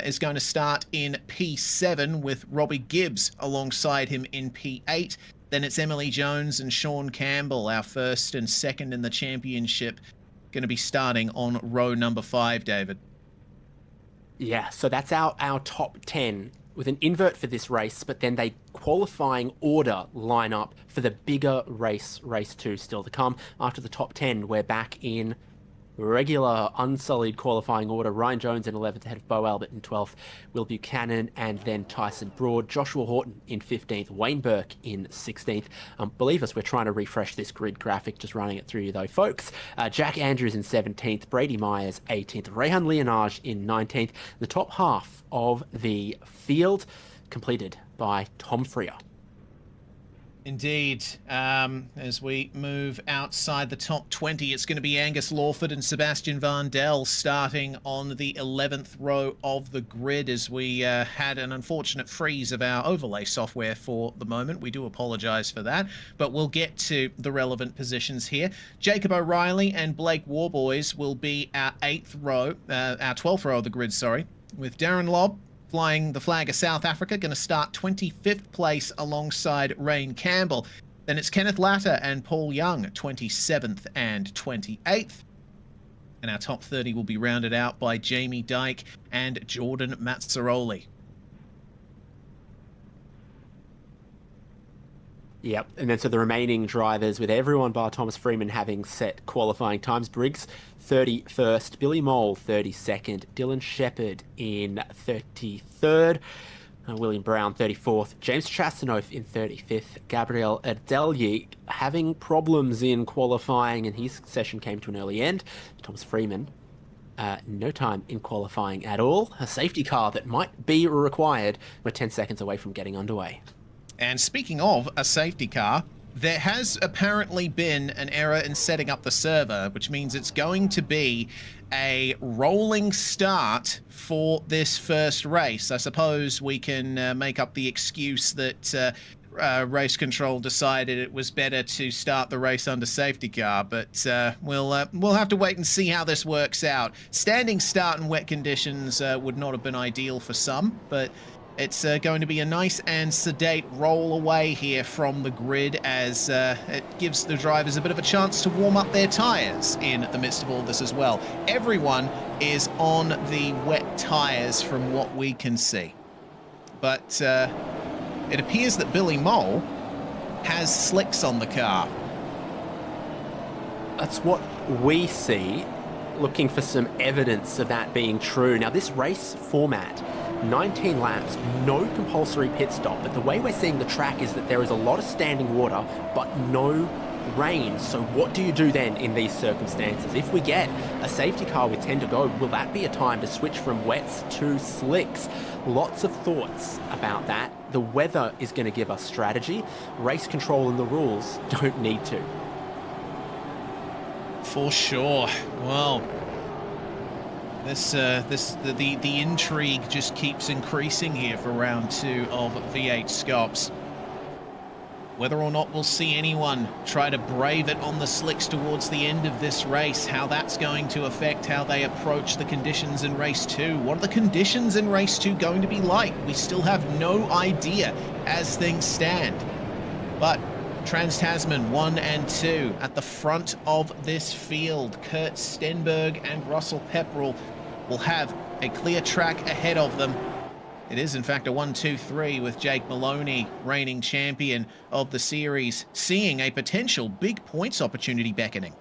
is going to start in P7 with Robbie Gibbs alongside him in P8. Then it's Emily Jones and Sean Campbell, our 1st and 2nd in the championship, going to be starting on row number 5, David. Yeah, so that's our top 10 with an invert for this race, but then they qualifying order line up for the bigger race 2 still to come. After the top 10, we're back in regular unsullied qualifying order. Ryan Jones in 11th ahead of Bo Albert in 12th, Will Buchanan and then Tyson Broad, Joshua Horton in 15th, Wayne Burke in 16th. Believe us, we're trying to refresh this grid graphic, just running it through you though, folks. Jack Andrews in 17th, Brady Myers 18th, Rehan Leonage in 19th. The top half of the field completed by Tom Freer. Indeed. As we move outside the top 20, it's going to be Angus Lawford and Sebastian Vandel starting on the 11th row of the grid, as we had an unfortunate freeze of our overlay software for the moment. We do apologize for that, but we'll get to the relevant positions here. Jacob O'Reilly and Blake Warboys will be our 12th row of the grid, sorry, with Darren Lobb flying the flag of South Africa, going to start 25th place alongside Rain Campbell. Then it's Kenneth Latter and Paul Young, 27th and 28th. And our top 30 will be rounded out by Jamie Dyke and Jordan Mazzaroli. Yep, and then so the remaining drivers, with everyone bar Thomas Freeman having set qualifying times. Briggs 31st, Billy Mole 32nd, Dylan Shepherd in 33rd, William Brown 34th, James Chastanoff in 35th, Gabriel Adelyi having problems in qualifying, and his session came to an early end. Thomas Freeman, no time in qualifying at all. A safety car that might be required. We're 10 seconds away from getting underway. And speaking of a safety car, there has apparently been an error in setting up the server, which means it's going to be a rolling start for this first race. I suppose we can make up the excuse that race control decided it was better to start the race under safety car, but we'll have to wait and see how this works out. Standing start in wet conditions would not have been ideal for some, but it's going to be a nice and sedate roll away here from the grid, as it gives the drivers a bit of a chance to warm up their tyres in the midst of all this as well. Everyone is on the wet tyres from what we can see. But it appears that Billy Mole has slicks on the car. That's what we see, looking for some evidence of that being true. Now, this race format, 19 laps, no compulsory pit stop, but the way we're seeing the track is that there is a lot of standing water, but no rain. So what do you do then in these circumstances? If we get a safety car with 10 to go, will that be a time to switch from wets to slicks? Lots of thoughts about that. The weather is going to give us strategy. Race control and the rules don't need to. For sure. Well, the intrigue just keeps increasing here for round 2 of V8SCOPS. Whether or not we'll see anyone try to brave it on the slicks towards the end of this race, how that's going to affect how they approach the conditions in race 2. What are the conditions in race 2 going to be like? We still have no idea as things stand. But Trans-Tasman 1 and 2 at the front of this field. Kurt Stenberg and Russell Pepperell will have a clear track ahead of them. It is, in fact, a 1-2-3 with Jake Maloney, reigning champion of the series, seeing a potential big points opportunity beckoning.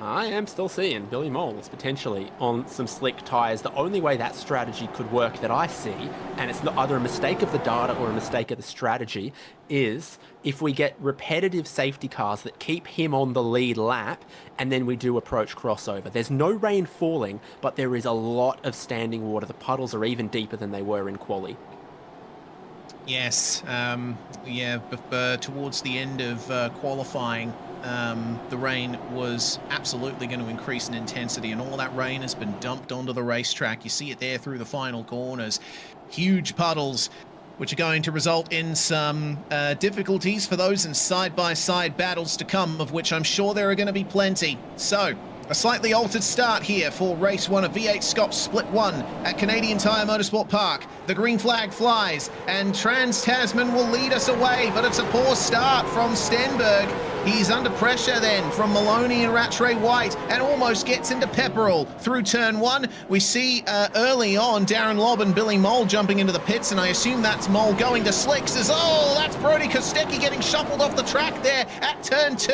I am still seeing Billy Moles potentially on some slick tyres. The only way that strategy could work that I see, and it's not either a mistake of the data or a mistake of the strategy, is if we get repetitive safety cars that keep him on the lead lap, and then we do approach crossover. There's no rain falling, but there is a lot of standing water. The puddles are even deeper than they were in quali. Yes, towards the end of qualifying, the rain was absolutely going to increase in intensity, and all that rain has been dumped onto the racetrack. You see it there through the final corners. Huge puddles, which are going to result in some difficulties for those in side-by-side battles to come, of which I'm sure there are going to be plenty. So, a slightly altered start here for race 1 of V8SCOPS Split 1 at Canadian Tire Motorsport Park. The green flag flies, and Trans-Tasman will lead us away, but it's a poor start from Stenberg. He's under pressure then from Maloney and Rattray White, and almost gets into Pepperell through turn 1. We see early on Darren Lobb and Billy Mole jumping into the pits, and I assume that's Mole going to slicks. That's Brody Kostecki getting shuffled off the track there at turn 2,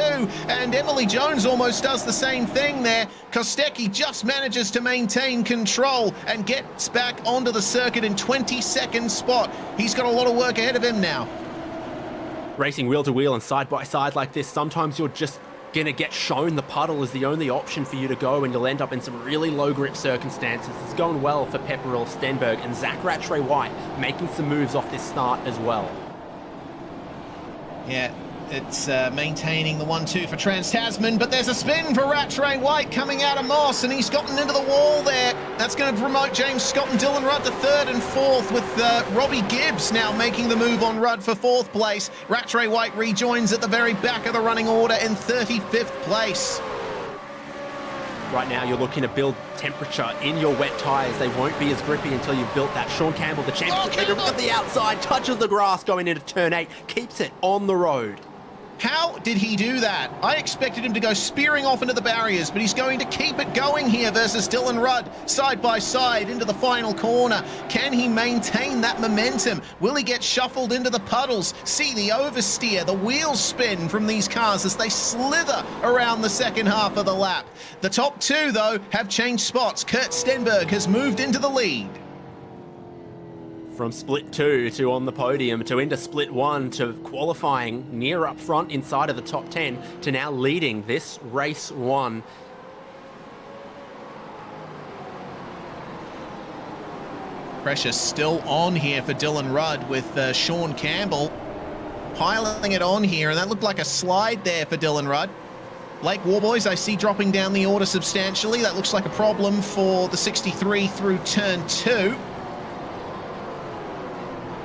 and Emily Jones almost does the same thing there. Kostecki just manages to maintain control and gets back onto the circuit in 22nd spot. He's got a lot of work ahead of him now. Racing wheel to wheel and side by side like this, sometimes you're just going to get shown the puddle is the only option for you to go, and you'll end up in some really low grip circumstances. It's going well for Pepperell, Stenberg, and Zach Rattray White making some moves off this start as well. Yeah, it's maintaining the 1-2 for Trans-Tasman, but there's a spin for Rattray White coming out of Moss, and he's gotten into the wall there. That's going to promote James Scott and Dylan Rudd to 3rd and 4th, with Robbie Gibbs now making the move on Rudd for 4th place. Rattray White rejoins at the very back of the running order in 35th place. Right now, you're looking to build temperature in your wet tyres. They won't be as grippy until you've built that. Sean Campbell, the championship leader, on the outside, touches the grass going into turn 8, keeps it on the road. How did he do that? I expected him to go spearing off into the barriers, but he's going to keep it going here versus Dylan Rudd, side by side into the final corner. Can he maintain that momentum? Will he get shuffled into the puddles? See the oversteer, the wheels spin from these cars as they slither around the second half of the lap. The top 2, though, have changed spots. Kurt Stenberg has moved into the lead. From split 2 to on the podium to into split 1 to qualifying near up front inside of the top 10 to now leading this race 1. Pressure still on here for Dylan Rudd with Sean Campbell piling it on here, and that looked like a slide there for Dylan Rudd. Blake Warboys, I see dropping down the order substantially. That looks like a problem for the 63 through turn 2.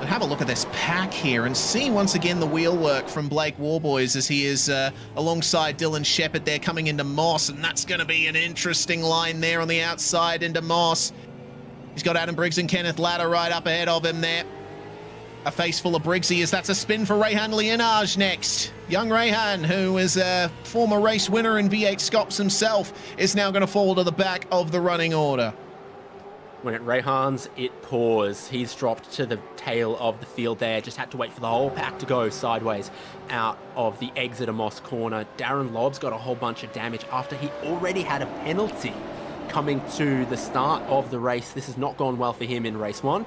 But have a look at this pack here and see once again the wheel work from Blake Warboys as he is alongside Dylan Shepherd there coming into Moss, and that's going to be an interesting line there on the outside into Moss. He's got Adam Briggs and Kenneth Latta right up ahead of him there. A face full of Briggsy as that's a spin for Rehan Lienage next. Young Rehan, who is a former race winner in V8SCOPS himself, is now going to fall to the back of the running order. When it Rehan's, it pours. He's dropped to the tail of the field there. Just had to wait for the whole pack to go sideways out of the exit of Moss corner. Darren Lobb's got a whole bunch of damage after he already had a penalty coming to the start of the race. This has not gone well for him in race 1.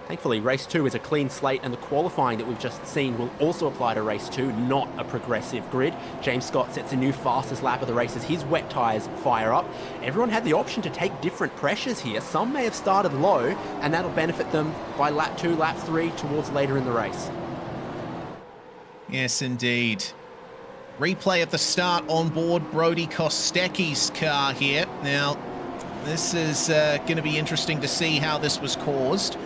Thankfully, race 2 is a clean slate, and the qualifying that we've just seen will also apply to race 2, not a progressive grid. James Scott sets a new fastest lap of the race as his wet tyres fire up. Everyone had the option to take different pressures here. Some may have started low, and that'll benefit them by lap 2, lap 3, towards later in the race. Yes, indeed. Replay of the start on board Brody Kostecki's car here. Now, this is going to be interesting to see how this was caused.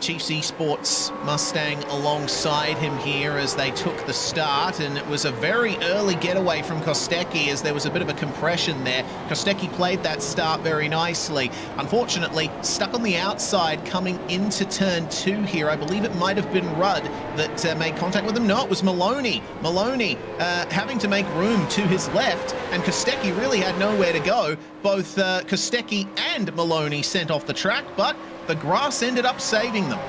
Chiefs Esports Mustang alongside him here as they took the start, and it was a very early getaway from Kostecki as there was a bit of a compression there. Kostecki played that start very nicely. Unfortunately, stuck on the outside coming into turn 2 here. I believe it might have been Rudd that made contact with him. No, it was Maloney. Maloney having to make room to his left, and Kostecki really had nowhere to go. Both Kostecki and Maloney sent off the track, but the grass ended up saving them.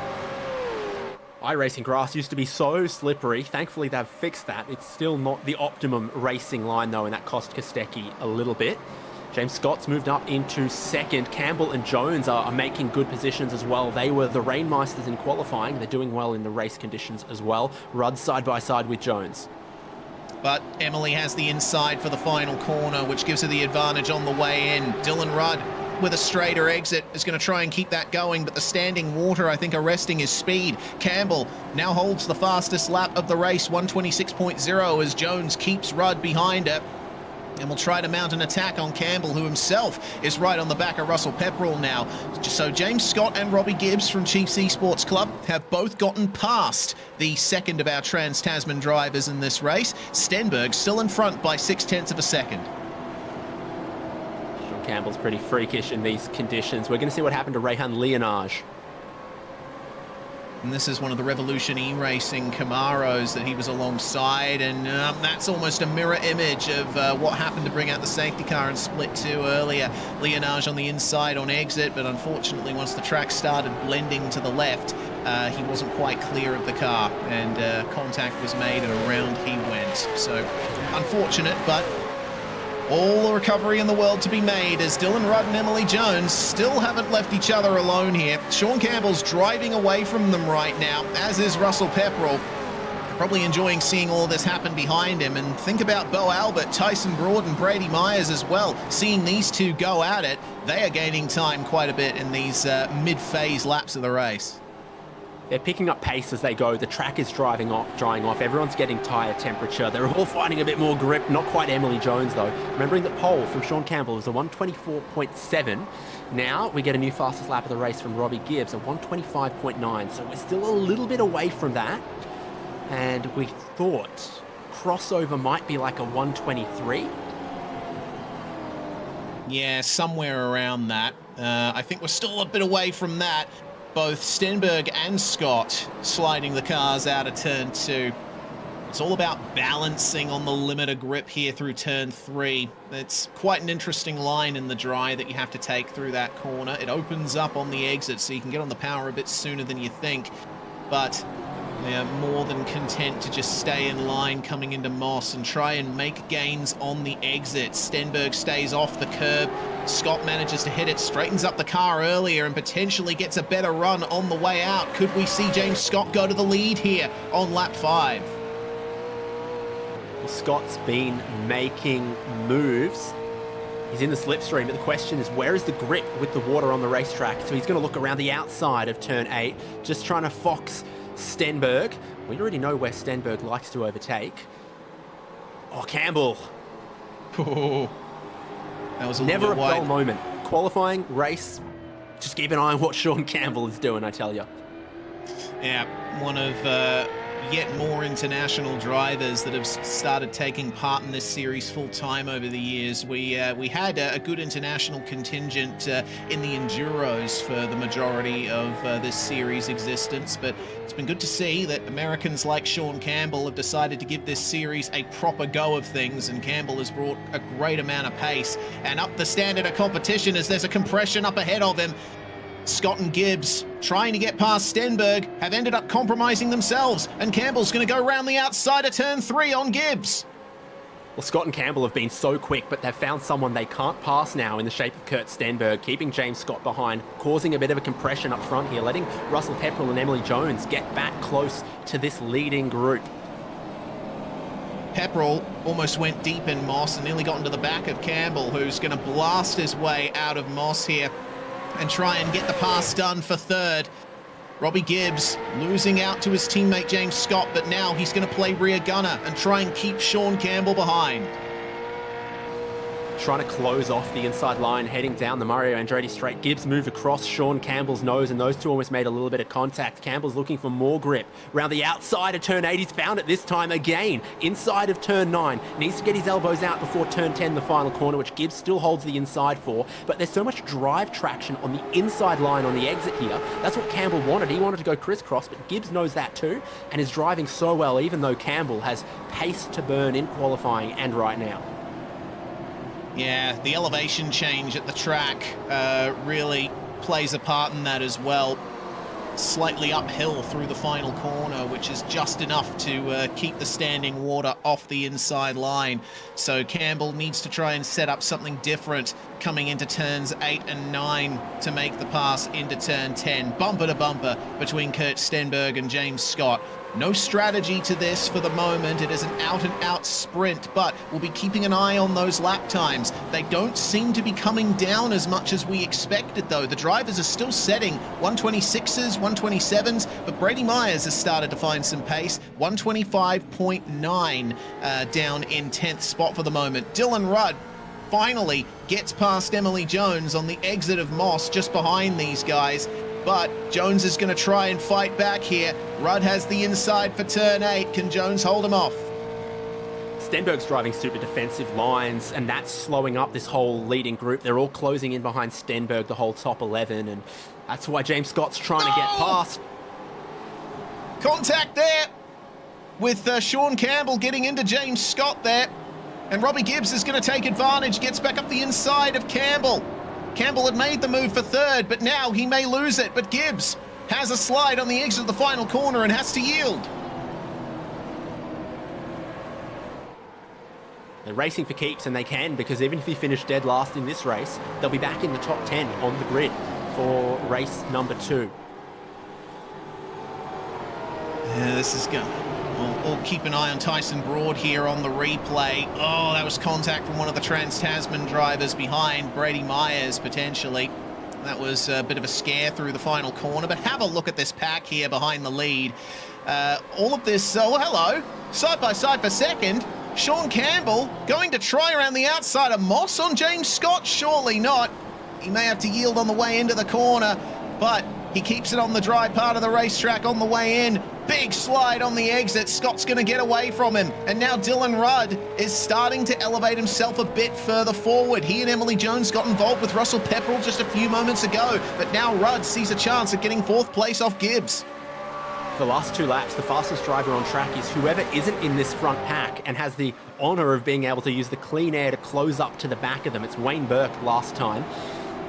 iRacing grass used to be so slippery. Thankfully, they've fixed that. It's still not the optimum racing line, though, and that cost Kostecki a little bit. James Scott's moved up into second. Campbell and Jones are making good positions as well. They were the Rainmeisters in qualifying. They're doing well in the race conditions as well. Rudd side by side with Jones. But Emily has the inside for the final corner, which gives her the advantage on the way in. Dylan Rudd with a straighter exit is going to try and keep that going, but the standing water, I think, arresting his speed. Campbell now holds the fastest lap of the race, 126.0, as Jones keeps Rudd behind her. And will try to mount an attack on Campbell, who himself is right on the back of Russell Pepperell now. So James Scott and Robbie Gibbs from Chiefs Esports Club have both gotten past the second of our Trans-Tasman drivers in this race. Stenberg still in front by 0.6 of a second. Sean Campbell's pretty freakish in these conditions. We're going to see what happened to Rehan Leonage. And this is one of the Revolution iRacing Camaros that he was alongside, and that's almost a mirror image of what happened to bring out the safety car in split 2 earlier. Leonage on the inside on exit, but unfortunately once the track started blending to the left, he wasn't quite clear of the car, and contact was made and around he went. So unfortunate, but all the recovery in the world to be made as Dylan Rudd and Emily Jones still haven't left each other alone here. Sean Campbell's driving away from them right now, as is Russell Pepperell. Probably enjoying seeing all this happen behind him. And think about Bo Albert, Tyson Broad and Brady Myers as well. Seeing these two go at it, they are gaining time quite a bit in these mid-phase laps of the race. They're picking up pace as they go. The track is drying off. Everyone's getting tyre temperature. They're all finding a bit more grip. Not quite Emily Jones, though. Remembering that pole from Sean Campbell was a 124.7. Now we get a new fastest lap of the race from Robbie Gibbs, a 125.9. So we're still a little bit away from that. And we thought crossover might be like a 123. Yeah, somewhere around that. I think we're still a bit away from that. Both Stenberg and Scott sliding the cars out of turn 2. It's all about balancing on the limit of grip here through turn 3. It's quite an interesting line in the dry that you have to take through that corner. It opens up on the exit, so you can get on the power a bit sooner than you think. But they're more than content to just stay in line coming into Moss and try and make gains on the exit. Stenberg stays off the curb. Scott manages to hit it, straightens up the car earlier and potentially gets a better run on the way out. Could we see James Scott go to the lead here on lap 5? Well, Scott's been making moves. He's in the slipstream, but the question is, where is the grip with the water on the racetrack? So he's going to look around the outside of turn 8, just trying to fox Stenberg. We already know where Stenberg likes to overtake. Oh, Campbell. Oh, that was a Never little bit a wide. dull moment. Qualifying, race, just keep an eye on what Sean Campbell is doing, I tell you. Yeah, one of yet more international drivers that have started taking part in this series full-time over the years. We had a good international contingent in the Enduros for the majority of this series' existence, but it's been good to see that Americans like Sean Campbell have decided to give this series a proper go of things, and Campbell has brought a great amount of pace and up the standard of competition as there's a compression up ahead of him. Scott and Gibbs, trying to get past Stenberg, have ended up compromising themselves, and Campbell's going to go around the outside of turn 3 on Gibbs. Well, Scott and Campbell have been so quick, but they've found someone they can't pass now in the shape of Kurt Stenberg, keeping James Scott behind, causing a bit of a compression up front here, letting Russell Pepperell and Emily Jones get back close to this leading group. Pepperell almost went deep in Moss and nearly got into the back of Campbell, who's going to blast his way out of Moss here and try and get the pass done for third. Robbie Gibbs losing out to his teammate James Scott, but now he's going to play rear gunner and try and keep Sean Campbell behind. trying to close off the inside line, heading down the Mario Andretti straight. Gibbs move across Sean Campbell's nose, and those two almost made a little bit of contact. Campbell's looking for more grip. Around the outside of turn 8, he's found it this time again. Inside of turn 9, needs to get his elbows out before turn 10, the final corner, which Gibbs still holds the inside for. But there's so much drive traction on the inside line on the exit here. That's what Campbell wanted. He wanted to go crisscross, but Gibbs knows that too, and is driving so well, even though Campbell has pace to burn in qualifying and right now. Yeah, the elevation change at the track really plays a part in that as well. Slightly uphill through the final corner, which is just enough to keep the standing water off the inside line. So Campbell needs to try and set up something different coming into turns 8 and 9 to make the pass into turn 10. Bumper to bumper between Kurt Stenberg and James Scott. No strategy to this for the moment. It is an out-and-out sprint, but we'll be keeping an eye on those lap times. They don't seem to be coming down as much as we expected, though. The drivers are still setting 126s, 127s, but Brady Myers has started to find some pace. 125.9 down in 10th spot for the moment. Dylan Rudd finally gets past Emily Jones on the exit of Moss, just behind these guys. But Jones is going to try and fight back here. Rudd has the inside for turn 8. Can Jones hold him off? Stenberg's driving super defensive lines, and that's slowing up this whole leading group. They're all closing in behind Stenberg, the whole top 11, and that's why James Scott's trying to get past. Contact there with Sean Campbell getting into James Scott there. And Robbie Gibbs is going to take advantage, gets back up the inside of Campbell. Campbell had made the move for third, but now he may lose it. But Gibbs has a slide on the exit of the final corner and has to yield. They're racing for keeps, and they can, because even if he finished dead last in this race, they'll be back in the top 10 on the grid for race number 2. Yeah, this is good. We'll keep an eye on Tyson Broad here on the replay. Oh, that was contact from one of the Trans-Tasman drivers behind Brady Myers, potentially. That was a bit of a scare through the final corner, but have a look at this pack here behind the lead. All of this, oh, hello, side by side for second. Sean Campbell going to try around the outside of Moss on James Scott? Surely not. He may have to yield on the way into the corner, but he keeps it on the dry part of the racetrack on the way in. Big slide on the exit. Scott's going to get away from him. And now Dylan Rudd is starting to elevate himself a bit further forward. He and Emily Jones got involved with Russell Pepperell just a few moments ago. But now Rudd sees a chance at getting 4th place off Gibbs. The last 2 laps, the fastest driver on track is whoever isn't in this front pack and has the honour of being able to use the clean air to close up to the back of them. It's Wayne Burke last time.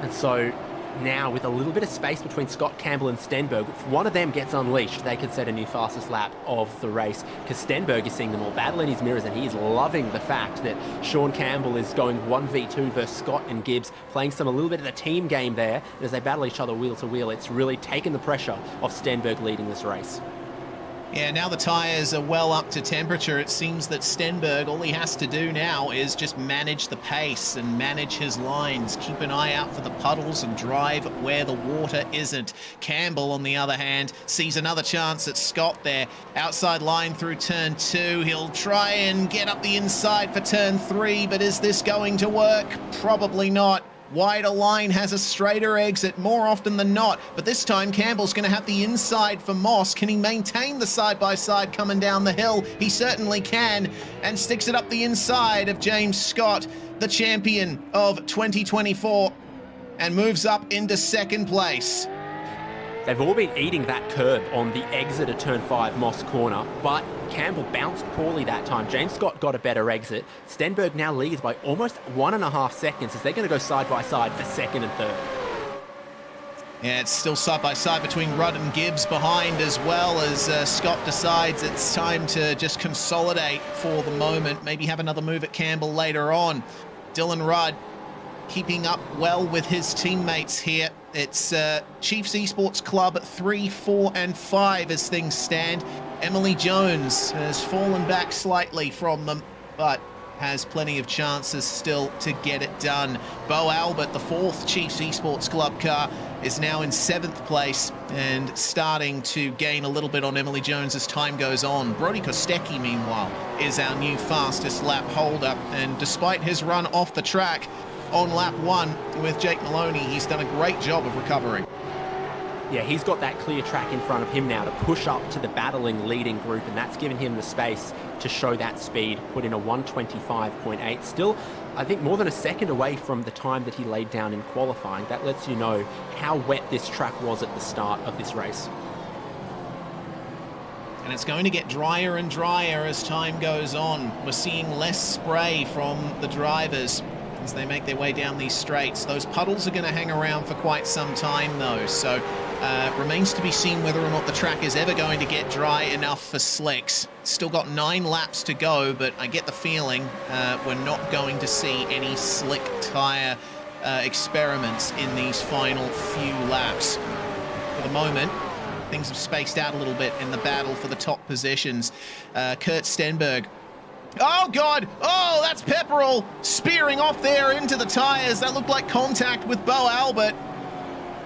And so now, with a little bit of space between Scott, Campbell and Stenberg, if one of them gets unleashed, they could set a new fastest lap of the race, because Stenberg is seeing them all battle in his mirrors, and he is loving the fact that Sean Campbell is going 1v2 versus Scott and Gibbs, playing a little bit of the team game there. And as they battle each other wheel to wheel, it's really taken the pressure off Stenberg leading this race. Yeah, now the tyres are well up to temperature. It seems that Stenberg, all he has to do now is just manage the pace and manage his lines. Keep an eye out for the puddles and drive where the water isn't. Campbell, on the other hand, sees another chance at Scott there. Outside line through turn 2. He'll try and get up the inside for turn 3, but is this going to work? Probably not. Wider line has a straighter exit more often than not, but this time Campbell's going to have the inside for Moss. Can he maintain the side-by-side coming down the hill? He certainly can, and sticks it up the inside of James Scott, the champion of 2024, and moves up into 2nd place. They've all been eating that curb on the exit of turn 5 Moss corner, but Campbell bounced poorly that time. James Scott got a better exit. Stenberg now leads by almost 1.5 seconds as they're going to go side by side for 2nd and 3rd. Yeah, it's still side by side between Rudd and Gibbs behind, as well as Scott decides it's time to just consolidate for the moment. Maybe have another move at Campbell later on. Dylan Rudd keeping up well with his teammates here. It's Chiefs Esports Club 3, 4 and 5 as things stand. Emily Jones has fallen back slightly from them, but has plenty of chances still to get it done. Bo Albert, the 4th Chiefs Esports Club car, is now in 7th place and starting to gain a little bit on Emily Jones as time goes on. Brody Kostecki, meanwhile, is our new fastest lap holder, and despite his run off the track on lap 1 with Jake Maloney, he's done a great job of recovering. Yeah, he's got that clear track in front of him now to push up to the battling leading group, and that's given him the space to show that speed, put in a 125.8. Still, I think more than a second away from the time that he laid down in qualifying. That lets you know how wet this track was at the start of this race. And it's going to get drier and drier as time goes on. We're seeing less spray from the drivers as they make their way down these straights. Those puddles are going to hang around for quite some time though, so remains to be seen whether or not the track is ever going to get dry enough for slicks. Still got 9 laps to go, but I get the feeling we're not going to see any slick tyre experiments in these final few laps. For the moment, things have spaced out a little bit in the battle for the top positions. Kurt Stenberg. Oh, God! Oh, that's Pepperell spearing off there into the tyres. That looked like contact with Bo Albert.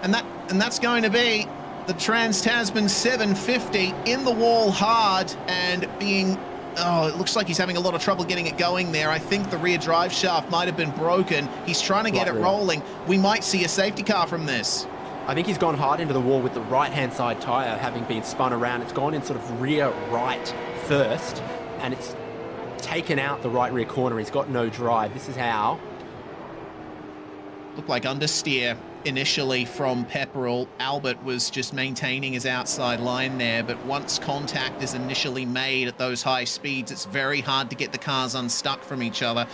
And that's going to be the Trans-Tasman 750 in the wall hard and being... Oh, it looks like he's having a lot of trouble getting it going there. I think the rear drive shaft might have been broken. He's trying to get it rolling. We might see a safety car from this. I think he's gone hard into the wall with the right-hand side tyre having been spun around. It's gone in sort of rear right first, and it's taken out the right rear corner. He's got no drive. This is how. Looked like understeer initially from Pepperell. Albert was just maintaining his outside line there, but once contact is initially made at those high speeds, it's very hard to get the cars unstuck from each other.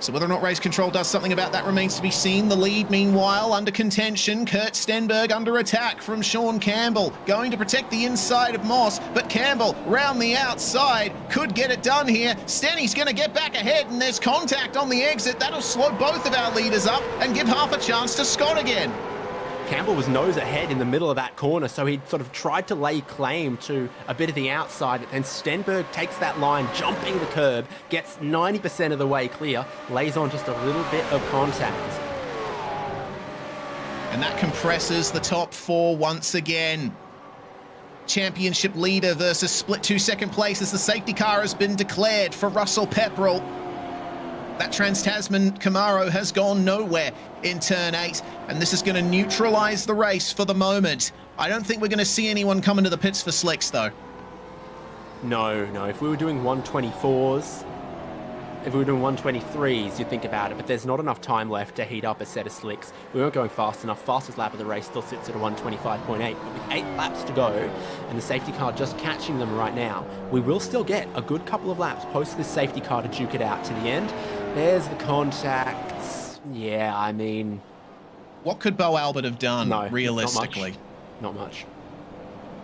So whether or not race control does something about that remains to be seen. The lead, meanwhile, under contention. Kurt Stenberg under attack from Sean Campbell. Going to protect the inside of Moss, but Campbell round the outside could get it done here. Stenny's going to get back ahead, and there's contact on the exit. That'll slow both of our leaders up and give half a chance to Scott again. Campbell was nose ahead in the middle of that corner, so he sort of tried to lay claim to a bit of the outside, and Stenberg takes that line, jumping the curb, gets 90% of the way clear, lays on just a little bit of contact. And that compresses the top 4 once again. Championship leader versus split 2 second place as the safety car has been declared for Russell Pepperell. That Trans-Tasman Camaro has gone nowhere in turn 8, and this is going to neutralize the race for the moment. I don't think we're going to see anyone come into the pits for slicks, though. No. If we were doing 124s, if we were doing 123s, you'd think about it, but there's not enough time left to heat up a set of slicks. We weren't going fast enough. Fastest lap of the race still sits at a 125.8, but with 8 laps to go, and the safety car just catching them right now, we will still get a good couple of laps post this safety car to duke it out to the end. There's the contacts. Yeah, I mean... What could Bo Albert have done, realistically? Not much.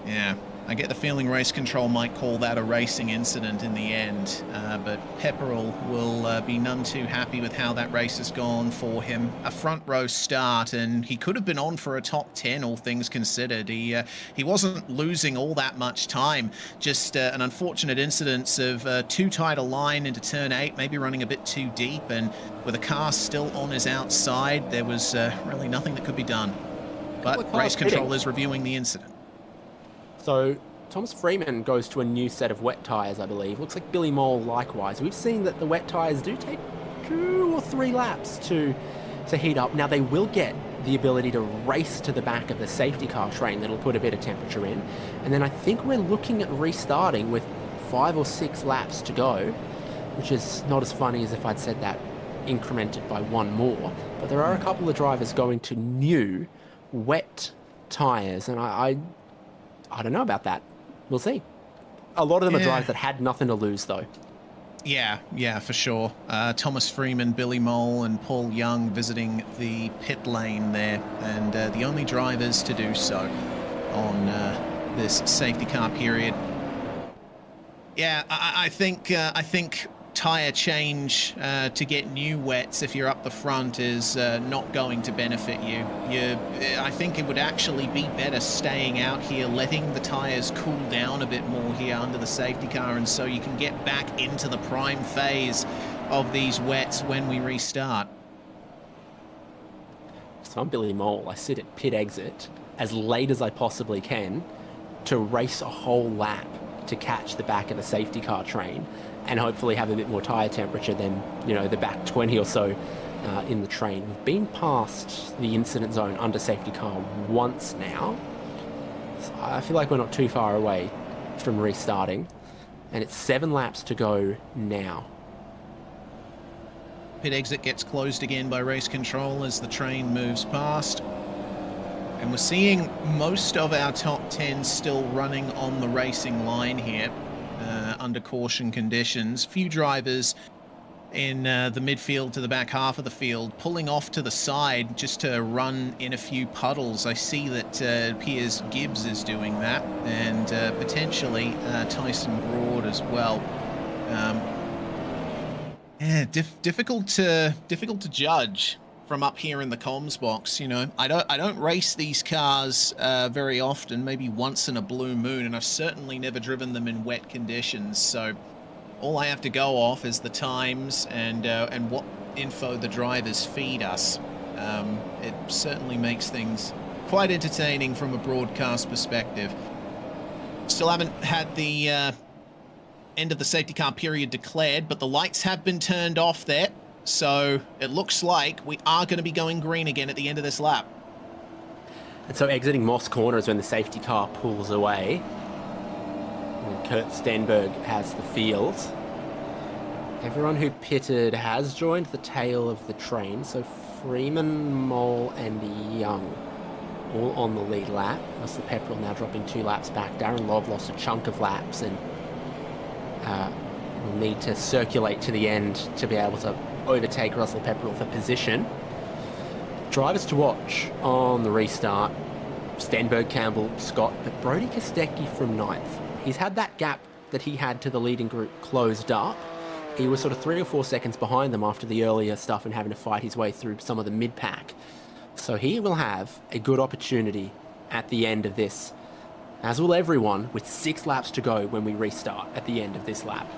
Yeah, I get the feeling race control might call that a racing incident in the end, but Pepperell will be none too happy with how that race has gone for him. A front row start, and he could have been on for a top 10, all things considered. He wasn't losing all that much time, just an unfortunate incidence of too tight a line into turn 8, maybe running a bit too deep, and with a car still on his outside, there was really nothing that could be done. But race control is reviewing the incident. So Thomas Freeman goes to a new set of wet tyres, I believe. Looks like Billy Mole likewise. We've seen that the wet tyres do take 2 or 3 laps to heat up. Now they will get the ability to race to the back of the safety car train that'll put a bit of temperature in. And then I think we're looking at restarting with 5 or 6 laps to go, which is not as funny as if I'd said that incremented by 1 more. But there are a couple of drivers going to new wet tyres, and I don't know about that. We'll see. A lot of them are drivers that had nothing to lose, though. Yeah, for sure. Thomas Freeman, Billy Mole, and Paul Young visiting the pit lane there, and the only drivers to do so on this safety car period. Yeah, I think tyre change to get new wets if you're up the front is not going to benefit you. I think it would actually be better staying out here, letting the tyres cool down a bit more here under the safety car, and so you can get back into the prime phase of these wets when we restart. Just if I'm Billy Mole, I sit at pit exit as late as I possibly can to race a whole lap to catch the back of the safety car train and hopefully have a bit more tyre temperature than, you know, the back 20 or so in the train. We've been past the incident zone under safety car once now. So I feel like we're not too far away from restarting, and it's 7 laps to go now. Pit exit gets closed again by race control as the train moves past. And we're seeing most of our top 10 still running on the racing line here under caution conditions. Few drivers in the midfield to the back half of the field pulling off to the side just to run in a few puddles. I see that Piers Gibbs is doing that, and potentially Tyson Broad as well. Yeah, difficult to judge from up here in the comms box. You know, I don't race these cars very often, maybe once in a blue moon, and I've certainly never driven them in wet conditions. So all I have to go off is the times and what info the drivers feed us. It certainly makes things quite entertaining from a broadcast perspective. Still haven't had the end of the safety car period declared, but the lights have been turned off there. So it looks like we are going to be going green again at the end of this lap. And so exiting Moss Corner is when the safety car pulls away. And Kurt Stenberg has the field. Everyone who pitted has joined the tail of the train. So Freeman, Mole and Young all on the lead lap. Russell Pepperell now dropping 2 laps back. Darren Lobb lost a chunk of laps and will need to circulate to the end to be able to overtake Russell Pepperell for position. Drivers to watch on the restart: Stenberg, Campbell, Scott, but Brodie Kostecki from 9th. He's had that gap that he had to the leading group closed up. He was sort of 3 or 4 seconds behind them after the earlier stuff and having to fight his way through some of the mid-pack. So he will have a good opportunity at the end of this, as will everyone, with 6 laps to go when we restart at the end of this lap.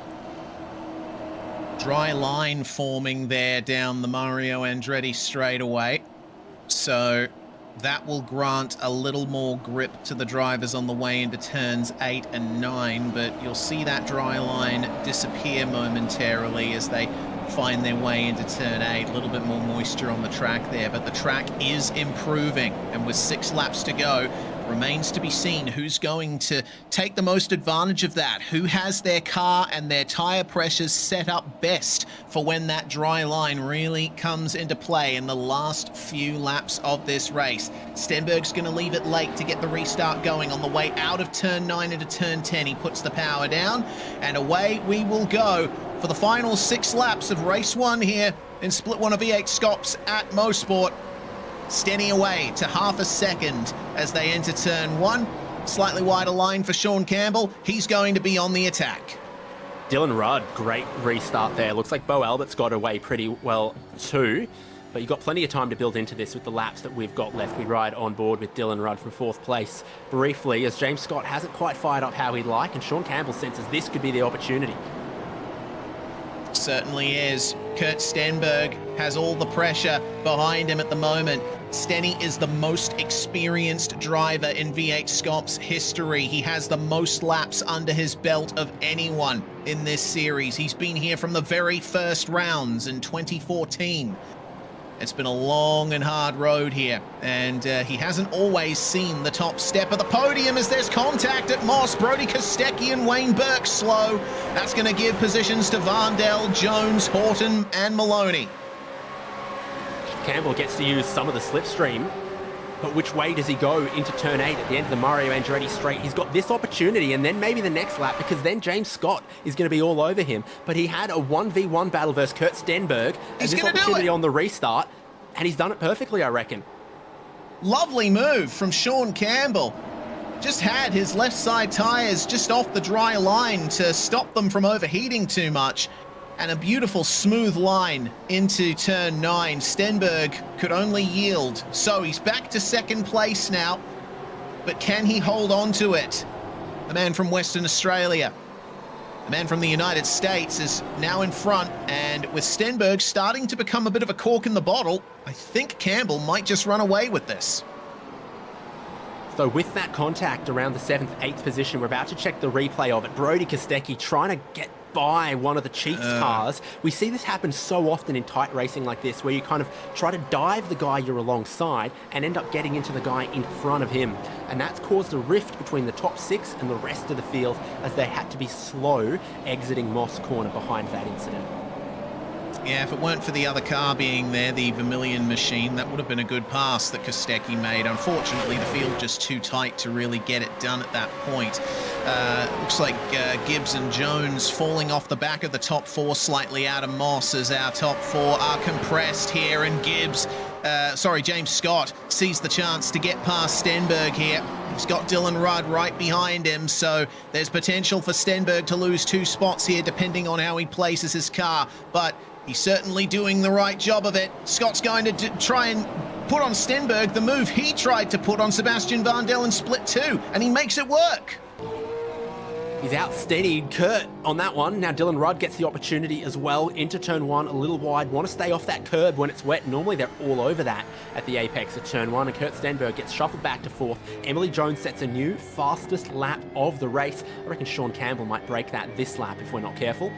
Dry line forming there down the Mario Andretti straightaway. So that will grant a little more grip to the drivers on the way into turns 8 and 9, but you'll see that dry line disappear momentarily as they find their way into turn 8. A little bit more moisture on the track there, but the track is improving, and with 6 laps to go, remains to be seen who's going to take the most advantage of that, who has their car and their tyre pressures set up best for when that dry line really comes into play in the last few laps of this race. Stenberg's going to leave it late to get the restart going on the way out of turn 9 into turn 10. He puts the power down, and away we will go for the final 6 laps of race 1 here in Split 1 of V8SCOPS at Mosport. Steady away to half a second as they enter turn 1. Slightly wider line for Sean Campbell. He's going to be on the attack. Dylan Rudd, great restart there. Looks like Bo Albert's got away pretty well too, but you've got plenty of time to build into this with the laps that we've got left. We ride on board with Dylan Rudd from 4th place briefly as James Scott hasn't quite fired up how he'd like, and Sean Campbell senses this could be the opportunity. Certainly is. Kurt Stenberg has all the pressure behind him at the moment. Stenny is the most experienced driver in V8SCOPS history. He has the most laps under his belt of anyone in this series. He's been here from the very first rounds in 2014. It's been a long and hard road here, and he hasn't always seen the top step of the podium as there's contact at Moss. Brodie Kostecki and Wayne Burke slow. That's going to give positions to Varndell, Jones, Horton and Maloney. Campbell gets to use some of the slipstream, but which way does he go into turn 8 at the end of the Mario Andretti straight? He's got this opportunity and then maybe the next lap, because then James Scott is going to be all over him. But he had a 1v1 battle versus Kurt Stenberg and this opportunity on the restart, and he's done it perfectly, I reckon. Lovely move from Sean Campbell. Just had his left side tyres just off the dry line to stop them from overheating too much. And a beautiful smooth line into turn 9. Stenberg could only yield. So he's back to 2nd place now. But can he hold on to it? The man from Western Australia. The man from the United States is now in front, and with Stenberg starting to become a bit of a cork in the bottle, I think Campbell might just run away with this. So with that contact around the 7th, 8th position, we're about to check the replay of it. Brody Kostecki trying to get by one of the Chiefs cars. We see this happen so often in tight racing like this, where you kind of try to dive the guy you're alongside and end up getting into the guy in front of him. And that's caused a rift between the top 6 and the rest of the field, as they had to be slow exiting Moss corner behind that incident. Yeah, if it weren't for the other car being there, the Vermilion machine, that would have been a good pass that Kostecki made. Unfortunately, the field just too tight to really get it done at that point. Looks like Gibbs and Jones falling off the back of the top 4, slightly out of Moss, as our top 4 are compressed here, and James Scott sees the chance to get past Stenberg here. He's got Dylan Rudd right behind him, so there's potential for Stenberg to lose 2 spots here, depending on how he places his car, but he's certainly doing the right job of it. Scott's going to try and put on Stenberg the move he tried to put on Sebastian Vandel in split 2, and he makes it work. He's outsteadied Kurt on that one. Now Dylan Rudd gets the opportunity as well into turn 1, a little wide. Want to stay off that curb when it's wet. Normally they're all over that at the apex of turn 1, and Kurt Stenberg gets shuffled back to 4th. Emily Jones sets a new fastest lap of the race. I reckon Sean Campbell might break that this lap if we're not careful.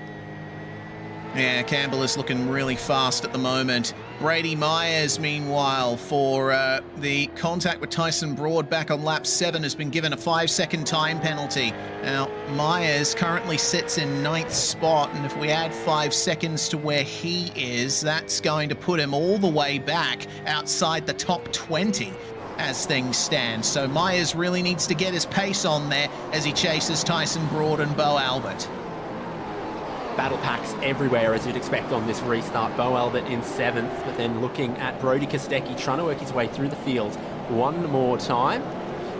Yeah, Campbell is looking really fast at the moment. Brady Myers, meanwhile, for the contact with Tyson Broad back on lap 7, has been given a 5-second time penalty. Now, Myers currently sits in 9th spot, and if we add 5 seconds to where he is, that's going to put him all the way back outside the top 20 as things stand. So Myers really needs to get his pace on there as he chases Tyson Broad and Bo Albert. Battle packs everywhere, as you'd expect on this restart. Bo Albert in 7th, but then looking at Brody Kostecki trying to work his way through the field one more time.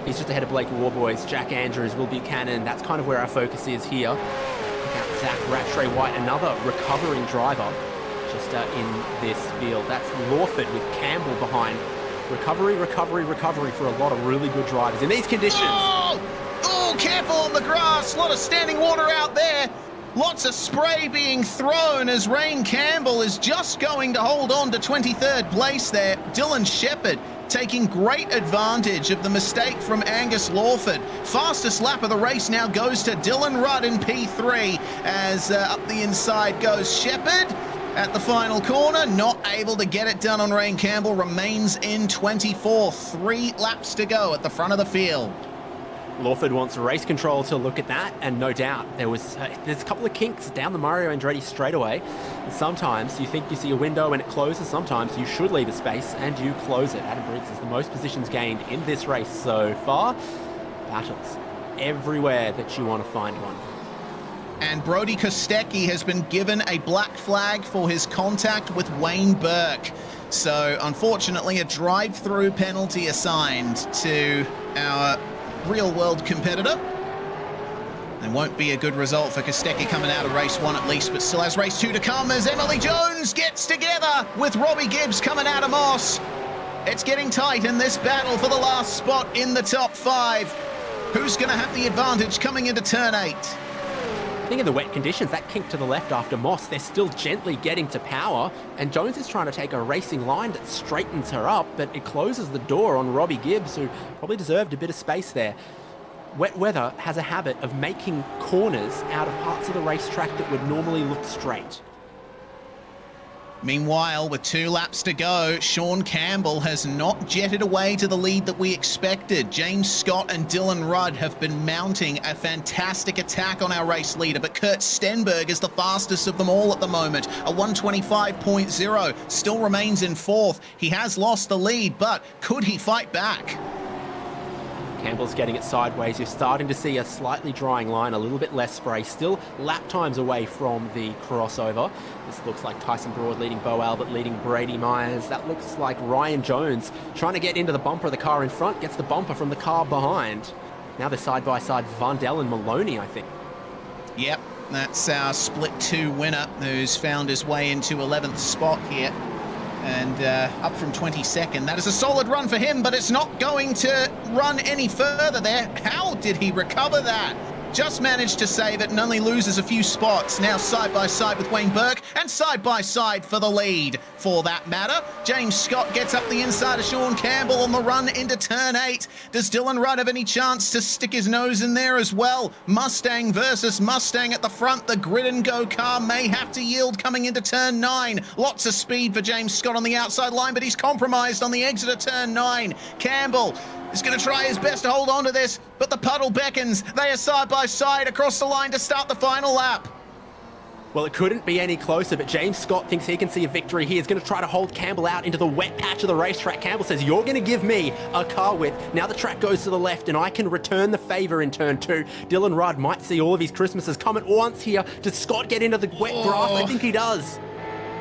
He's just ahead of Blake Warboys, Jack Andrews, Will Buchanan. That's kind of where our focus is here. Look out, Zach Rattray White, another recovering driver just in this field. That's Lawford with Campbell behind. Recovery for a lot of really good drivers in these conditions. Oh, careful on the grass. A lot of standing water out there. Lots of spray being thrown as Ryan Campbell is just going to hold on to 23rd place there. Dylan Shepherd taking great advantage of the mistake from Angus Lawford. Fastest lap of the race now goes to Dylan Rudd in P3 as up the inside goes Shepherd. At the final corner, not able to get it done on Ryan Campbell, remains in 24th. 3 laps to go at the front of the field. Lawford wants race control to look at that, and no doubt there's a couple of kinks down the Mario Andretti straightaway. And sometimes you think you see a window and it closes. Sometimes you should leave a space and you close it. Adam Briggs is the most positions gained in this race so far. Battles everywhere that you want to find one. And Brody Kostecki has been given a black flag for his contact with Wayne Burke. So unfortunately, a drive-through penalty assigned to our real-world competitor. There won't be a good result for Kostecki coming out of race 1 at least, but still has race 2 to come as Emily Jones gets together with Robbie Gibbs coming out of Moss. It's getting tight in this battle for the last spot in the top 5. Who's going to have the advantage coming into turn 8? I think in the wet conditions, that kink to the left after Moss, they're still gently getting to power, and Jones is trying to take a racing line that straightens her up, but it closes the door on Robbie Gibbs, who probably deserved a bit of space there. Wet weather has a habit of making corners out of parts of the racetrack that would normally look straight. Meanwhile, with 2 laps to go, Sean Campbell has not jetted away to the lead that we expected. James Scott and Dylan Rudd have been mounting a fantastic attack on our race leader, but Kurt Stenberg is the fastest of them all at the moment. A 125.0, still remains in 4th. He has lost the lead, but could he fight back? Campbell's getting it sideways. You're starting to see a slightly drying line, a little bit less spray. Still lap times away from the crossover. This looks like Tyson Broad leading Bo Albert, leading Brady Myers. That looks like Ryan Jones trying to get into the bumper of the car in front, gets the bumper from the car behind. Now they're side-by-side, Vandel and Maloney, I think. Yep, that's our split 2 winner, who's found his way into 11th spot here. And up from 22nd. That is a solid run for him, but it's not going to run any further there. How did he recover that? just managed to save it and only loses a few spots. Now side by side with Wayne Burke and side by side for the lead. For that matter, James Scott gets up the inside of Sean Campbell on the run into turn 8. Does Dylan Rudd have any chance to stick his nose in there as well? Mustang versus Mustang at the front. The grid and go car may have to yield coming into turn 9. Lots of speed for James Scott on the outside line, but he's compromised on the exit of turn 9. Campbell is going to try his best to hold on to this, but the puddle beckons. They are side by side across the line to start the final lap. Well, it couldn't be any closer, but James Scott thinks he can see a victory here. He's going to try to hold Campbell out into the wet patch of the racetrack. Campbell says, you're going to give me a car width. Now the track goes to the left, and I can return the favour in turn 2. Dylan Rudd might see all of his Christmases come at once here. Does Scott get into the wet grass? I think he does.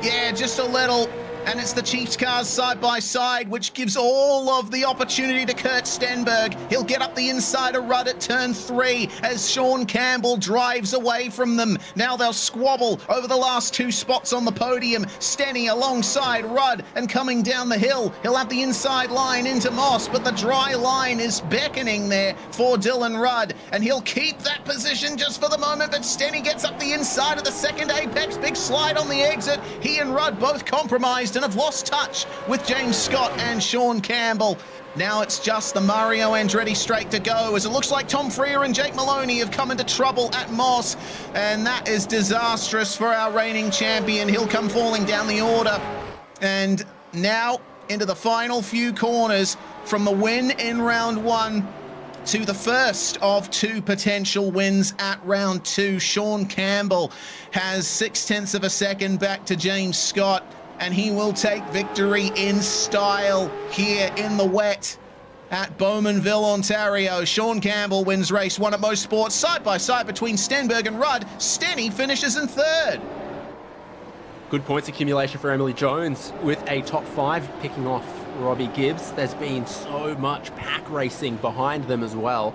Yeah, just a little. And it's the Chiefs cars side by side, which gives all of the opportunity to Kurt Stenberg. He'll get up the inside of Rudd at turn 3 as Sean Campbell drives away from them. Now they'll squabble over the last 2 spots on the podium. Stenny alongside Rudd and coming down the hill. He'll have the inside line into Moss, but the dry line is beckoning there for Dylan Rudd. And he'll keep that position just for the moment, but Stenny gets up the inside of the second apex. Big slide on the exit. He and Rudd both compromised and have lost touch with James Scott and Sean Campbell. Now it's just the Mario Andretti straight to go, as it looks like Tom Freer and Jake Maloney have come into trouble at Moss, and that is disastrous for our reigning champion. He'll come falling down the order. And now into the final few corners, from the win in round 1 to the first of 2 potential wins at round 2. Sean Campbell has 0.6 of a second back to James Scott, and he will take victory in style here in the wet at Bowmanville, Ontario. Sean Campbell wins race 1 at Mosport. Side by side between Stenberg and Rudd. Stenny finishes in 3rd. Good points accumulation for Emily Jones with a top 5 picking off Robbie Gibbs. There's been so much pack racing behind them as well.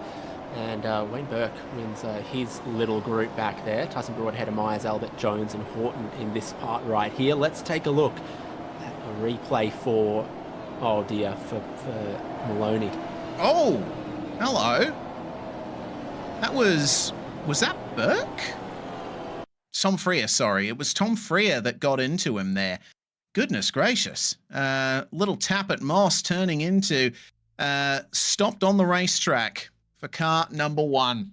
And Wayne Burke wins his little group back there. Tyson Broadhead, Myers, Albert, Jones and Horton in this part right here. Let's take a look at a replay for, oh dear, for Maloney. Oh, hello. That was that Burke? Tom Freer, sorry. It was Tom Freer that got into him there. Goodness gracious. Little tap at Moss turning into stopped on the racetrack for car number 1.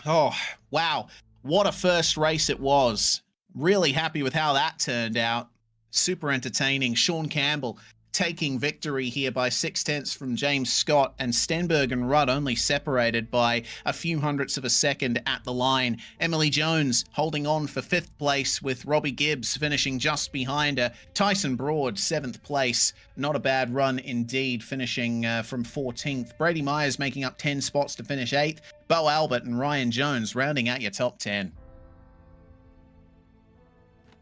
Oh, wow. What a first race it was. Really happy with how that turned out. Super entertaining. Sean Campbell taking victory here by 0.6 from James Scott, and Stenberg and Rudd only separated by a few hundredths of a second at the line. Emily Jones holding on for 5th place, with Robbie Gibbs finishing just behind her. Tyson Broad 7th place. Not a bad run indeed, finishing from 14th. Brady Myers making up 10 spots to finish 8th. Bo Albert and Ryan Jones rounding out your top 10.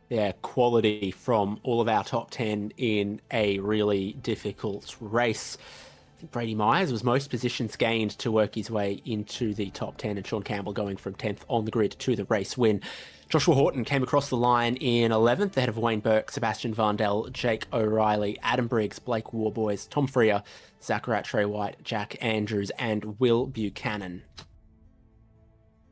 Yeah, quality from all of our top 10 in a really difficult race. I think Brady Myers was most positions gained to work his way into the top 10, and Sean Campbell going from 10th on the grid to the race win. Joshua Horton came across the line in 11th, ahead of Wayne Burke, Sebastian Vardell, Jake O'Reilly, Adam Briggs, Blake Warboys, Tom Freer, Zachariah Trey White, Jack Andrews, and Will Buchanan.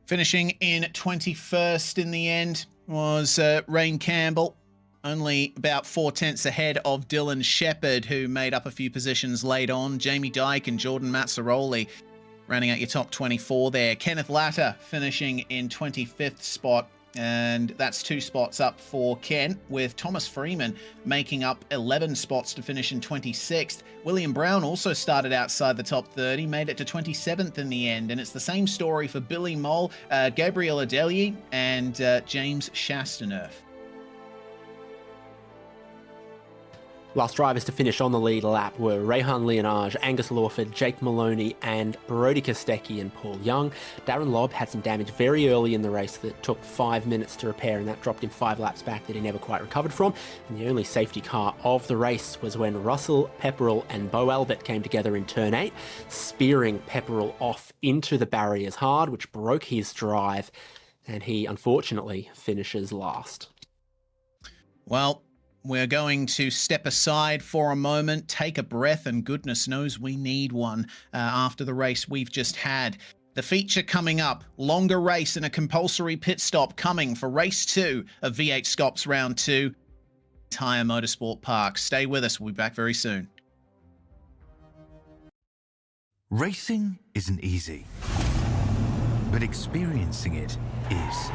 Finishing in 21st in the end was Rain Campbell, only about 0.4 ahead of Dylan Shepherd, who made up a few positions late on. Jamie Dyke and Jordan Mazzaroli rounding out your top 24 there. Kenneth Latter finishing in 25th spot, and that's 2 spots up for Ken, with Thomas Freeman making up 11 spots to finish in 26th. William Brown also started outside the top 30, made it to 27th in the end, and it's the same story for Billy Moll, Gabriel Adelier, and James Chastaneuf. Last drivers to finish on the lead lap were Rehan Leonage, Angus Lawford, Jake Maloney, and Brody Kostecki and Paul Young. Darren Lobb had some damage very early in the race that took 5 minutes to repair, and that dropped him 5 laps back that he never quite recovered from. And the only safety car of the race was when Russell Pepperell and Bo Albert came together in turn 8, spearing Pepperell off into the barriers hard, which broke his drive, and he unfortunately finishes last. Well, we're going to step aside for a moment, take a breath, and goodness knows we need one after the race we've just had. The feature coming up, longer race and a compulsory pit stop coming for race 2 of V8 SCOPS round 2. Entire Motorsport Park. Stay with us. We'll be back very soon. Racing isn't easy, but experiencing it is.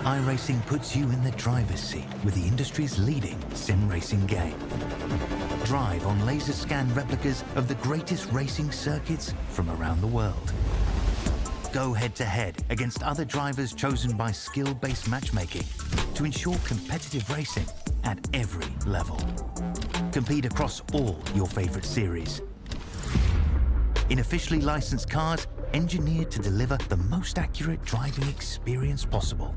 iRacing puts you in the driver's seat with the industry's leading sim racing game. Drive on laser scan replicas of the greatest racing circuits from around the world. Go head-to-head against other drivers chosen by skill-based matchmaking to ensure competitive racing at every level. Compete across all your favorite series. In officially licensed cars, engineered to deliver the most accurate driving experience possible.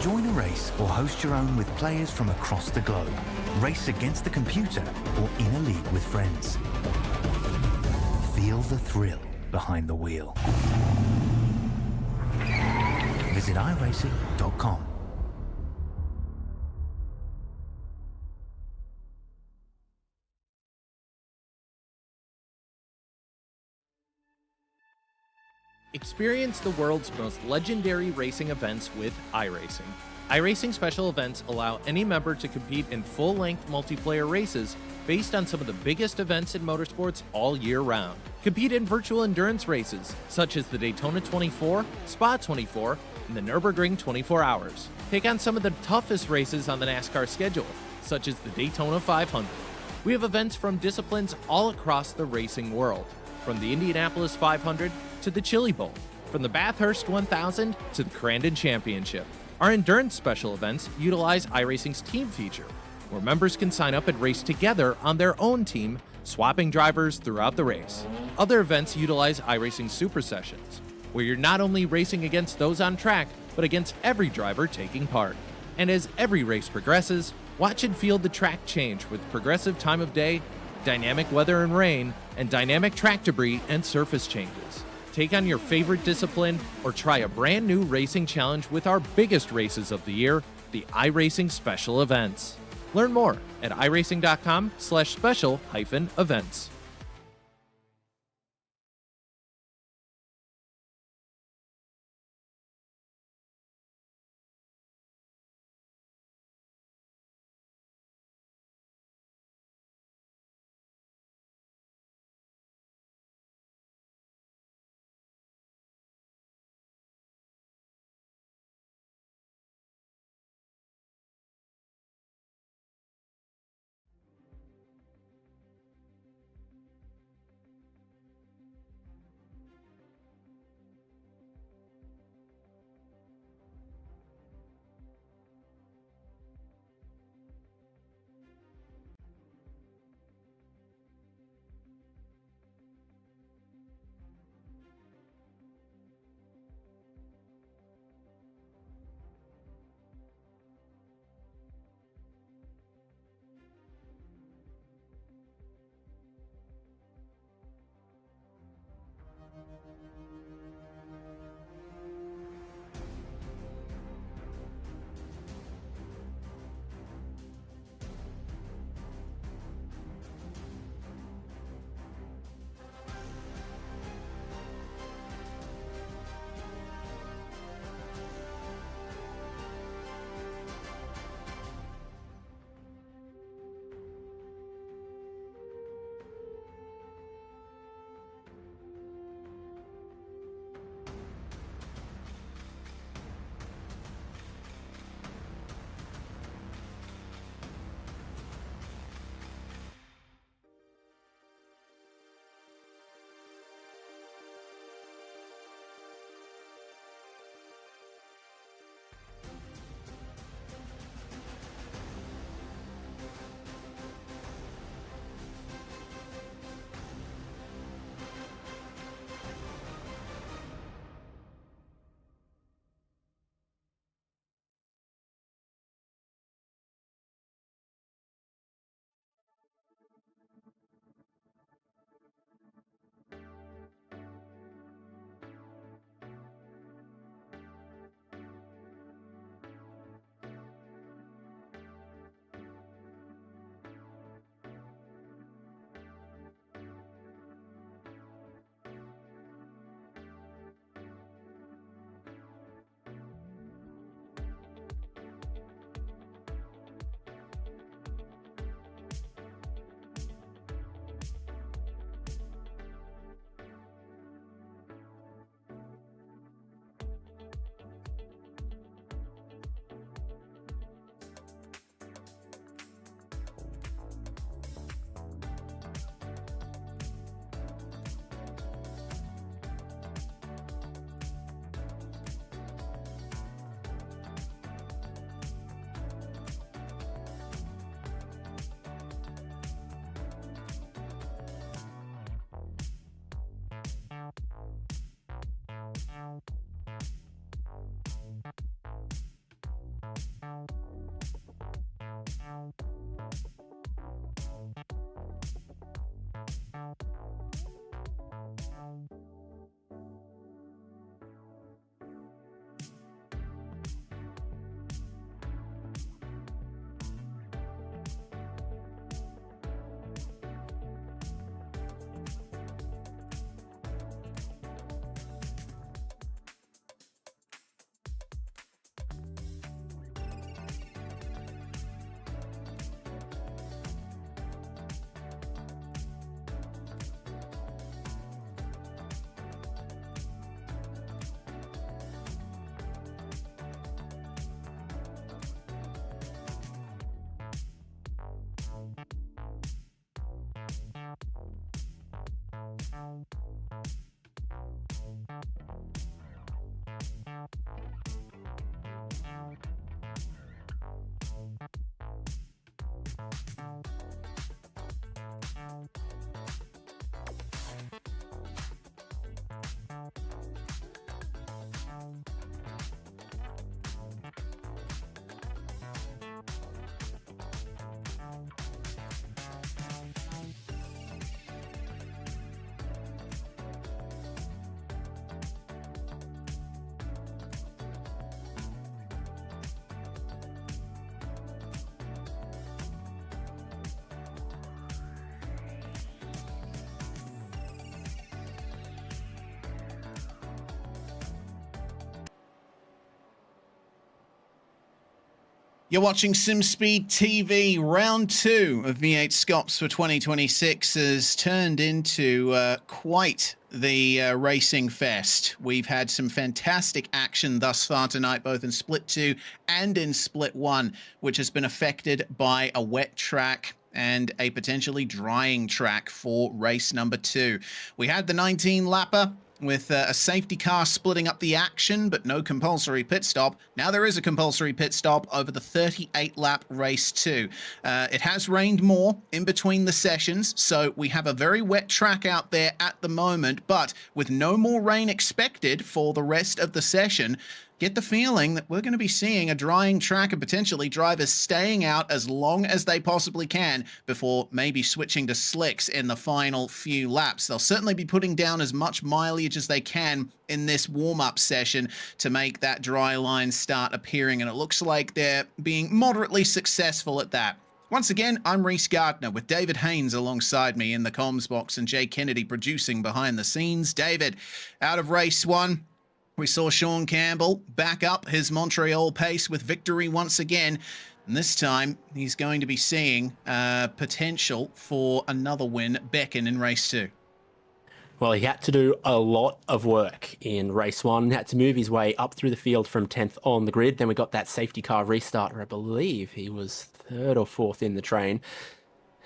Join a race or host your own with players from across the globe. Race against the computer or in a league with friends. Feel the thrill behind the wheel. Visit iRacing.com. Experience the world's most legendary racing events with iRacing. iRacing special events allow any member to compete in full-length multiplayer races based on some of the biggest events in motorsports all year round. Compete in virtual endurance races, such as the Daytona 24, Spa 24, and the Nürburgring 24 Hours. Take on some of the toughest races on the NASCAR schedule, such as the Daytona 500. We have events from disciplines all across the racing world, from the Indianapolis 500 to the Chili Bowl, from the Bathurst 1000 to the Crandon Championship. Our endurance special events utilize iRacing's team feature, where members can sign up and race together on their own team, swapping drivers throughout the race. Other events utilize iRacing Super Sessions, where you're not only racing against those on track, but against every driver taking part. And as every race progresses, watch and feel the track change with progressive time of day, dynamic weather and rain, and dynamic track debris and surface changes. Take on your favorite discipline or try a brand new racing challenge with our biggest races of the year, the iRacing Special Events. Learn more at iracing.com/special-events. You're watching SimSpeed TV. Round 2 of V8 SCOPS for 2026 has turned into quite the racing fest. We've had some fantastic action thus far tonight, both in Split 2 and in Split 1, which has been affected by a wet track and a potentially drying track for race number 2. We had the 19-lapper with a safety car splitting up the action, but no compulsory pit stop. Now there is a compulsory pit stop over the 38-lap race 2. It has rained more in between the sessions, so we have a very wet track out there at the moment, but with no more rain expected for the rest of the session, get the feeling that we're going to be seeing a drying track and potentially drivers staying out as long as they possibly can before maybe switching to slicks in the final few laps. They'll certainly be putting down as much mileage as they can in this warm-up session to make that dry line start appearing, and it looks like they're being moderately successful at that. Once again, I'm Reese Gardner with David Haynes alongside me in the comms box and Jay Kennedy producing behind the scenes. David, out of race 1, we saw Sean Campbell back up his Montreal pace with victory once again. And this time, he's going to be seeing potential for another win beckon in race 2. Well, he had to do a lot of work in race 1. He had to move his way up through the field from 10th on the grid. Then we got that safety car restart where I believe he was 3rd or 4th in the train,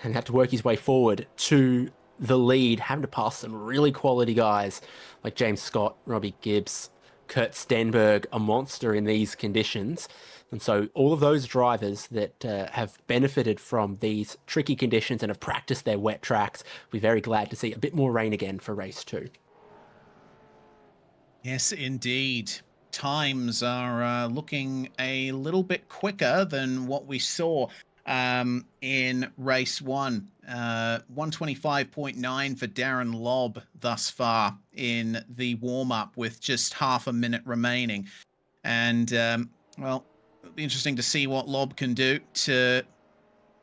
and had to work his way forward to the lead, having to pass some really quality guys like James Scott, Robbie Gibbs, Kurt Stenberg, a monster in these conditions. And so all of those drivers that have benefited from these tricky conditions and have practiced their wet tracks, we're very glad to see a bit more rain again for race 2. Yes, indeed. Times are looking a little bit quicker than what we saw in race 1. 125.9 for Darren Lobb thus far in the warm-up with just half a minute remaining. And, well, it'll be interesting to see what Lobb can do to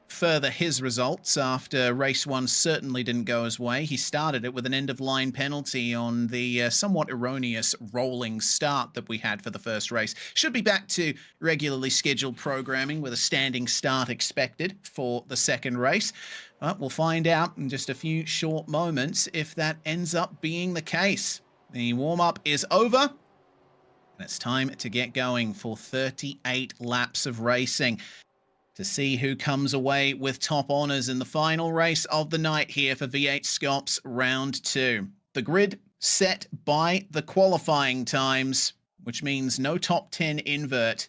further his results after race 1 certainly didn't go his way. He started it with an end-of-line penalty on the somewhat erroneous rolling start that we had for the first race. Should be back to regularly scheduled programming with a standing start expected for the second race. But we'll find out in just a few short moments if that ends up being the case. The warm-up is over, and it's time to get going for 38 laps of racing to see who comes away with top honours in the final race of the night here for V8 SCOPS Round 2. The grid set by the qualifying times, which means no top 10 invert.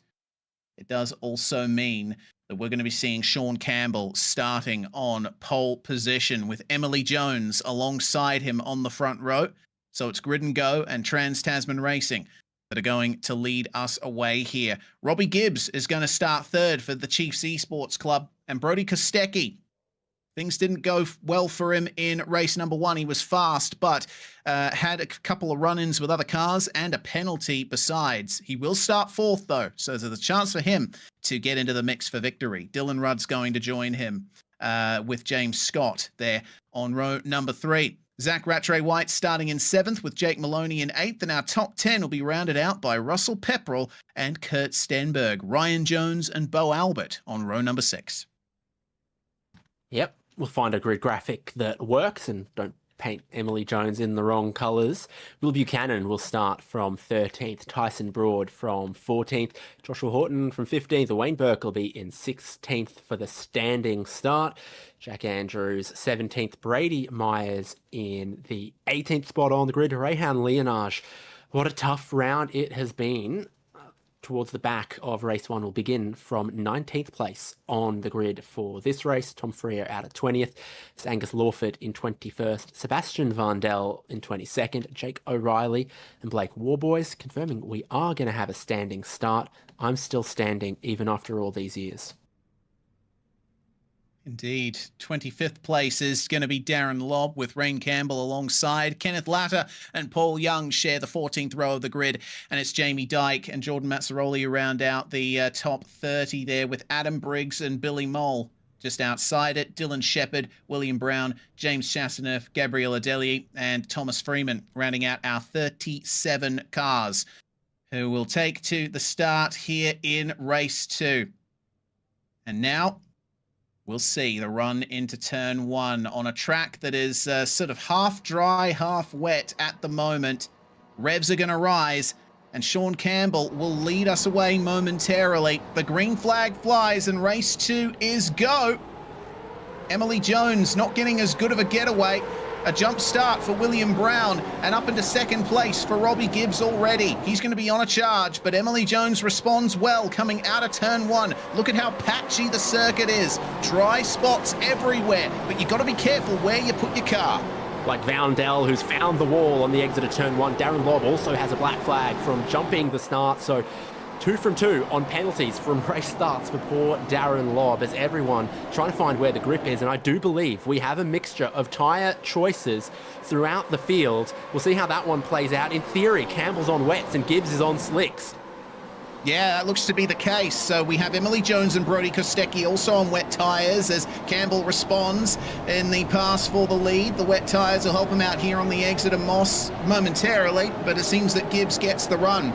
It does also mean that we're going to be seeing Sean Campbell starting on pole position with Emily Jones alongside him on the front row. So it's Grid and Go and Trans-Tasman Racing that are going to lead us away here. Robbie Gibbs is going to start 3rd for the Chiefs Esports Club, and Brody Kostecki. Things didn't go well for him in race number 1. He was fast, but had a couple of run-ins with other cars and a penalty besides. He will start 4th, though, so there's a chance for him to get into the mix for victory. Dylan Rudd's going to join him with James Scott there on row number 3. Zach Rattray-White starting in 7th with Jake Maloney in 8th, and our top 10 will be rounded out by Russell Pepperell and Kurt Stenberg, Ryan Jones and Bo Albert on row number 6. Yep, we'll find a grid graphic that works and don't paint Emily Jones in the wrong colours. Will Buchanan will start from 13th, Tyson Broad from 14th, Joshua Horton from 15th, Wayne Burke will be in 16th for the standing start, Jack Andrews 17th, Brady Myers in the 18th spot on the grid, Rayhan Leonage. What a tough round it has been. Towards the back of race 1 will begin from 19th place on the grid for this race. Tom Freer out at 20th. It's Angus Lawford in 21st. Sebastian Vandel in 22nd. Jake O'Reilly and Blake Warboys confirming we are going to have a standing start. I'm still standing even after all these years. Indeed. 25th place is going to be Darren Lobb with Rain Campbell alongside. Kenneth Latter and Paul Young share the 14th row of the grid. And it's Jamie Dyke and Jordan Mazzaroli who round out the top 30 there with Adam Briggs and Billy Mole just outside it. Dylan Shepherd, William Brown, James Chastaneuf, Gabriel Adeli and Thomas Freeman rounding out our 37 cars who will take to the start here in race 2. And now we'll see the run into turn 1 on a track that is sort of half dry, half wet at the moment. Revs are going to rise, and Sean Campbell will lead us away momentarily. The green flag flies, and race 2 is go. Emily Jones not getting as good of a getaway. A jump start for William Brown, and up into second place for Robbie Gibbs already. He's going to be on a charge, but Emily Jones responds well coming out of turn 1. Look at how patchy the circuit is. Dry spots everywhere, but you've got to be careful where you put your car. Like Vandel, who's found the wall on the exit of turn 1. Darren Lobb also has a black flag from jumping the start, so 2 from 2 on penalties from race starts for poor Darren Lobb as everyone trying to find where the grip is. And I do believe we have a mixture of tyre choices throughout the field. We'll see how that one plays out. In theory, Campbell's on wets and Gibbs is on slicks. Yeah, that looks to be the case. So we have Emily Jones and Brodie Kostecki also on wet tyres as Campbell responds in the pass for the lead. The wet tyres will help him out here on the exit of Moss momentarily, but it seems that Gibbs gets the run.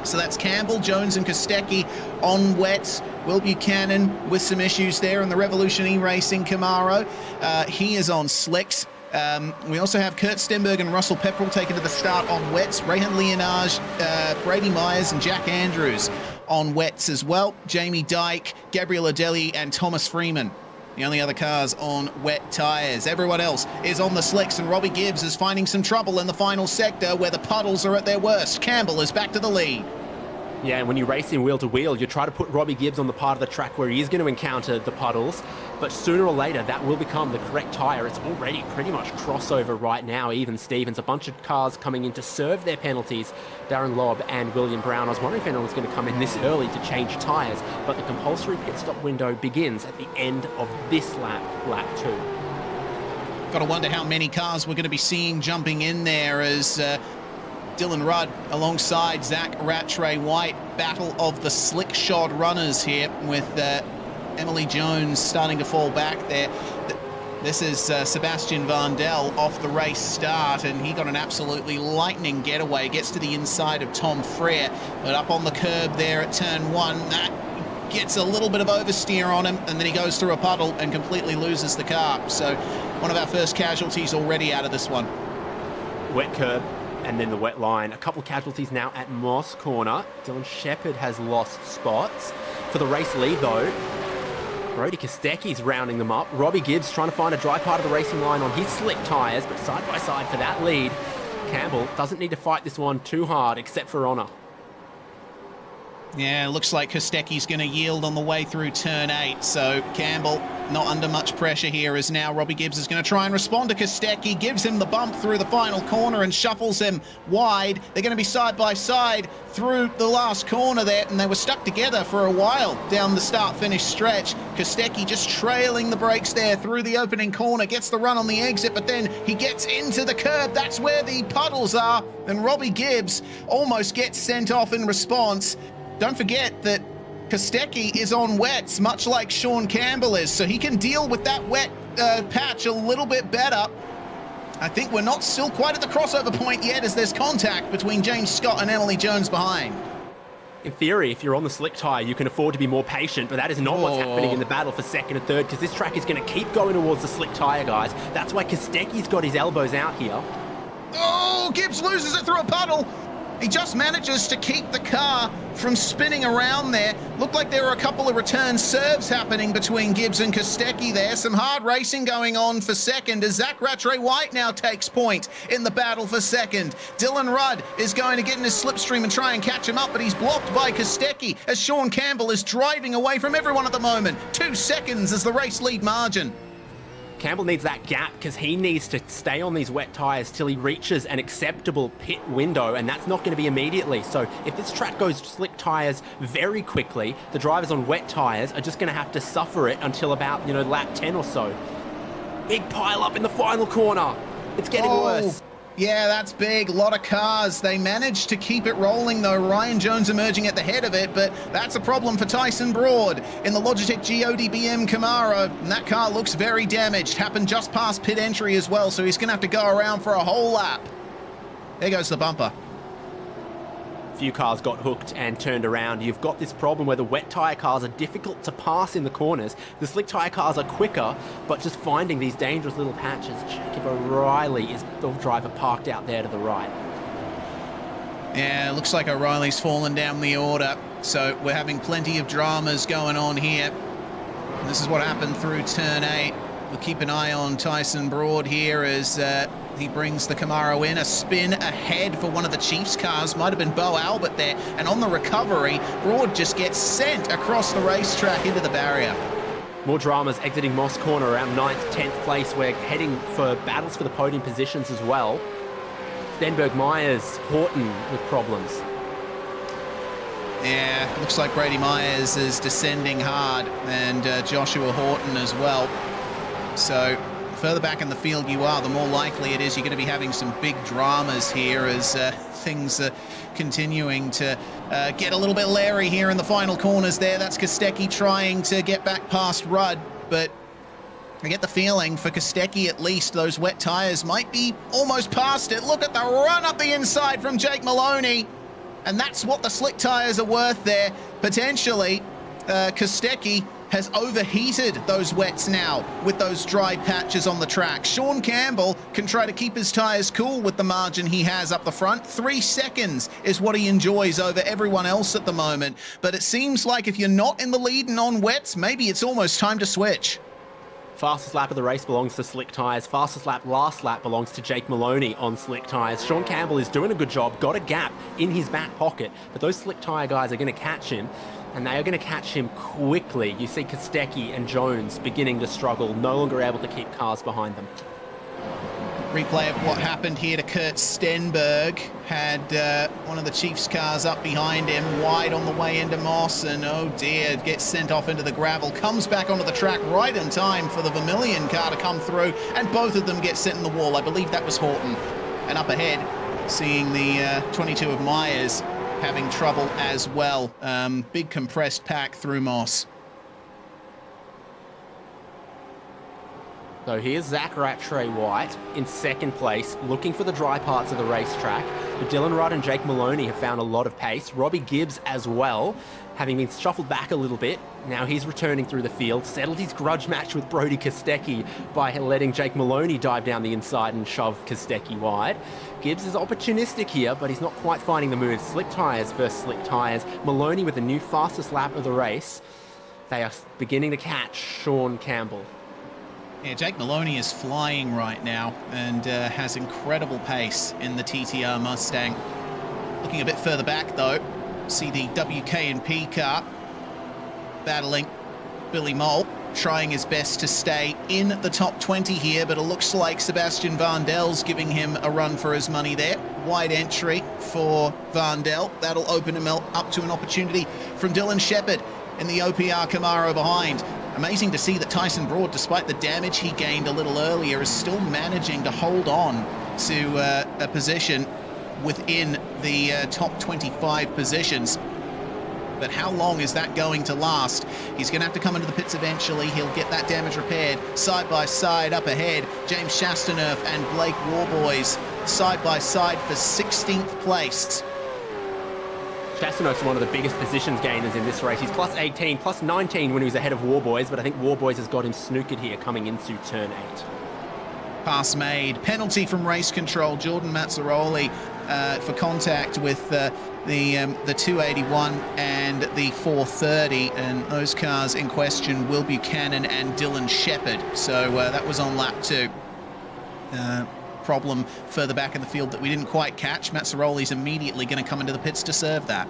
So that's Campbell, Jones and Kostecki on wets. Will Buchanan with some issues there in the Revolution iRacing Camaro. He is on slicks. We also have Kurt Stenberg and Russell Pepperell taken to the start on wets. Rayhan Leonage, Brady Myers and Jack Andrews on wets as well. Jamie Dyke, Gabriel Adeli and Thomas Freeman. The only other cars on wet tyres. Everyone else is on the slicks, and Robbie Gibbs is finding some trouble in the final sector where the puddles are at their worst. Campbell is back to the lead. Yeah, and when you race in wheel to wheel, you try to put Robbie Gibbs on the part of the track where he is going to encounter the puddles, but sooner or later that will become the correct tyre. It's already pretty much crossover right now. Even Stevens, a bunch of cars coming in to serve their penalties. Darren Lobb and William Brown. I was wondering if anyone was going to come in this early to change tyres, but the compulsory pit stop window begins at the end of this lap, lap 2. Got to wonder how many cars we're going to be seeing jumping in there as Dylan Rudd alongside Zach Rattray White. Battle of the slick shod runners here with Emily Jones starting to fall back there. This is Sebastian Vandel off the race start, and he got an absolutely lightning getaway. Gets to the inside of Tom Freer, but up on the curb there at turn 1, that gets a little bit of oversteer on him, and then he goes through a puddle and completely loses the car. So one of our first casualties already out of this one. Wet curb. And then the wet line. A couple of casualties now at Moss Corner. Dylan Shepherd has lost spots. For the race lead, though, Brodie Kostecki's rounding them up. Robbie Gibbs trying to find a dry part of the racing line on his slick tyres, but side by side for that lead. Campbell doesn't need to fight this one too hard, except for honour. Yeah, looks like Kostecki's going to yield on the way through turn 8. So Campbell not under much pressure here as now Robbie Gibbs is going to try and respond to Kostecki, gives him the bump through the final corner and shuffles him wide. They're going to be side by side through the last corner there, and they were stuck together for a while down the start-finish stretch. Kostecki just trailing the brakes there through the opening corner, gets the run on the exit, but then he gets into the curb. That's where the puddles are, and Robbie Gibbs almost gets sent off in response. Don't forget that Kostecki is on wets, much like Sean Campbell is, so he can deal with that wet patch a little bit better. I think we're not still quite at the crossover point yet, as there's contact between James Scott and Emily Jones behind. In theory, if you're on the slick tyre, you can afford to be more patient, but that is not what's happening in the battle for second and third, because this track is going to keep going towards the slick tyre, guys. That's why Kostecki's got his elbows out here. Oh, Gibbs loses it through a puddle. He just manages to keep the car from spinning around there. Looked like there were a couple of return serves happening between Gibbs and Kostecki there. Some hard racing going on for second as Zach Rattray-White now takes point in the battle for second. Dylan Rudd is going to get in his slipstream and try and catch him up, but he's blocked by Kostecki as Sean Campbell is driving away from everyone at the moment. 2 seconds is the race lead margin. Campbell needs that gap because he needs to stay on these wet tyres till he reaches an acceptable pit window, and that's not going to be immediately. So if this track goes slick tyres very quickly, the drivers on wet tyres are just going to have to suffer it until about, lap 10 or so. Big pile up in the final corner. It's getting worse. Yeah, that's big. A lot of cars. They managed to keep it rolling, though. Ryan Jones emerging at the head of it, but that's a problem for Tyson Broad in the Logitech GODBM Camaro. And that car looks very damaged. Happened just past pit entry as well, so he's going to have to go around for a whole lap. There goes the bumper. Few cars got hooked and turned around. You've got this problem where the wet tyre cars are difficult to pass in the corners. The slick tyre cars are quicker, but just finding these dangerous little patches. Jacob O'Reilly is the driver parked out there to the right. Yeah, it looks like O'Reilly's fallen down the order. So we're having plenty of dramas going on here. And this is what happened through turn 8. We'll keep an eye on Tyson Broad here as he brings the Camaro in. A spin ahead for one of the Chiefs cars. Might have been Bo Albert there. And on the recovery, Broad just gets sent across the racetrack into the barrier. More dramas exiting Moss Corner around 9th, 10th place. We're heading for battles for the podium positions as well. Stenberg, Myers, Horton with problems. Yeah, looks like Brady Myers is descending hard, and Joshua Horton as well. So further back in the field you are, the more likely it is you're going to be having some big dramas here as things are continuing to get a little bit leery here in the final corners there. That's Kostecki trying to get back past Rudd, but I get the feeling for Kostecki at least those wet tyres might be almost past it. Look at the run up the inside from Jake Maloney, and that's what the slick tyres are worth there. Potentially, Kostecki has overheated those wets now with those dry patches on the track. Sean Campbell can try to keep his tyres cool with the margin he has up the front. 3 seconds is what he enjoys over everyone else at the moment. But it seems like if you're not in the lead and on wets, maybe it's almost time to switch. Fastest lap of the race belongs to slick tyres. Fastest lap, last lap, belongs to Jake Maloney on slick tyres. Sean Campbell is doing a good job, got a gap in his back pocket, but those slick tyre guys are going to catch him, and they are going to catch him quickly. You see Kostecki and Jones beginning to struggle, no longer able to keep cars behind them. Replay of what happened here to Kurt Stenberg. Had one of the Chiefs cars up behind him, wide on the way into Moss, and oh dear, gets sent off into the gravel. Comes back onto the track right in time for the Vermilion car to come through, and both of them get sent in the wall. I believe that was Horton. And up ahead, seeing the 22 of Myers having trouble as well. Big compressed pack through Moss. So here's Zach Rattray-White in second place, looking for the dry parts of the racetrack. But Dylan Rudd and Jake Maloney have found a lot of pace. Robbie Gibbs as well, having been shuffled back a little bit. Now he's returning through the field, settled his grudge match with Brody Kostecki by letting Jake Maloney dive down the inside and shove Kostecki wide. Gibbs is opportunistic here, but he's not quite finding the moves. Slick tyres versus slick tyres. Maloney with the new fastest lap of the race. They are beginning to catch Sean Campbell. Yeah, Jake Maloney is flying right now and has incredible pace in the TTR Mustang. Looking a bit further back though, see the WK&P car battling Billy Mole, trying his best to stay in the top 20 here, but it looks like Sebastian Vandel's giving him a run for his money there. Wide entry for Vandel. That'll open him up to an opportunity from Dylan Shepherd in the OPR Camaro behind. Amazing to see that Tyson Broad, despite the damage he gained a little earlier, is still managing to hold on to a position within the top 25 positions. But how long is that going to last? He's going to have to come into the pits eventually. He'll get that damage repaired. Side by side up ahead, James Chastaneuf and Blake Warboys side by side for 16th place. Chastanov's one of the biggest positions gainers in this race. He's plus 18, plus 19 when he was ahead of Warboys, but I think Warboys has got him snookered here coming into turn 8. Pass made. Penalty from race control. Jordan Mazzaroli for contact with the 281 and the 430, and those cars in question, Will Buchanan and Dylan Shepherd. So that was on lap 2. Problem further back in the field that we didn't quite catch. Mazzaroli's immediately going to come into the pits to serve that.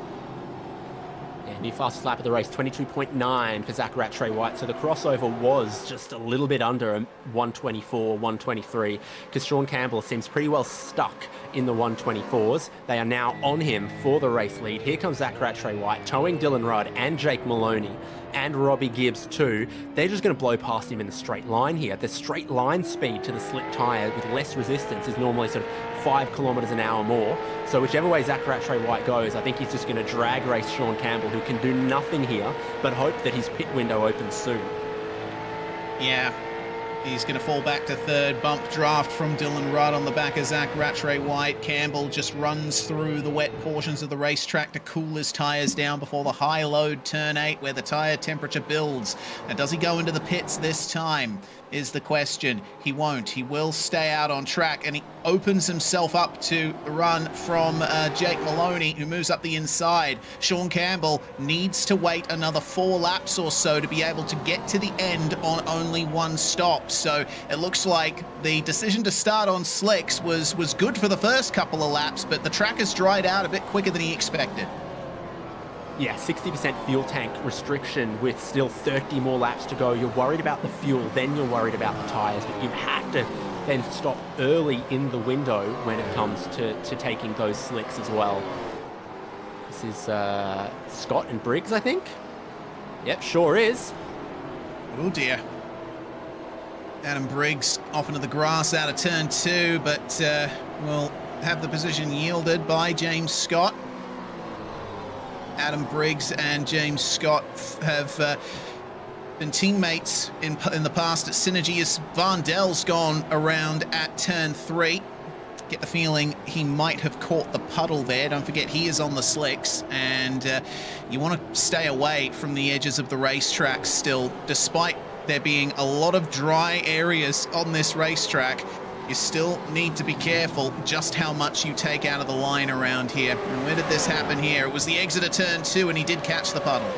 New fastest lap of the race, 22.9 for Zach Rattray White. So the crossover was just a little bit under 124, 123, because Sean Campbell seems pretty well stuck in the 124s. They are now on him for the race lead. Here comes Zach Rattray White, towing Dylan Rudd and Jake Maloney and Robbie Gibbs too. They're just going to blow past him in the straight line here. The straight line speed to the slick tyre with less resistance is normally sort of 5 kilometres an hour more. So whichever way Zach Rattray White goes, I think he's just going to drag race Sean Campbell, who can do nothing here but hope that his pit window opens soon. Yeah, he's going to fall back to third. Bump draft from Dylan Rudd on the back of Zach Rattray White. Campbell just runs through the wet portions of the racetrack to cool his tyres down before the high load turn 8, where the tyre temperature builds. Now, does he go into the pits this time is the question. He won't. He will stay out on track, and he opens himself up to run from Jake Maloney, who moves up the inside. Sean Campbell needs to wait another 4 laps or so to be able to get to the end on only 1 stop. So it looks like the decision to start on slicks was good for the first couple of laps, but the track has dried out a bit quicker than he expected. Yeah, 60% fuel tank restriction with still 30 more laps to go. You're worried about the fuel, then you're worried about the tyres, but you have to then stop early in the window when it comes to taking those slicks as well. This is Scott and Briggs, I think. Yep, sure is. Oh dear. Adam Briggs off into the grass out of turn 2, but will have the position yielded by James Scott. Adam Briggs and James Scott have been teammates in the past at Synergy, as Van Del's gone around at turn 3. Get the feeling he might have caught the puddle there. Don't forget, he is on the slicks, and you want to stay away from the edges of the racetrack still, despite there being a lot of dry areas on this racetrack. You still need to be careful just how much you take out of the line around here. And where did this happen here? It was the exit of turn 2, and he did catch the puddle.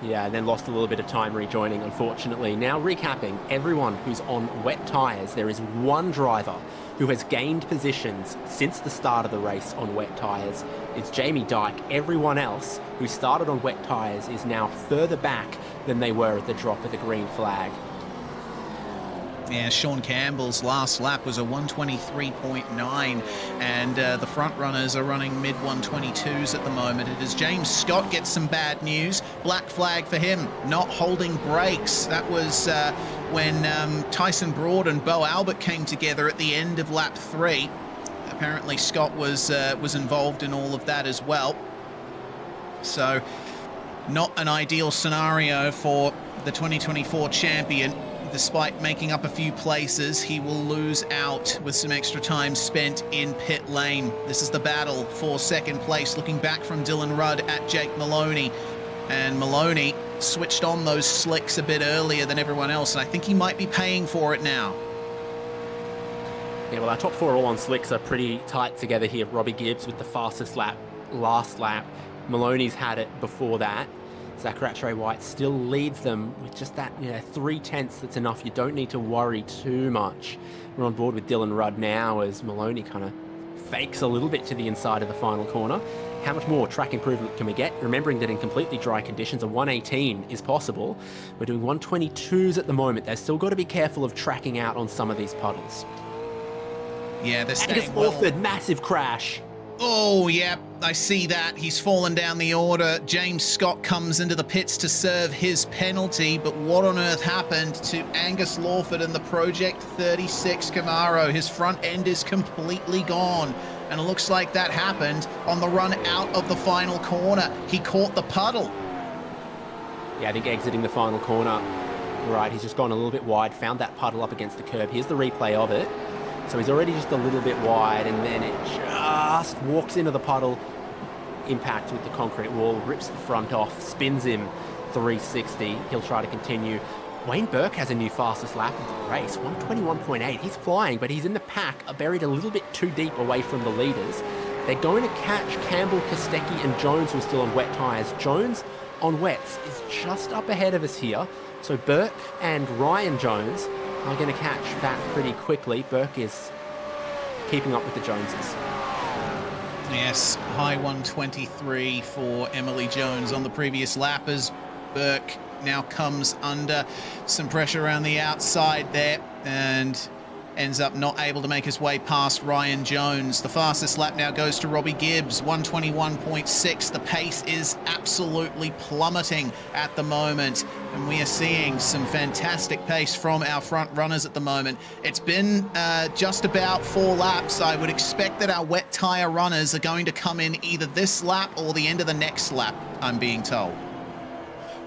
Yeah, and then lost a little bit of time rejoining, unfortunately. Now recapping, everyone who's on wet tyres, there is one driver who has gained positions since the start of the race on wet tyres. It's Jamie Dyke. Everyone else who started on wet tyres is now further back than they were at the drop of the green flag. Yeah, Sean Campbell's last lap was a 123.9, and the front runners are running mid-122s at the moment. It is James Scott gets some bad news. Black flag for him, not holding brakes. That was when Tyson Broad and Bo Albert came together at the end of lap 3. Apparently Scott was involved in all of that as well. So not an ideal scenario for the 2024 champion. Despite making up a few places, he will lose out with some extra time spent in pit lane. This is the battle for second place, looking back from Dylan Rudd at Jake Maloney. And Maloney switched on those slicks a bit earlier than everyone else, and I think he might be paying for it now. Yeah, well, our top 4 all on slicks are pretty tight together here. Robbie Gibbs with the fastest lap, last lap. Maloney's had it before that. Zach Rattray White still leads them with just that, 3/10. That's enough. You don't need to worry too much. We're on board with Dylan Rudd now as Maloney kind of fakes a little bit to the inside of the final corner. How much more track improvement can we get? Remembering that in completely dry conditions, a 118 is possible. We're doing 122s at the moment. They've still got to be careful of tracking out on some of these puddles. Yeah, they're Angus staying well. Orford, massive crash. Oh, yeah, I see that. He's fallen down the order. James Scott comes into the pits to serve his penalty, but what on earth happened to Angus Lawford and the Project 36 Camaro? His front end is completely gone, and it looks like that happened on the run out of the final corner. He caught the puddle. Yeah, I think exiting the final corner, right, he's just gone a little bit wide, found that puddle up against the curb. Here's the replay of it. So he's already just a little bit wide, and then it just walks into the puddle, impact with the concrete wall, rips the front off, spins him 360. He'll try to continue. Wayne Burke has a new fastest lap of the race, 121.8. He's flying, but he's in the pack, buried a little bit too deep away from the leaders. They're going to catch Campbell, Kostecki, and Jones, who are still on wet tyres. Jones on wets is just up ahead of us here. So Burke and Ryan Jones are going to catch that pretty quickly. Burke is keeping up with the Joneses. Yes, high 123 for Emily Jones on the previous lap as Burke now comes under some pressure around the outside there and ends up not able to make his way past Ryan Jones. The fastest lap now goes to Robbie Gibbs, 121.6. The pace is absolutely plummeting at the moment, and we are seeing some fantastic pace from our front runners at the moment. It's been just about 4 laps. I would expect that our wet tyre runners are going to come in either this lap or the end of the next lap, I'm being told.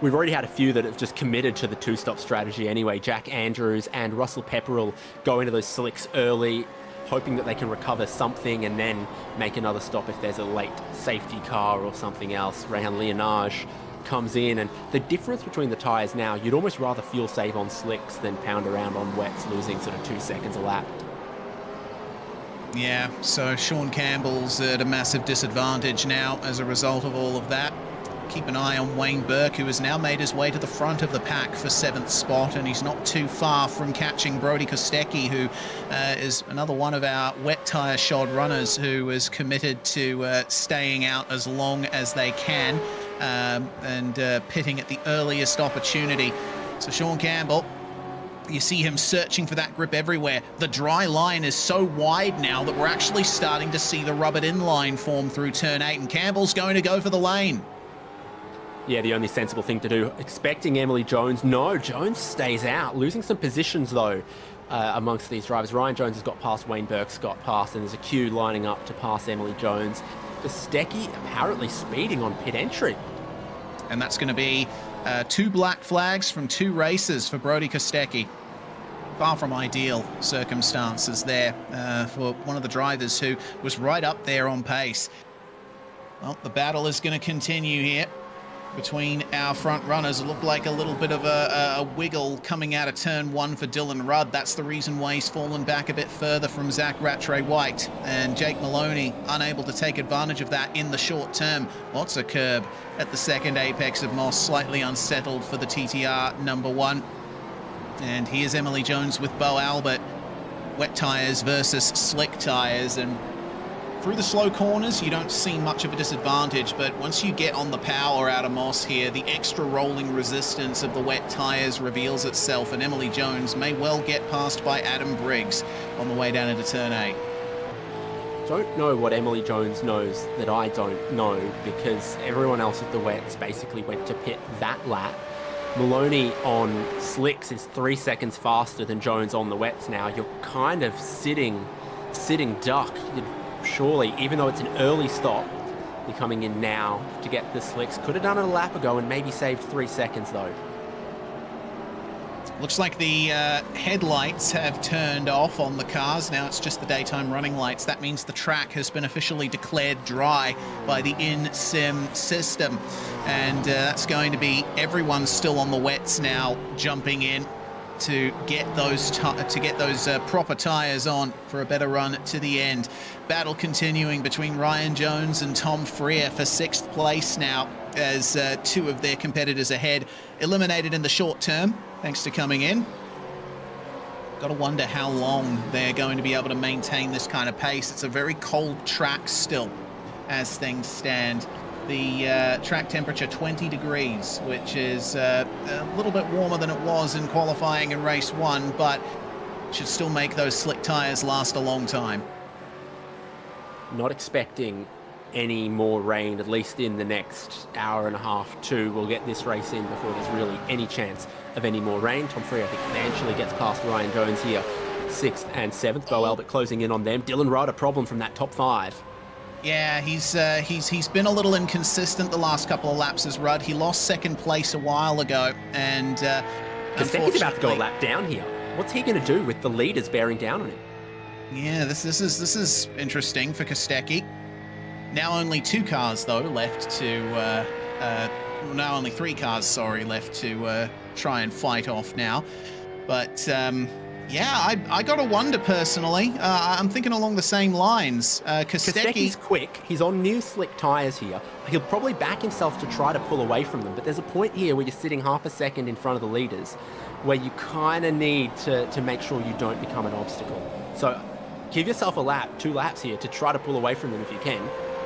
We've already had a few that have just committed to the two-stop strategy anyway. Jack Andrews and Russell Pepperell go into those slicks early, hoping that they can recover something and then make another stop if there's a late safety car or something else. Rehan Leonage comes in, and the difference between the tyres now, you'd almost rather fuel save on slicks than pound around on wets, losing sort of 2 seconds a lap. Yeah, so Sean Campbell's at a massive disadvantage now as a result of all of that. Keep an eye on Wayne Burke, who has now made his way to the front of the pack for 7th spot, and he's not too far from catching Brodie Kostecki, who is another one of our wet tyre shod runners who is committed to staying out as long as they can and pitting at the earliest opportunity. So Sean Campbell, you see him searching for that grip everywhere. The dry line is so wide now that we're actually starting to see the rubbered in line form through turn 8, and Campbell's going to go for the lane. Yeah, the only sensible thing to do. Expecting Emily Jones. No, Jones stays out. Losing some positions, though, amongst these drivers. Ryan Jones has got past Wayne Burke's got past, and there's a queue lining up to pass Emily Jones. Kostecki apparently speeding on pit entry. And that's going to be 2 black flags from 2 races for Brodie Kostecki. Far from ideal circumstances there for one of the drivers who was right up there on pace. Well, the battle is going to continue here between our front runners. It looked like a little bit of a wiggle coming out of turn 1 for Dylan Rudd. That's the reason why he's fallen back a bit further from Zach Rattray-White. And Jake Maloney unable to take advantage of that in the short term. Lots of curb at the second apex of Moss, slightly unsettled for the TTR number 1. And here's Emily Jones with Bo Albert. Wet tyres versus slick tyres, and through the slow corners, you don't see much of a disadvantage, but once you get on the power out of Moss here, the extra rolling resistance of the wet tyres reveals itself, and Emily Jones may well get passed by Adam Briggs on the way down into turn 8. Don't know what Emily Jones knows that I don't know, because everyone else at the wets basically went to pit that lap. Maloney on slicks is 3 seconds faster than Jones on the wets now. You're kind of sitting duck. Surely, even though it's an early stop, you're coming in now to get the slicks. Could have done it a lap ago and maybe saved 3 seconds, though. Looks like the headlights have turned off on the cars. Now it's just the daytime running lights. That means the track has been officially declared dry by the in-sim system. And that's going to be everyone still on the wets now jumping in to get those proper tyres on for a better run to the end. Battle continuing between Ryan Jones and Tom Freer for 6th place now, as 2 of their competitors ahead, eliminated in the short term thanks to coming in. Got to wonder how long they're going to be able to maintain this kind of pace. It's a very cold track still as things stand. The track temperature 20 degrees, which is a little bit warmer than it was in qualifying in race 1, but should still make those slick tyres last a long time. Not expecting any more rain, at least in the next hour and a half, 2. We'll get this race in before there's really any chance of any more rain. Tom Freer, I think, eventually gets past Ryan Jones here, 6th and 7th. Bo Albert closing in on them. Dylan Rudd, a problem from that top 5. Yeah, he's been a little inconsistent the last couple of laps as Rudd. He lost 2nd place a while ago, and Kostecki's about to go a lap down here. What's he going to do with the leaders bearing down on him? Yeah, this is interesting for Kostecki. Now only 2 cars, though, left to... now only 3 cars, sorry, left to try and fight off now. But, yeah, I got to wonder, personally. I'm thinking along the same lines. Kostecki's quick. He's on new slick tyres here. He'll probably back himself to try to pull away from them. But there's a point here where you're sitting half a second in front of the leaders where you kind of need to make sure you don't become an obstacle. So give yourself a lap, 2 laps here, to try to pull away from them if you can.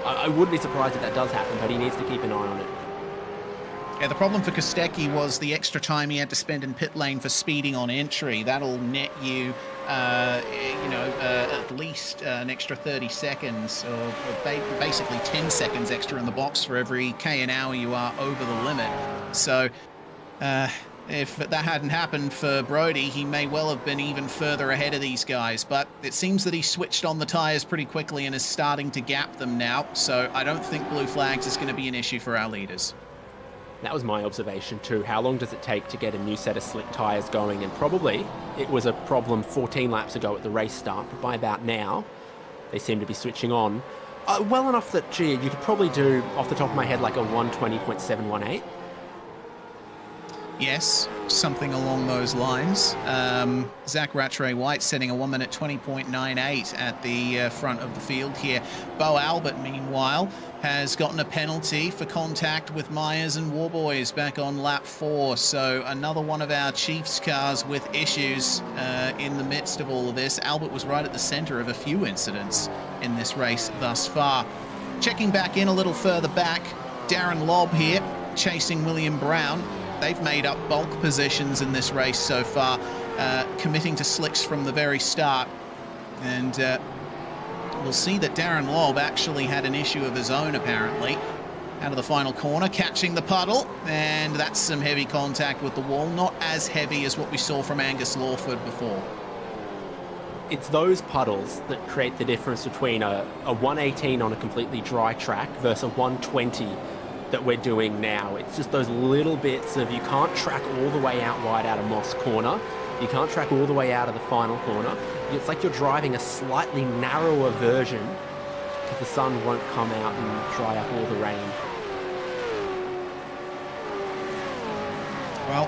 I wouldn't be surprised if that does happen, but he needs to keep an eye on it. Yeah, the problem for Kostecki was the extra time he had to spend in pit lane for speeding on entry. That'll net you, at least an extra 30 seconds, or basically 10 seconds extra in the box for every K an hour you are over the limit. So, if that hadn't happened for Brody, he may well have been even further ahead of these guys. But it seems that he switched on the tyres pretty quickly and is starting to gap them now. So I don't think blue flags is going to be an issue for our leaders. That was my observation too. How long does it take to get a new set of slick tyres going? And probably it was a problem 14 laps ago at the race start, but by about now, they seem to be switching on. Well enough that, gee, you could probably do, off the top of my head, like a 120.718. Yes, something along those lines. Zach Rattray-White setting a 1 minute 20.98 at the front of the field here. Bo Albert, meanwhile, has gotten a penalty for contact with Myers and Warboys back on lap 4. So another one of our Chiefs cars with issues in the midst of all of this. Albert was right at the center of a few incidents in this race thus far. Checking back in a little further back, Darren Lobb here chasing William Brown. They've made up bulk positions in this race so far, committing to slicks from the very start. And we'll see that Darren Lobb actually had an issue of his own, apparently. Out of the final corner, catching the puddle, and that's some heavy contact with the wall. Not as heavy as what we saw from Angus Lawford before. It's those puddles that create the difference between a 118 on a completely dry track versus a 120 that we're doing now. It's just those little bits of, you can't track all the way out wide out of Moss corner, you can't track all the way out of the final corner. It's like you're driving a slightly narrower version because the sun won't come out and dry up all the rain. Well,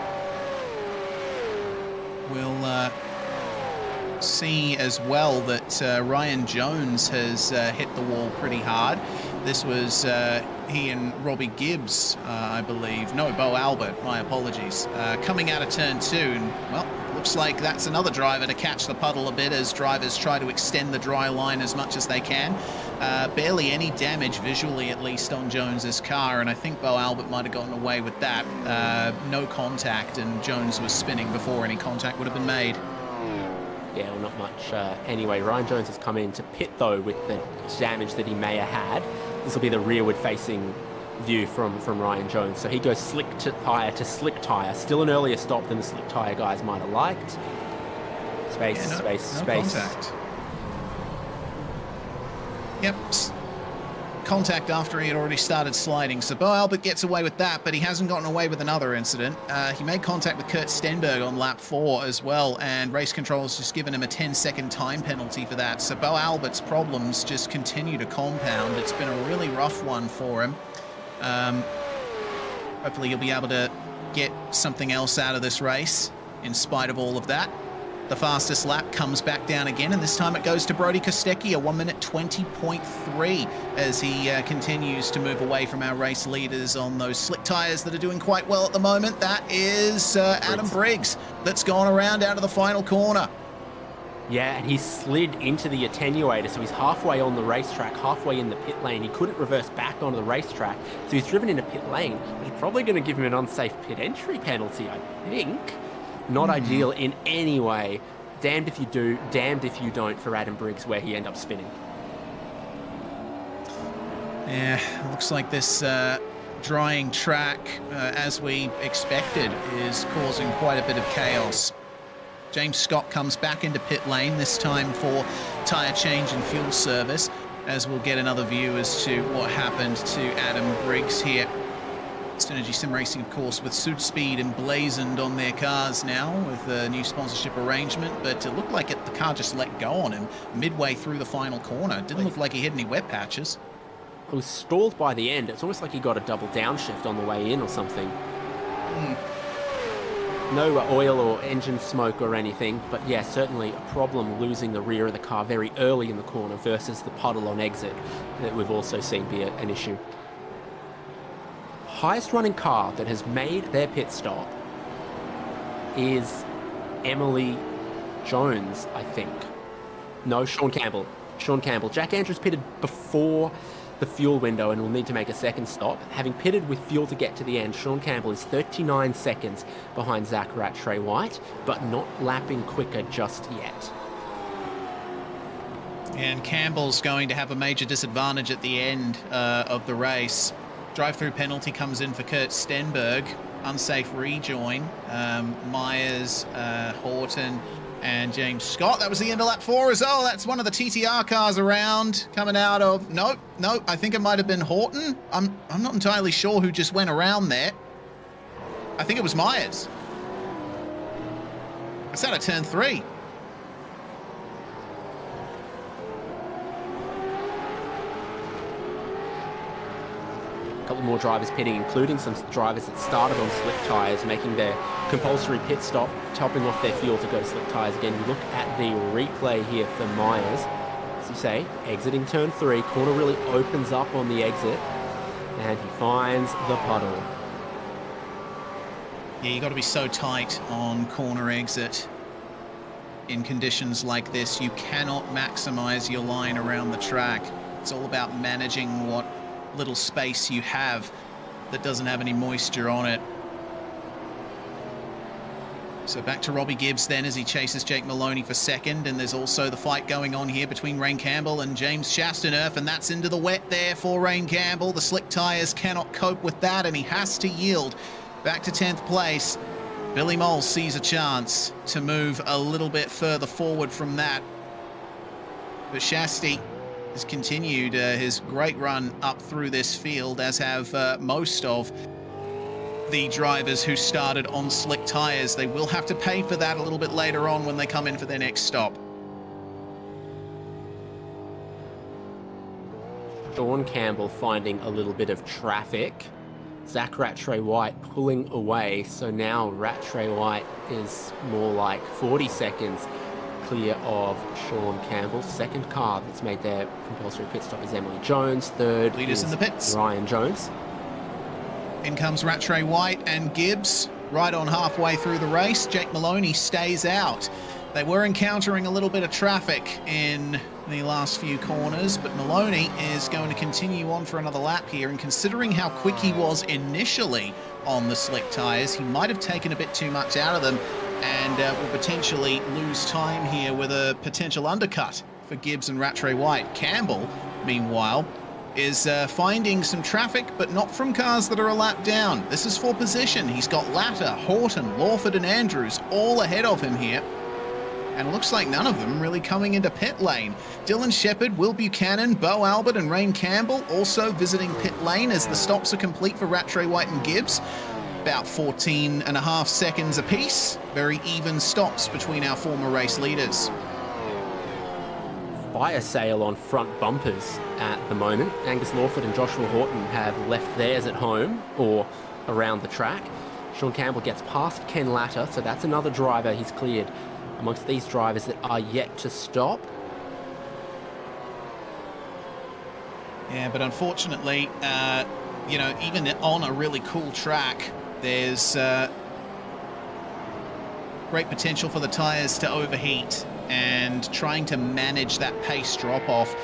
we'll see as well that Ryan Jones has hit the wall pretty hard. This was he and Robbie Gibbs, I believe. No, Bo Albert, my apologies. Coming out of turn 2, and, well, looks like that's another driver to catch the puddle a bit as drivers try to extend the dry line as much as they can. Barely any damage, visually at least, on Jones's car, and I think Bo Albert might have gotten away with that. No contact, and Jones was spinning before any contact would have been made. Yeah, well, not much. Anyway, Ryan Jones has come in to pit, though, with the damage that he may have had. This will be the rearward-facing view from Ryan Jones. So he goes slick tyre to slick tyre. Still an earlier stop than the slick tyre guys might have liked. Space, yeah, space, no space. Contact. Yep. Contact after he had already started sliding. So Bo Albert gets away with that, but he hasn't gotten away with another incident. He made contact with Kurt Stenberg on lap 4 as well, and race control has just given him a 10-second time penalty for that. So Bo Albert's problems just continue to compound. It's been a really rough one for him. Hopefully he'll be able to get something else out of this race in spite of all of that. The fastest lap comes back down again, and this time it goes to Brody Kostecki, a 1 minute 20.3, as he continues to move away from our race leaders on those slick tyres that are doing quite well at the moment. That is Adam Briggs that's gone around out of the final corner. Yeah, and he slid into the attenuator, so he's halfway on the racetrack, halfway in the pit lane. He couldn't reverse back onto the racetrack, so he's driven into pit lane, which is probably going to give him an unsafe pit entry penalty, I think. Not ideal in any way. Damned if you do, damned if you don't for Adam Briggs, where he ended up spinning. Yeah, looks like this drying track, as we expected, is causing quite a bit of chaos. James Scott comes back into pit lane, this time for tyre change and fuel service, as we'll get another view as to what happened to Adam Briggs here. Synergy Sim Racing, of course, with Suit Speed emblazoned on their cars now with a new sponsorship arrangement, but it looked like the car just let go on him midway through the final corner. It didn't look like he hit any wet patches. was stalled by the end. It's almost like he got a double downshift on the way in or something. No oil or engine smoke or anything, but yeah, certainly a problem losing the rear of the car very early in the corner versus the puddle on exit that we've also seen be an issue. Highest running car that has made their pit stop is Emily Jones, I think. No, Sean Campbell. Sean Campbell. Jack Andrews pitted before the fuel window and will need to make a second stop. Having pitted with fuel to get to the end, Sean Campbell is 39 seconds behind Zach Rattray White, but not lapping quicker just yet. And Campbell's going to have a major disadvantage at the end of the race. Drive-through penalty comes in for Kurt Stenberg. Unsafe rejoin. Myers, Horton, and James Scott. That was the end of lap 4 as well. That's one of the TTR cars around coming out of... No, I think it might have been Horton. I'm not entirely sure who just went around there. I think it was Myers. It's out of turn 3. A couple more drivers pitting, including some drivers that started on slick tyres, making their compulsory pit stop, topping off their fuel to go to slick tyres again. You look at the replay here for Myers. As you say, exiting turn 3, corner really opens up on the exit, and he finds the puddle. Yeah, you got to be so tight on corner exit. In conditions like this, you cannot maximize your line around the track. It's all about managing what little space you have that doesn't have any moisture on it. So back to Robbie Gibbs then as he chases Jake Maloney for second, and there's also the fight going on here between Rain Campbell and James Chastaneuf, and that's into the wet there for Rain Campbell. The slick tyres cannot cope with that, and he has to yield back to 10th place. Billy Moll sees a chance to move a little bit further forward from that, but Shasty has continued his great run up through this field, as have most of the drivers who started on slick tyres. They will have to pay for that a little bit later on when they come in for their next stop. Sean Campbell finding a little bit of traffic. Zach Rattray White pulling away, so now Rattray White is more like 40 seconds clear of Sean Campbell. Second car that's made their compulsory pit stop is Emily Jones. Third leaders is in the pits. Ryan Jones. In comes Rattray White and Gibbs right on halfway through the race. Jake Maloney stays out. They were encountering a little bit of traffic in the last few corners, but Maloney is going to continue on for another lap here, and considering how quick he was initially on the slick tyres, he might have taken a bit too much out of them and will potentially lose time here with a potential undercut for Gibbs and Rattray White. Campbell, meanwhile, is finding some traffic, but not from cars that are a lap down. This is for position. He's got Latta, Horton, Lawford and Andrews all ahead of him here. And it looks like none of them really coming into pit lane. Dylan Shepherd, Will Buchanan, Bo Albert and Rain Campbell also visiting pit lane as the stops are complete for Rattray White and Gibbs. About 14.5 seconds apiece. Very even stops between our former race leaders. Fire sale on front bumpers at the moment. Angus Lawford and Joshua Horton have left theirs at home or around the track. Sean Campbell gets past Ken Latta, so that's another driver he's cleared amongst these drivers that are yet to stop. Yeah, but unfortunately, you know, even on a really cool track, there's great potential for the tyres to overheat, and trying to manage that pace drop-off.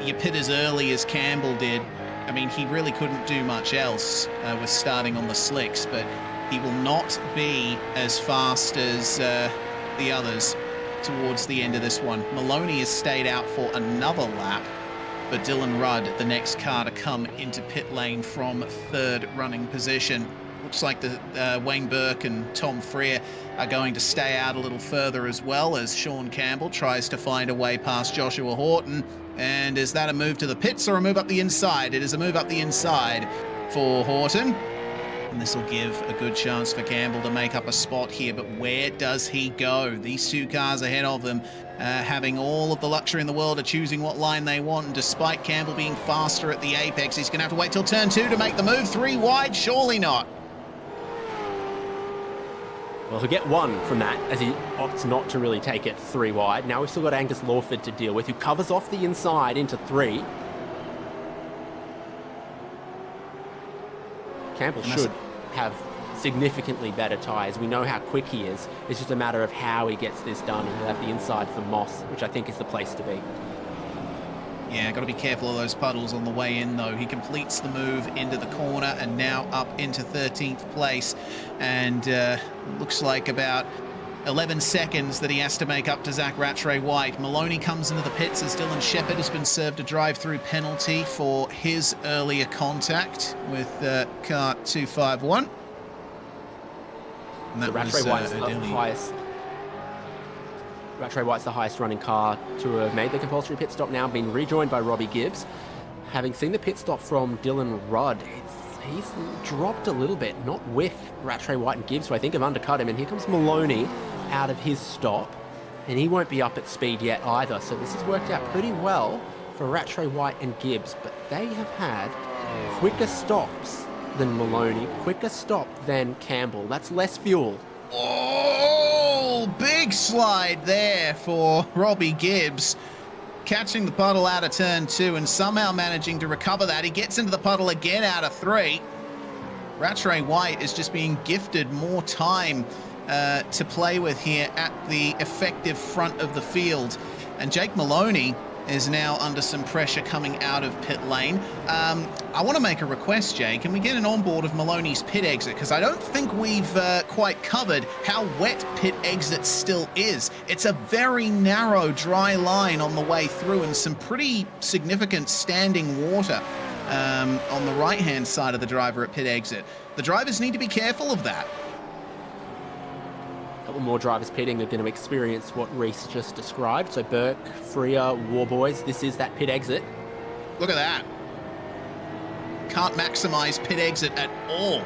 You pit as early as Campbell did. I mean, he really couldn't do much else with starting on the slicks, but he will not be as fast as the others towards the end of this one. Maloney has stayed out for another lap, but Dylan Rudd, the next car to come into pit lane from third running position. Looks like the Wayne Burke and Tom Freer are going to stay out a little further as well, as Sean Campbell tries to find a way past Joshua Horton. And is that a move to the pits or a move up the inside? It is a move up the inside for Horton. And this will give a good chance for Campbell to make up a spot here, but where does he go? These two cars ahead of them, having all of the luxury in the world of choosing what line they want, and despite Campbell being faster at the apex, he's going to have to wait till turn 2 to make the move. 3 wide? Surely not. Well, he'll get 1 from that, as he opts not to really take it 3 wide. Now we've still got Angus Lawford to deal with, who covers off the inside into 3. Campbell should have significantly better tyres. We know how quick he is. It's just a matter of how he gets this done, and he'll have the inside for Moss, which I think is the place to be. Yeah, got to be careful of those puddles on the way in, though. He completes the move into the corner and now up into 13th place. And looks like about 11 seconds that he has to make up to Zach Rattray-White. Maloney comes into the pits as Dylan Shepherd has been served a drive-through penalty for his earlier contact with car 251. And that Rattray-White's the highest. Rattray-White's the highest running car to have made the compulsory pit stop now, been rejoined by Robbie Gibbs. Having seen the pit stop from Dylan Rudd, he's dropped a little bit, not with Rattray-White and Gibbs, who I think have undercut him. And here comes Maloney out of his stop, and he won't be up at speed yet either. So this has worked out pretty well for Rattray-White and Gibbs, but they have had quicker stops than Maloney, quicker stop than Campbell. That's less fuel. Oh, big slide there for Robbie Gibbs. Catching the puddle out of turn 2 and somehow managing to recover that. He gets into the puddle again out of 3. Rattray-White is just being gifted more time to play with here at the effective front of the field. And Jake Maloney is now under some pressure coming out of pit lane. I want to make a request, Jay. Can we get an onboard of Maloney's pit exit? Because I don't think we've quite covered how wet pit exit still is. It's a very narrow, dry line on the way through and some pretty significant standing water on the right-hand side of the driver at pit exit. The drivers need to be careful of that. A couple more drivers pitting are going to experience what Reese just described. So Burke, Freer, Warboys, this is that pit exit. Look at that. Can't maximize pit exit at all.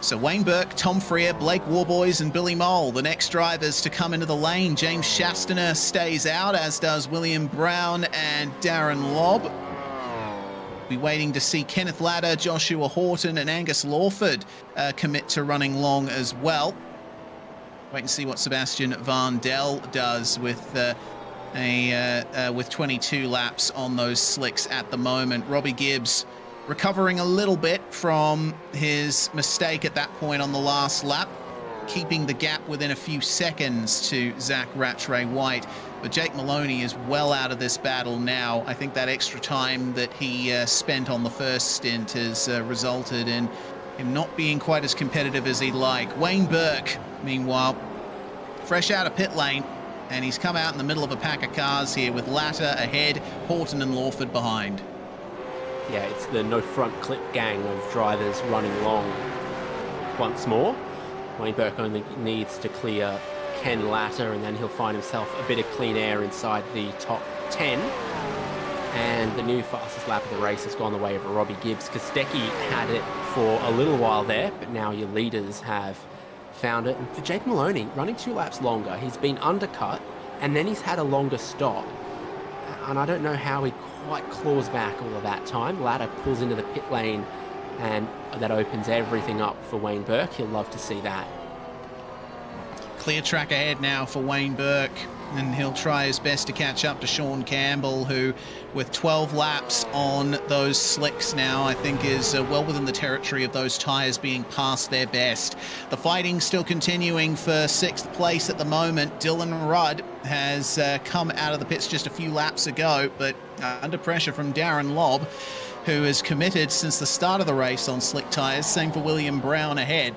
So Wayne Burke, Tom Freer, Blake Warboys and Billy Mole, the next drivers to come into the lane. James Shastner stays out, as does William Brown and Darren Lobb. Be waiting to see Kenneth Ladder, Joshua Horton and Angus Lawford commit to running long as well. Wait and see what Sebastian Van Dell does with 22 laps on those slicks at the moment. Robbie Gibbs recovering a little bit from his mistake at that point on the last lap, keeping the gap within a few seconds to Zach Rattray-White. But Jake Maloney is well out of this battle now. I think that extra time that he spent on the first stint has resulted in him not being quite as competitive as he'd like. Wayne Burke, meanwhile, fresh out of pit lane, and he's come out in the middle of a pack of cars here with Latta ahead, Horton and Lawford behind. Yeah, it's the no front clip gang of drivers running long once more. Wayne Burke only needs to clear Ken Latta, and then he'll find himself a bit of clean air inside the top 10. And the new fastest lap of the race has gone the way of Robbie Gibbs. Kostecki had it for a little while there, but now your leaders have found it. And for Jake Maloney, running 2 laps longer, he's been undercut, and then he's had a longer stop. And I don't know how he quite claws back all of that time. Latta pulls into the pit lane, and that opens everything up for Wayne Burke. He'll love to see that. Clear track ahead now for Wayne Burke, and he'll try his best to catch up to Sean Campbell, who, with 12 laps on those slicks now, I think is well within the territory of those tyres being past their best. The fighting still continuing for 6th place at the moment. Dylan Rudd has come out of the pits just a few laps ago, but under pressure from Darren Lobb, who has committed since the start of the race on slick tyres. Same for William Brown ahead.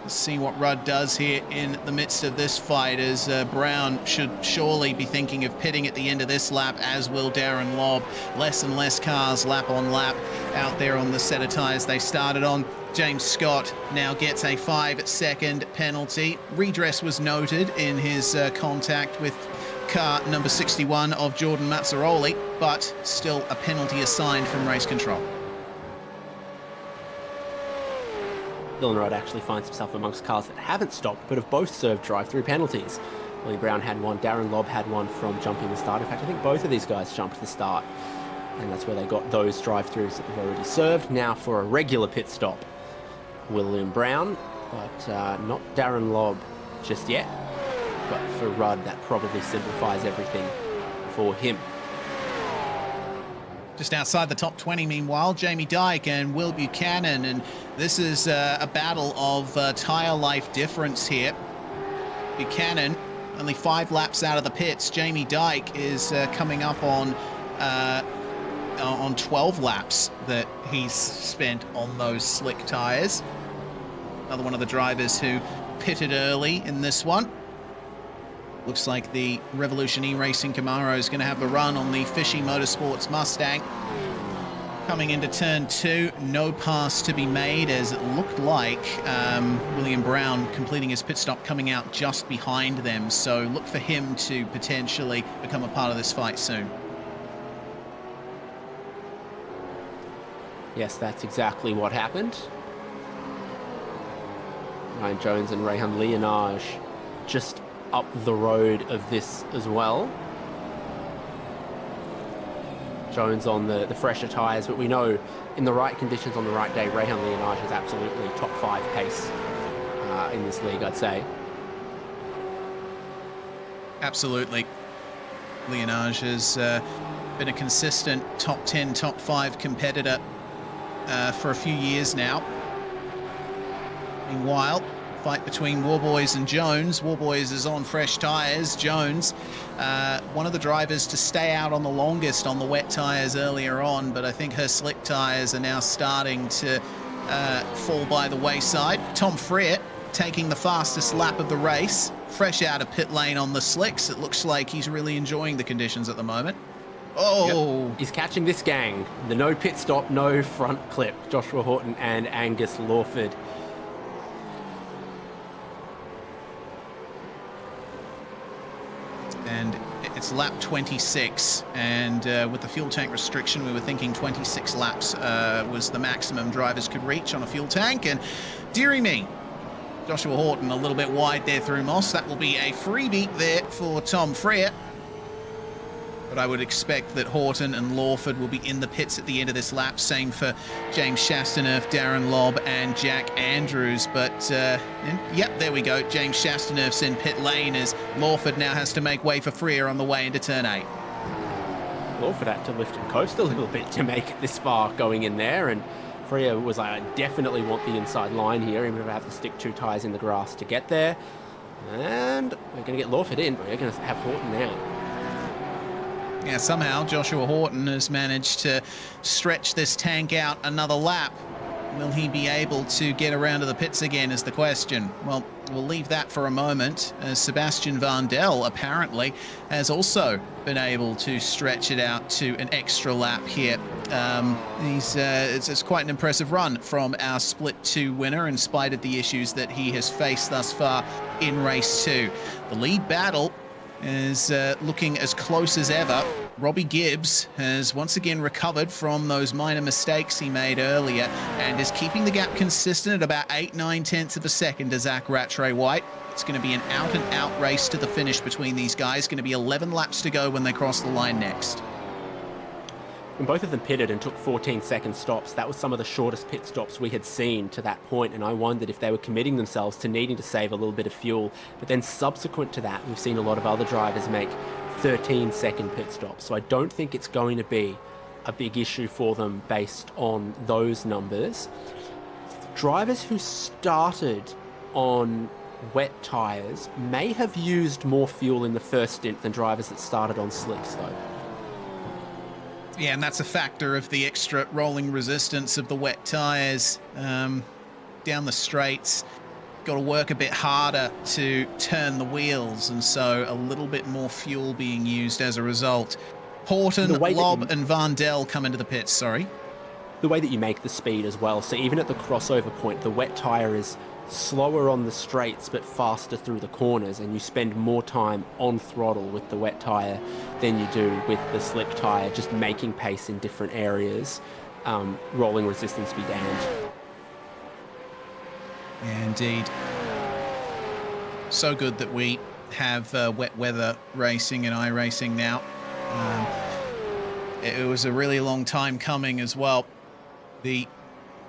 Let's see what Rudd does here in the midst of this fight, as Brown should surely be thinking of pitting at the end of this lap, as will Darren Lobb. Less and less cars lap on lap out there on the set of tyres they started on. James Scott now gets a 5-second penalty. Redress was noted in his contact with car number 61 of Jordan Mazzaroli, but still a penalty assigned from race control. Dylan Rudd actually finds himself amongst cars that haven't stopped, but have both served drive-through penalties. William Brown had one, Darren Lobb had one from jumping the start. In fact, I think both of these guys jumped the start, and that's where they got those drive-throughs that they've already served. Now for a regular pit stop, William Brown, but not Darren Lobb just yet. But for Rudd, that probably simplifies everything for him. Just outside the top 20, meanwhile, Jamie Dyke and Will Buchanan, and this is a battle of tyre life difference here. Buchanan, only 5 laps out of the pits. Jamie Dyke is coming up on 12 laps that he's spent on those slick tyres. Another one of the drivers who pitted early in this one. Looks like the Revolution iRacing Camaro is going to have a run on the Fishy Motorsports Mustang. Coming into turn 2, no pass to be made, as it looked like William Brown completing his pit stop coming out just behind them. So look for him to potentially become a part of this fight soon. Yes, that's exactly what happened. Ryan Jones and Rehan Leonage just up the road of this as well. Jones on the fresher tyres, but we know in the right conditions on the right day, Rehan Leonage is absolutely top 5 pace in this league, I'd say. Absolutely. Leonage has been a consistent top 10, top 5 competitor for a few years now. Meanwhile, fight between Warboys and Jones. Warboys is on fresh tyres. Jones, one of the drivers to stay out on the longest on the wet tyres earlier on, but I think her slick tyres are now starting to fall by the wayside. Tom Freer taking the fastest lap of the race, fresh out of pit lane on the slicks. It looks like he's really enjoying the conditions at the moment. Oh! Yep. He's catching this gang. The no pit stop, no front clip. Joshua Horton and Angus Lawford. And it's lap 26, and with the fuel tank restriction, we were thinking 26 laps was the maximum drivers could reach on a fuel tank. And dearie me, Joshua Horton a little bit wide there through Moss. That will be a freebie there for Tom Freer. But I would expect that Horton and Lawford will be in the pits at the end of this lap. Same for James Chastaneuf, Darren Lobb, and Jack Andrews. But, yep, there we go. James Chastaneuf's in pit lane as Lawford now has to make way for Freer on the way into turn 8. Lawford had to lift and coast a little bit to make it this far going in there. And Freer was like, I definitely want the inside line here, even if I have to stick 2 tyres in the grass to get there. And we're going to get Lawford in, but we're going to have Horton out. Yeah, somehow Joshua Horton has managed to stretch this tank out another lap. Will he be able to get around to the pits again is the question. Well, we'll leave that for a moment, as Sebastian Vandel apparently has also been able to stretch it out to an extra lap here. It's quite an impressive run from our Split 2 winner, in spite of the issues that he has faced thus far in race 2. The lead battle is looking as close as ever. Robbie Gibbs has once again recovered from those minor mistakes he made earlier and is keeping the gap consistent at about 8/9 of a second to Zach Rattray White. It's going to be an out-and-out race to the finish between these guys. Going to be 11 laps to go when they cross the line next. When both of them pitted and took 14-second stops, that was some of the shortest pit stops we had seen to that point, and I wondered if they were committing themselves to needing to save a little bit of fuel. But then subsequent to that, we've seen a lot of other drivers make 13-second pit stops, so I don't think it's going to be a big issue for them based on those numbers. Drivers who started on wet tyres may have used more fuel in the first stint than drivers that started on slicks, though. Yeah, and that's a factor of the extra rolling resistance of the wet tyres down the straights. Got to work a bit harder to turn the wheels, and so a little bit more fuel being used as a result. Horton, Lobb, and Vandel come into the pits, sorry. The way that you make the speed as well, so even at the crossover point, the wet tyre is slower on the straights but faster through the corners, and you spend more time on throttle with the wet tyre than you do with the slip tyre, just making pace in different areas. Rolling resistance be damned. Yeah, indeed. So good that we have wet weather racing and iRacing now. It was a really long time coming as well. The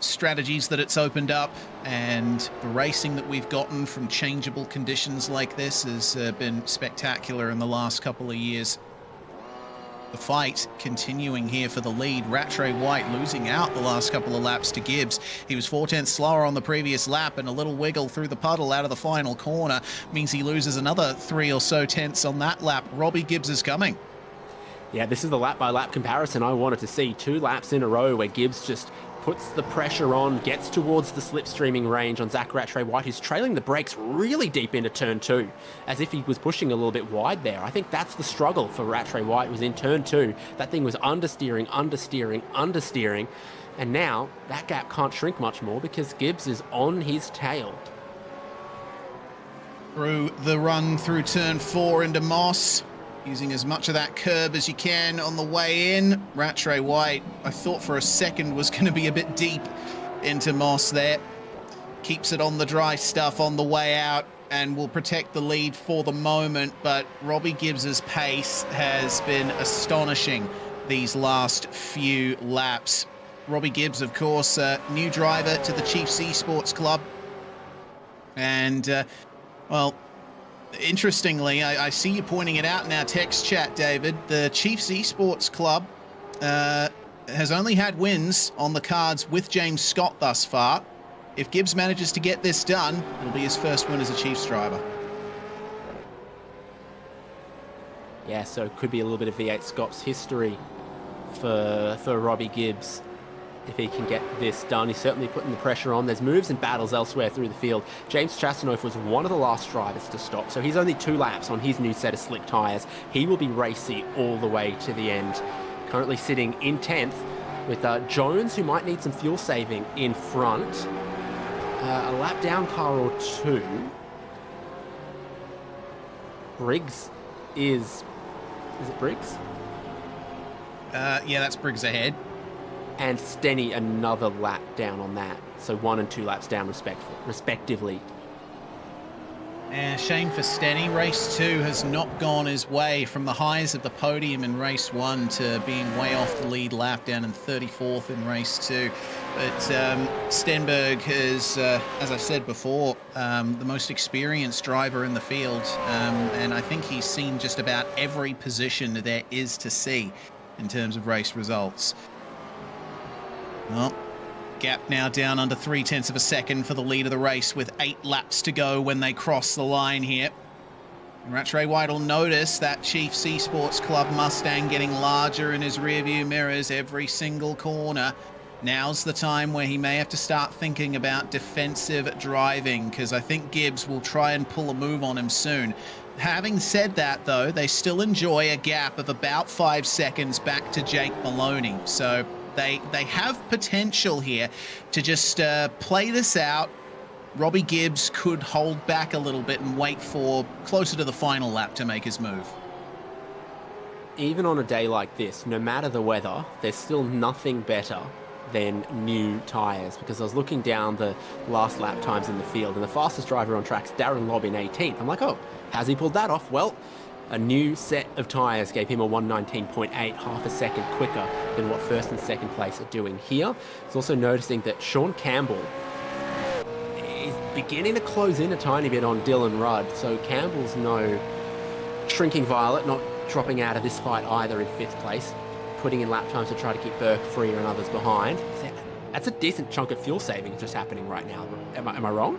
strategies that it's opened up and the racing that we've gotten from changeable conditions like this has been spectacular in the last couple of years. The fight continuing here for the lead. Rattray White losing out the last couple of laps to Gibbs. He was 4/10 slower on the previous lap, and a little wiggle through the puddle out of the final corner means he loses another 3 or so tenths on that lap. Robbie Gibbs is coming. Yeah, this is the lap-by-lap comparison I wanted to see. 2 laps in a row where Gibbs just puts the pressure on, gets towards the slipstreaming range on Zach Rattray White, who's trailing the brakes really deep into turn 2, as if he was pushing a little bit wide there. I think that's the struggle for Rattray White, was in turn 2. That thing was understeering, understeering, understeering, and now that gap can't shrink much more because Gibbs is on his tail. Through the run through turn 4 into Moss. Using as much of that curb as you can on the way in. Rattray White, I thought for a second, was going to be a bit deep into Moss there. Keeps it on the dry stuff on the way out and will protect the lead for the moment. But Robbie Gibbs's pace has been astonishing these last few laps. Robbie Gibbs, of course, new driver to the Chiefs Esports Club. And, well, interestingly, I see you pointing it out in our text chat, David. The Chiefs Esports Club has only had wins on the cards with James Scott thus far. If Gibbs manages to get this done, it'll be his first win as a Chiefs driver. Yeah, so it could be a little bit of V8SCOPS history for Robbie Gibbs. If he can get this done, he's certainly putting the pressure on. There's moves and battles elsewhere through the field. James Chastanoff was one of the last drivers to stop, so he's only 2 laps on his new set of slick tyres. He will be racy all the way to the end. Currently sitting in 10th with Jones, who might need some fuel saving, in front. A lap down car or 2. Briggs is it Briggs? Yeah, that's Briggs ahead. And Stenny another lap down on that. So 1 and 2 laps down respectively. Shame for Stenny. Race 2 has not gone his way, from the highs of the podium in race 1 to being way off the lead lap, down in 34th in race 2. But Stenberg is, as I said before, the most experienced driver in the field. And I think he's seen just about every position there is to see in terms of race results. Well, gap now down under 0.3 of a second for the lead of the race, with 8 laps to go when they cross the line here. Rattray White will notice that Chiefs Esports Club Mustang getting larger in his rearview mirrors every single corner. Now's the time where he may have to start thinking about defensive driving, because I think Gibbs will try and pull a move on him soon. Having said that, though, they still enjoy a gap of about 5 seconds back to Jake Maloney. So they have potential here to just play this out. Robbie Gibbs could hold back a little bit and wait for closer to the final lap to make his move. Even on a day like this, no matter the weather, there's still nothing better than new tyres, because I was looking down the last lap times in the field, and the fastest driver on track's Darren Lobb in 18th. I'm like, oh, how's he pulled that off? Well, a new set of tyres gave him a 1:19.8, half a second quicker than what first and second place are doing here. It's also noticing that Sean Campbell is beginning to close in a tiny bit on Dylan Rudd, so Campbell's no shrinking violet, not dropping out of this fight either in 5th place, putting in lap times to try to keep Burke, Freer and others behind. That's a decent chunk of fuel saving just happening right now. Am I wrong?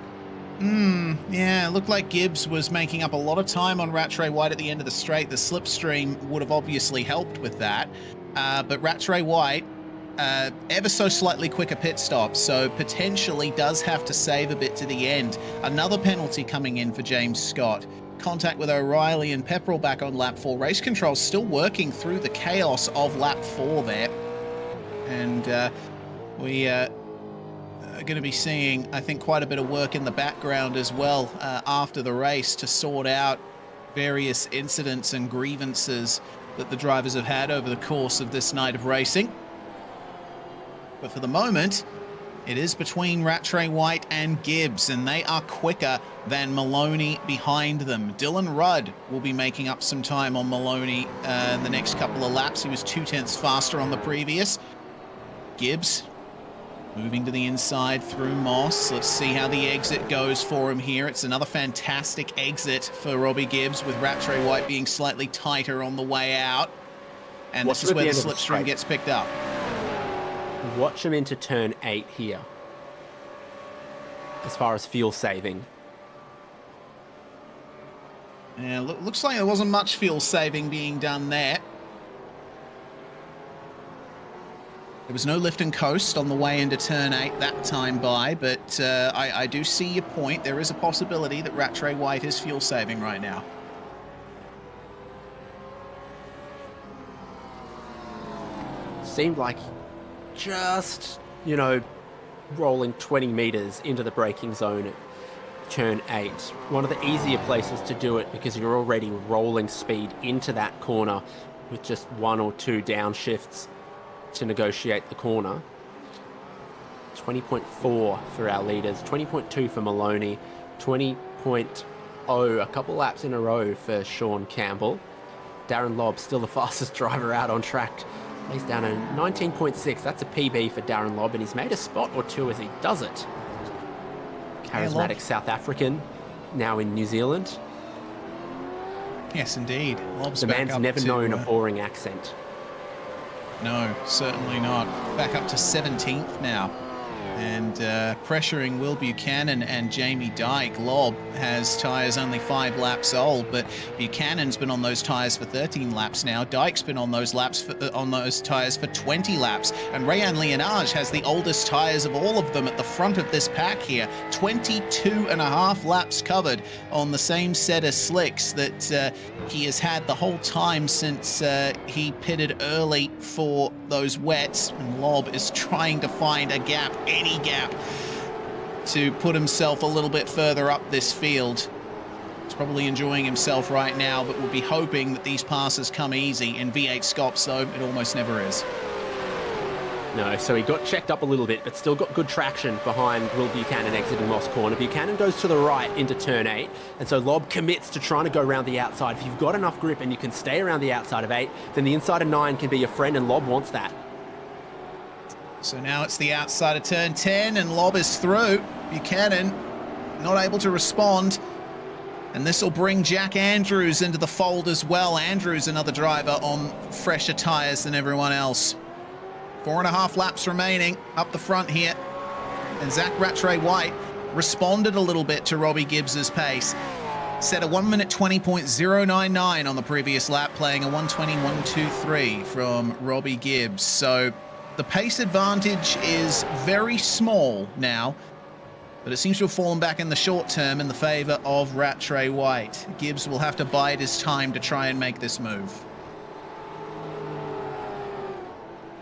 Yeah, it looked like Gibbs was making up a lot of time on Rattray White at the end of the straight. The slipstream would have obviously helped with that. But Rattray White, ever so slightly quicker pit stop, so potentially does have to save a bit to the end. Another penalty coming in for James Scott. Contact with O'Reilly and Pepperell back on lap 4. Race control still working through the chaos of lap 4 there. And we going to be seeing, I think, quite a bit of work in the background as well after the race to sort out various incidents and grievances that the drivers have had over the course of this night of racing. But for the moment, it is between Rattray White and Gibbs, and they are quicker than Maloney behind them. Dylan Rudd will be making up some time on Maloney in the next couple of laps. He was 2/10 faster on the previous. Gibbs moving to the inside through Moss. Let's see how the exit goes for him here. It's another fantastic exit for Robbie Gibbs, with Rattray White being slightly tighter on the way out. And this is where the slipstream gets picked up. Watch him into turn 8 here, as far as fuel saving. Yeah, looks like there wasn't much fuel saving being done there. There was no lift and coast on the way into turn 8 that time by, but I do see your point. There is a possibility that Rattray White is fuel saving right now. Seemed like just, rolling 20 meters into the braking zone at turn 8. One of the easier places to do it, because you're already rolling speed into that corner with just 1 or 2 downshifts to negotiate the corner. 20.4 for our leaders, 20.2 for Maloney, 20.0 a couple laps in a row for Sean Campbell. Darren Lobb still the fastest driver out on track. He's down to 19.6. That's a PB for Darren Lobb, and he's made a spot or two as he does it. Charismatic South African, now in New Zealand. Yes, indeed. Lobb's the man's never known a boring accent. No, certainly not. Back up to 17th now. And pressuring Will Buchanan and Jamie Dyke. Lobb has tyres only 5 laps old, but Buchanan's been on those tyres for 13 laps now. Dyke's been on those tyres for 20 laps. And Rayan Leonage has the oldest tyres of all of them at the front of this pack here. 22.5 laps covered on the same set of slicks that he has had the whole time since he pitted early for those wets. And Lobb is trying to find a gap, any gap, to put himself a little bit further up this field. He's probably enjoying himself right now, but we'll be hoping that these passes come easy. In V8SCOPS, though, it almost never is. No, so he got checked up a little bit, but still got good traction behind Will Buchanan exiting Moss corner. Buchanan goes to the right into turn 8, and so Lobb commits to trying to go around the outside. If you've got enough grip and you can stay around the outside of 8, then the inside of 9 can be your friend, and Lobb wants that. So now it's the outside of turn 10, and Lobb is through. Buchanan not able to respond. And this will bring Jack Andrews into the fold as well. Andrews, another driver on fresher tyres than everyone else. 4.5 laps remaining up the front here. And Zach Rattray White responded a little bit to Robbie Gibbs's pace. Set a 1 minute 20.099 on the previous lap, playing a 1:20.123 from Robbie Gibbs. So the pace advantage is very small now, but it seems to have fallen back in the short term in the favour of Rattray White. Gibbs will have to bide his time to try and make this move.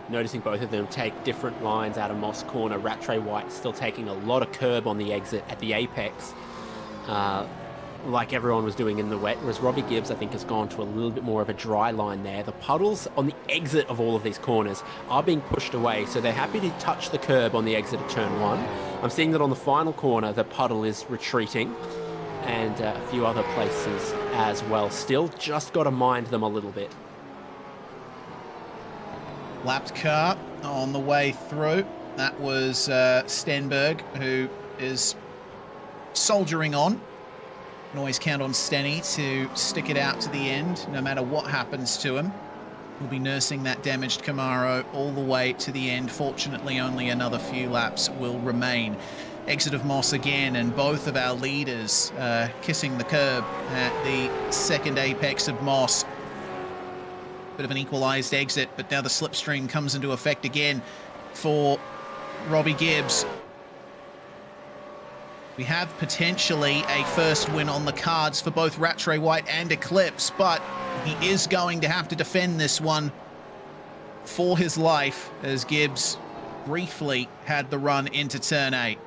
Noticing both of them take different lines out of Moss corner. Rattray White still taking a lot of curb on the exit at the apex, like everyone was doing in the wet, whereas Robbie Gibbs, I think, has gone to a little bit more of a dry line there. The puddles on the exit of all of these corners are being pushed away, so they're happy to touch the curb on the exit of turn 1. I'm seeing that on the final corner, the puddle is retreating, and a few other places as well. Still just got to mind them a little bit. Lapped car on the way through. That was Stenberg, who is soldiering on. Can always count on Stenny to stick it out to the end, no matter what happens to him. He'll be nursing that damaged Camaro all the way to the end. Fortunately, only another few laps will remain. Exit of Moss again, and both of our leaders kissing the curb at the second apex of Moss. Bit of an equalised exit, but now the slipstream comes into effect again for Robbie Gibbs. We have potentially a first win on the cards for both Rattray White and Eclipse, but he is going to have to defend this one for his life, as Gibbs briefly had the run into turn 8.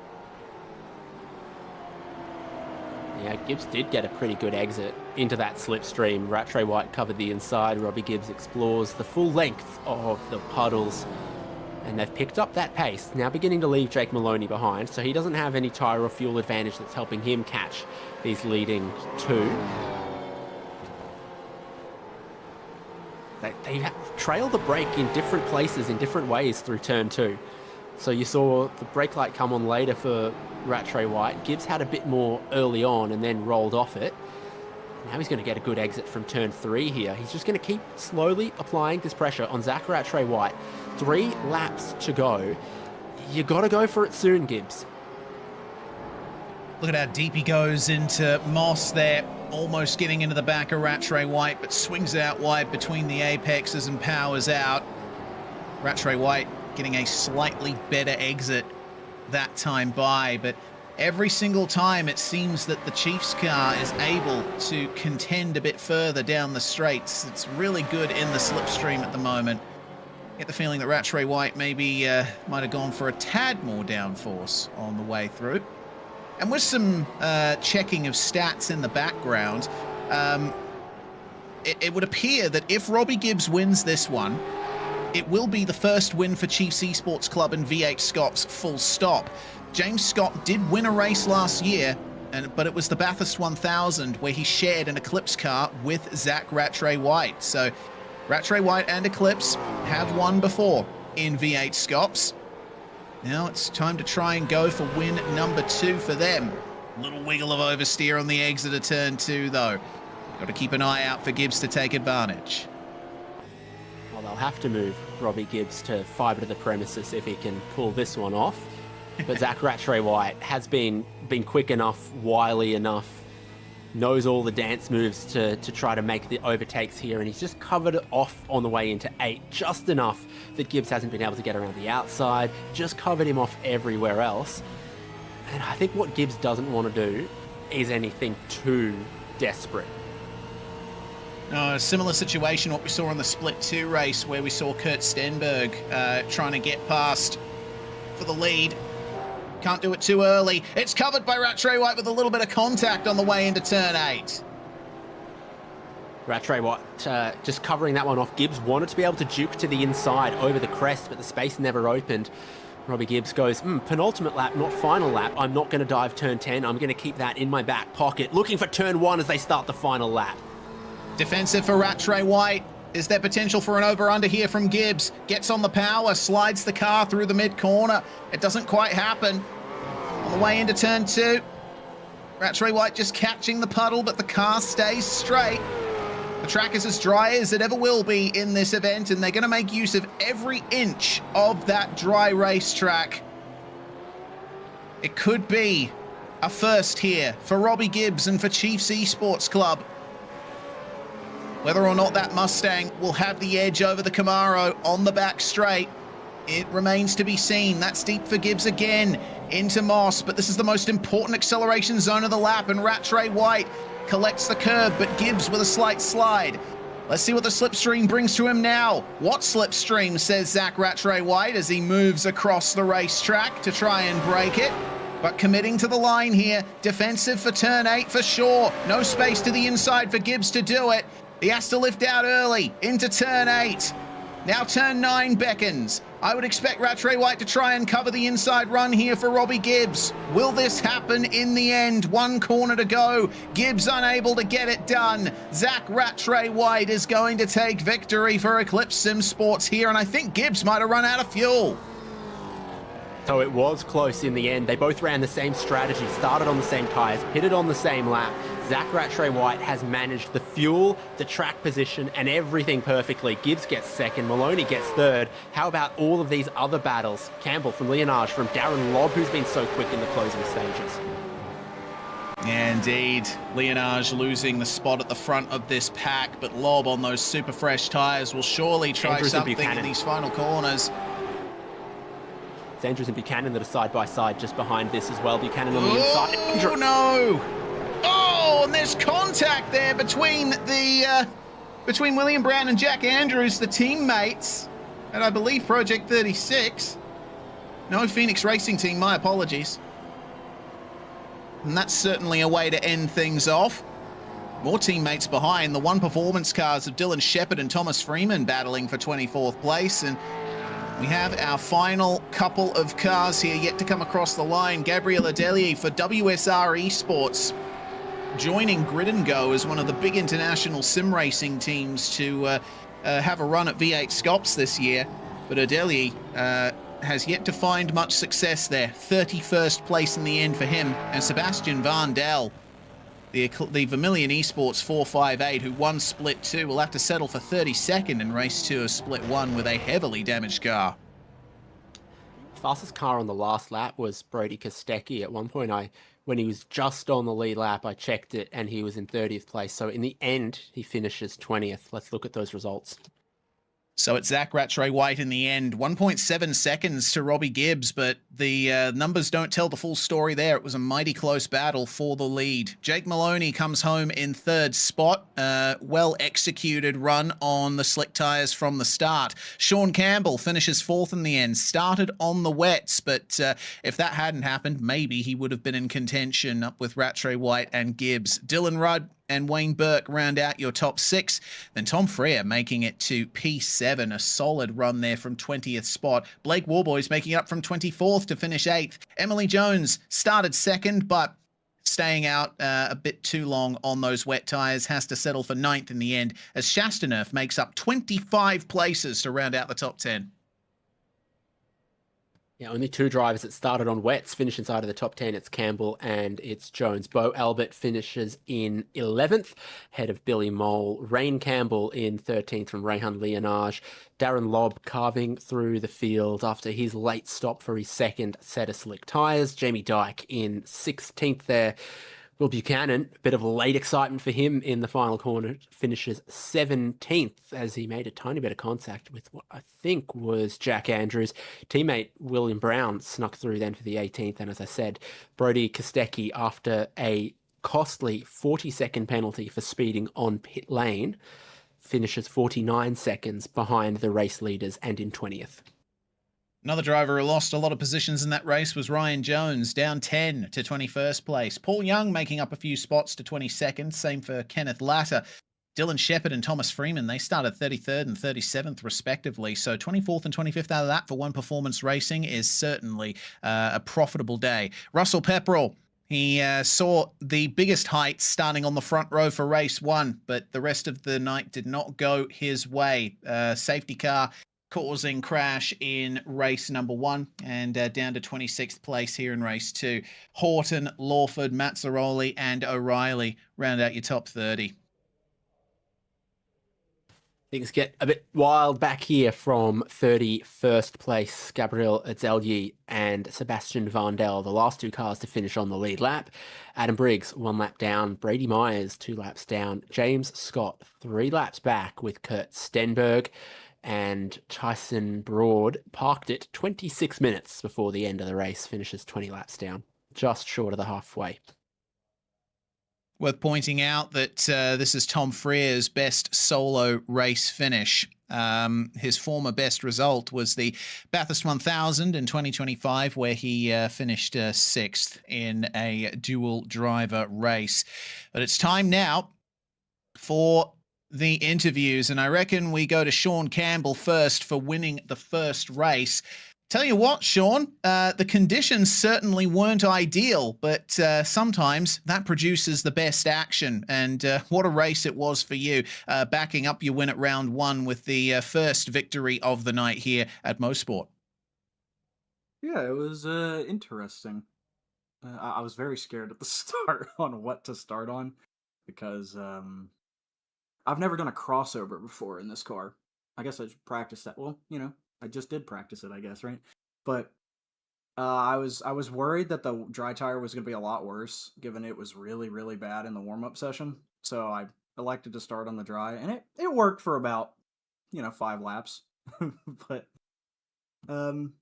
Yeah, Gibbs did get a pretty good exit into that slipstream. Rattray White covered the inside. Robbie Gibbs explores the full length of the puddles. And they've picked up that pace, now beginning to leave Jake Maloney behind, so he doesn't have any tyre or fuel advantage that's helping him catch these leading two. They trail the brake in different places, in different ways through turn 2. So you saw the brake light come on later for Rattray White. Gibbs had a bit more early on and then rolled off it. Now he's going to get a good exit from turn 3 here. He's just going to keep slowly applying this pressure on Zach Rattray White. 3 laps to go. You got to go for it soon, Gibbs. Look at how deep he goes into Moss there, almost getting into the back of Rattray White, but swings it out wide between the apexes and powers out. Rattray White getting a slightly better exit that time by, but every single time it seems that the Chiefs car is able to contend a bit further down the straights. It's really good in the slipstream at the moment. Get the feeling that Rattray White maybe might have gone for a tad more downforce on the way through. And with some checking of stats in the background, it would appear that if Robbie Gibbs wins this one, it will be the first win for Chiefs Esports Club and V8SCOPS full stop. James Scott did win a race last year, but it was the Bathurst 1000 where he shared an Eclipse car with Zach Rattray White. So Rattray White and Eclipse have won before in V8SCOPS. Now it's time to try and go for win number 2 for them. Little wiggle of oversteer on the exit of turn 2 though. Got to keep an eye out for Gibbs to take advantage. Well, they'll have to move Robbie Gibbs to fibre to the premises if he can pull this one off. But Zach Rattray White has been quick enough, wily enough, knows all the dance moves to try to make the overtakes here, and he's just covered it off on the way into 8, just enough that Gibbs hasn't been able to get around the outside, just covered him off everywhere else. And I think what Gibbs doesn't want to do is anything too desperate. A similar situation what we saw in the Split 2 race where we saw Kurt Stenberg trying to get past for the lead. Can't do it too early. It's covered by Rattray White with a little bit of contact on the way into turn 8. Rattray White just covering that one off. Gibbs wanted to be able to juke to the inside over the crest, but the space never opened. Robbie Gibbs goes, penultimate lap, not final lap. I'm not going to dive turn 10. I'm going to keep that in my back pocket. Looking for turn 1 as they start the final lap. Defensive for Rattray White. Is there potential for an over-under here from Gibbs? Gets on the power, slides the car through the mid-corner. It doesn't quite happen. On the way into turn 2, Rattray White just catching the puddle, but the car stays straight. The track is as dry as it ever will be in this event, and they're going to make use of every inch of that dry racetrack. It could be a first here for Robbie Gibbs and for Chiefs Esports Club. Whether or not that Mustang will have the edge over the Camaro on the back straight, it remains to be seen. That's deep for Gibbs again into Moss, but this is the most important acceleration zone of the lap, and Rattray White collects the curve, but Gibbs with a slight slide. Let's see what the slipstream brings to him now. What slipstream, says Zach Rattray White as he moves across the racetrack to try and break it. But committing to the line here, defensive for turn 8 for sure. No space to the inside for Gibbs to do it. He has to lift out early into turn 8. Now turn 9 beckons. I would expect Rattray White to try and cover the inside run here for Robbie Gibbs. Will this happen in the end? 1 corner to go. Gibbs unable to get it done. Zach Rattray White is going to take victory for Eclipse Sim Sports here, and I think Gibbs might have run out of fuel. So it was close in the end. They both ran the same strategy, started on the same tyres, pitted on the same lap. Zach Rattray White has managed the fuel, the track position, and everything perfectly. Gibbs gets second, Maloney gets third. How about all of these other battles? Campbell from Leonage, from Darren Lobb, who's been so quick in the closing stages. Indeed, Leonage losing the spot at the front of this pack, but Lobb on those super fresh tyres will surely try something in these final corners. It's Andrews and Buchanan that are side by side just behind this as well. Buchanan on the inside. Oh no! Oh, and there's contact there between William Brown and Jack Andrews, the teammates, and I believe Project 36. No Phoenix Racing Team, my apologies. And that's certainly a way to end things off. More teammates behind. The one performance cars of Dylan Shepherd and Thomas Freeman battling for 24th place. And we have our final couple of cars here yet to come across the line. Gabriel Adelier for WSR Esports, joining Grid and Go as one of the big international sim racing teams to have a run at V8SCOPS this year. But Adelier has yet to find much success there. 31st place in the end for him. And Sebastian Vandel, the Vermilion Esports 458, who won Split 2, will have to settle for 32nd in Race 2 of Split 1 with a heavily damaged car. Fastest car on the last lap was Brody Kostecki. At one point, when he was just on the lead lap, I checked it and he was in 30th place. So in the end, he finishes 20th. Let's look at those results. So it's Zach Rattray-White in the end. 1.7 seconds to Robbie Gibbs, but the numbers don't tell the full story there. It was a mighty close battle for the lead. Jake Maloney comes home in third spot. Well-executed run on the slick tyres from the start. Sean Campbell finishes fourth in the end. Started on the wets, but if that hadn't happened, maybe he would have been in contention up with Rattray-White and Gibbs. Dylan Rudd and Wayne Burke round out your top six. Then Tom Freer making it to P7, a solid run there from 20th spot. Blake Warboys making up from 24th to finish 8th. Emily Jones started second, but staying out a bit too long on those wet tyres, has to settle for 9th in the end, as Chastaneuf makes up 25 places to round out the top 10. Yeah, only two drivers that started on wets finish inside of the top 10. It's Campbell and it's Jones. Bo Albert finishes in 11th, ahead of Billy Mole. Rain Campbell in 13th from Rehan Leonage. Darren Lobb carving through the field after his late stop for his second set of slick tyres. Jamie Dyke in 16th there. Will Buchanan, a bit of late excitement for him in the final corner, finishes 17th as he made a tiny bit of contact with what I think was Jack Andrews. Teammate William Brown snuck through then for the 18th. And as I said, Brody Kostecki, after a costly 40-second penalty for speeding on pit lane, finishes 49 seconds behind the race leaders and in 20th. Another driver who lost a lot of positions in that race was Ryan Jones, down 10 to 21st place. Paul Young making up a few spots to 22nd, same for Kenneth Latta. Dylan Shepherd and Thomas Freeman, they started 33rd and 37th respectively. So 24th and 25th out of that for One Performance Racing is certainly a profitable day. Russell Pepperell, he saw the biggest heights starting on the front row for race 1, but the rest of the night did not go his way. Safety car causing crash in race number 1 and down to 26th place here in race 2. Horton, Lawford, Mazzaroli and O'Reilly round out your top 30. Things get a bit wild back here from 31st place. Gabriel Adelier and Sebastian Vandel, the last two cars to finish on the lead lap. Adam Briggs, 1 lap down. Brady Myers, 2 laps down. James Scott, 3 laps back with Kurt Stenberg. And Tyson Broad parked it 26 minutes before the end of the race, finishes 20 laps down, just short of the halfway. Worth pointing out that this is Tom Freer's best solo race finish. His former best result was the Bathurst 1000 in 2025, where he finished 6th in a dual driver race. But it's time now for the interviews, and I reckon we go to Sean Campbell first for winning the first race. Tell you what, Sean, the conditions certainly weren't ideal, but sometimes that produces the best action, and what a race it was for you, backing up your win at round 1 with the first victory of the night here at Mosport. Yeah, it was interesting. I was very scared at the start on what to start on, because I've never done a crossover before in this car. I guess I should practice that. Well, I just did practice it, I guess, right? But I was worried that the dry tire was going to be a lot worse, given it was really, really bad in the warm-up session. So I elected to start on the dry, and it worked for about, 5 laps. But I'm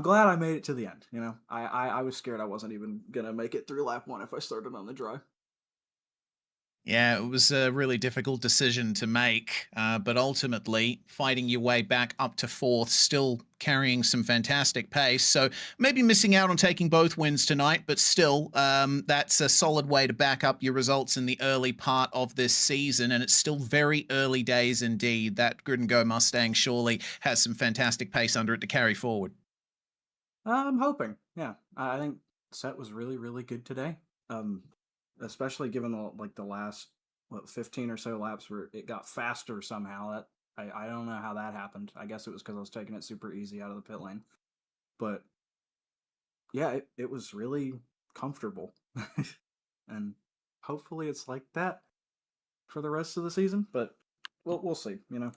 glad I made it to the end, I was scared I wasn't even going to make it through lap 1 if I started on the dry. Yeah, it was a really difficult decision to make, but ultimately fighting your way back up to fourth, still carrying some fantastic pace. So maybe missing out on taking both wins tonight, but still, that's a solid way to back up your results in the early part of this season. And it's still very early days indeed. That Grid and Go Mustang surely has some fantastic pace under it to carry forward. I'm hoping. Yeah, I think set was really, really good today. Especially given the last 15 or so laps where it got faster somehow. That I don't know how that happened. I guess it was because I was taking it super easy out of the pit lane. But yeah, it was really comfortable, and hopefully it's like that for the rest of the season. But we'll see. You know.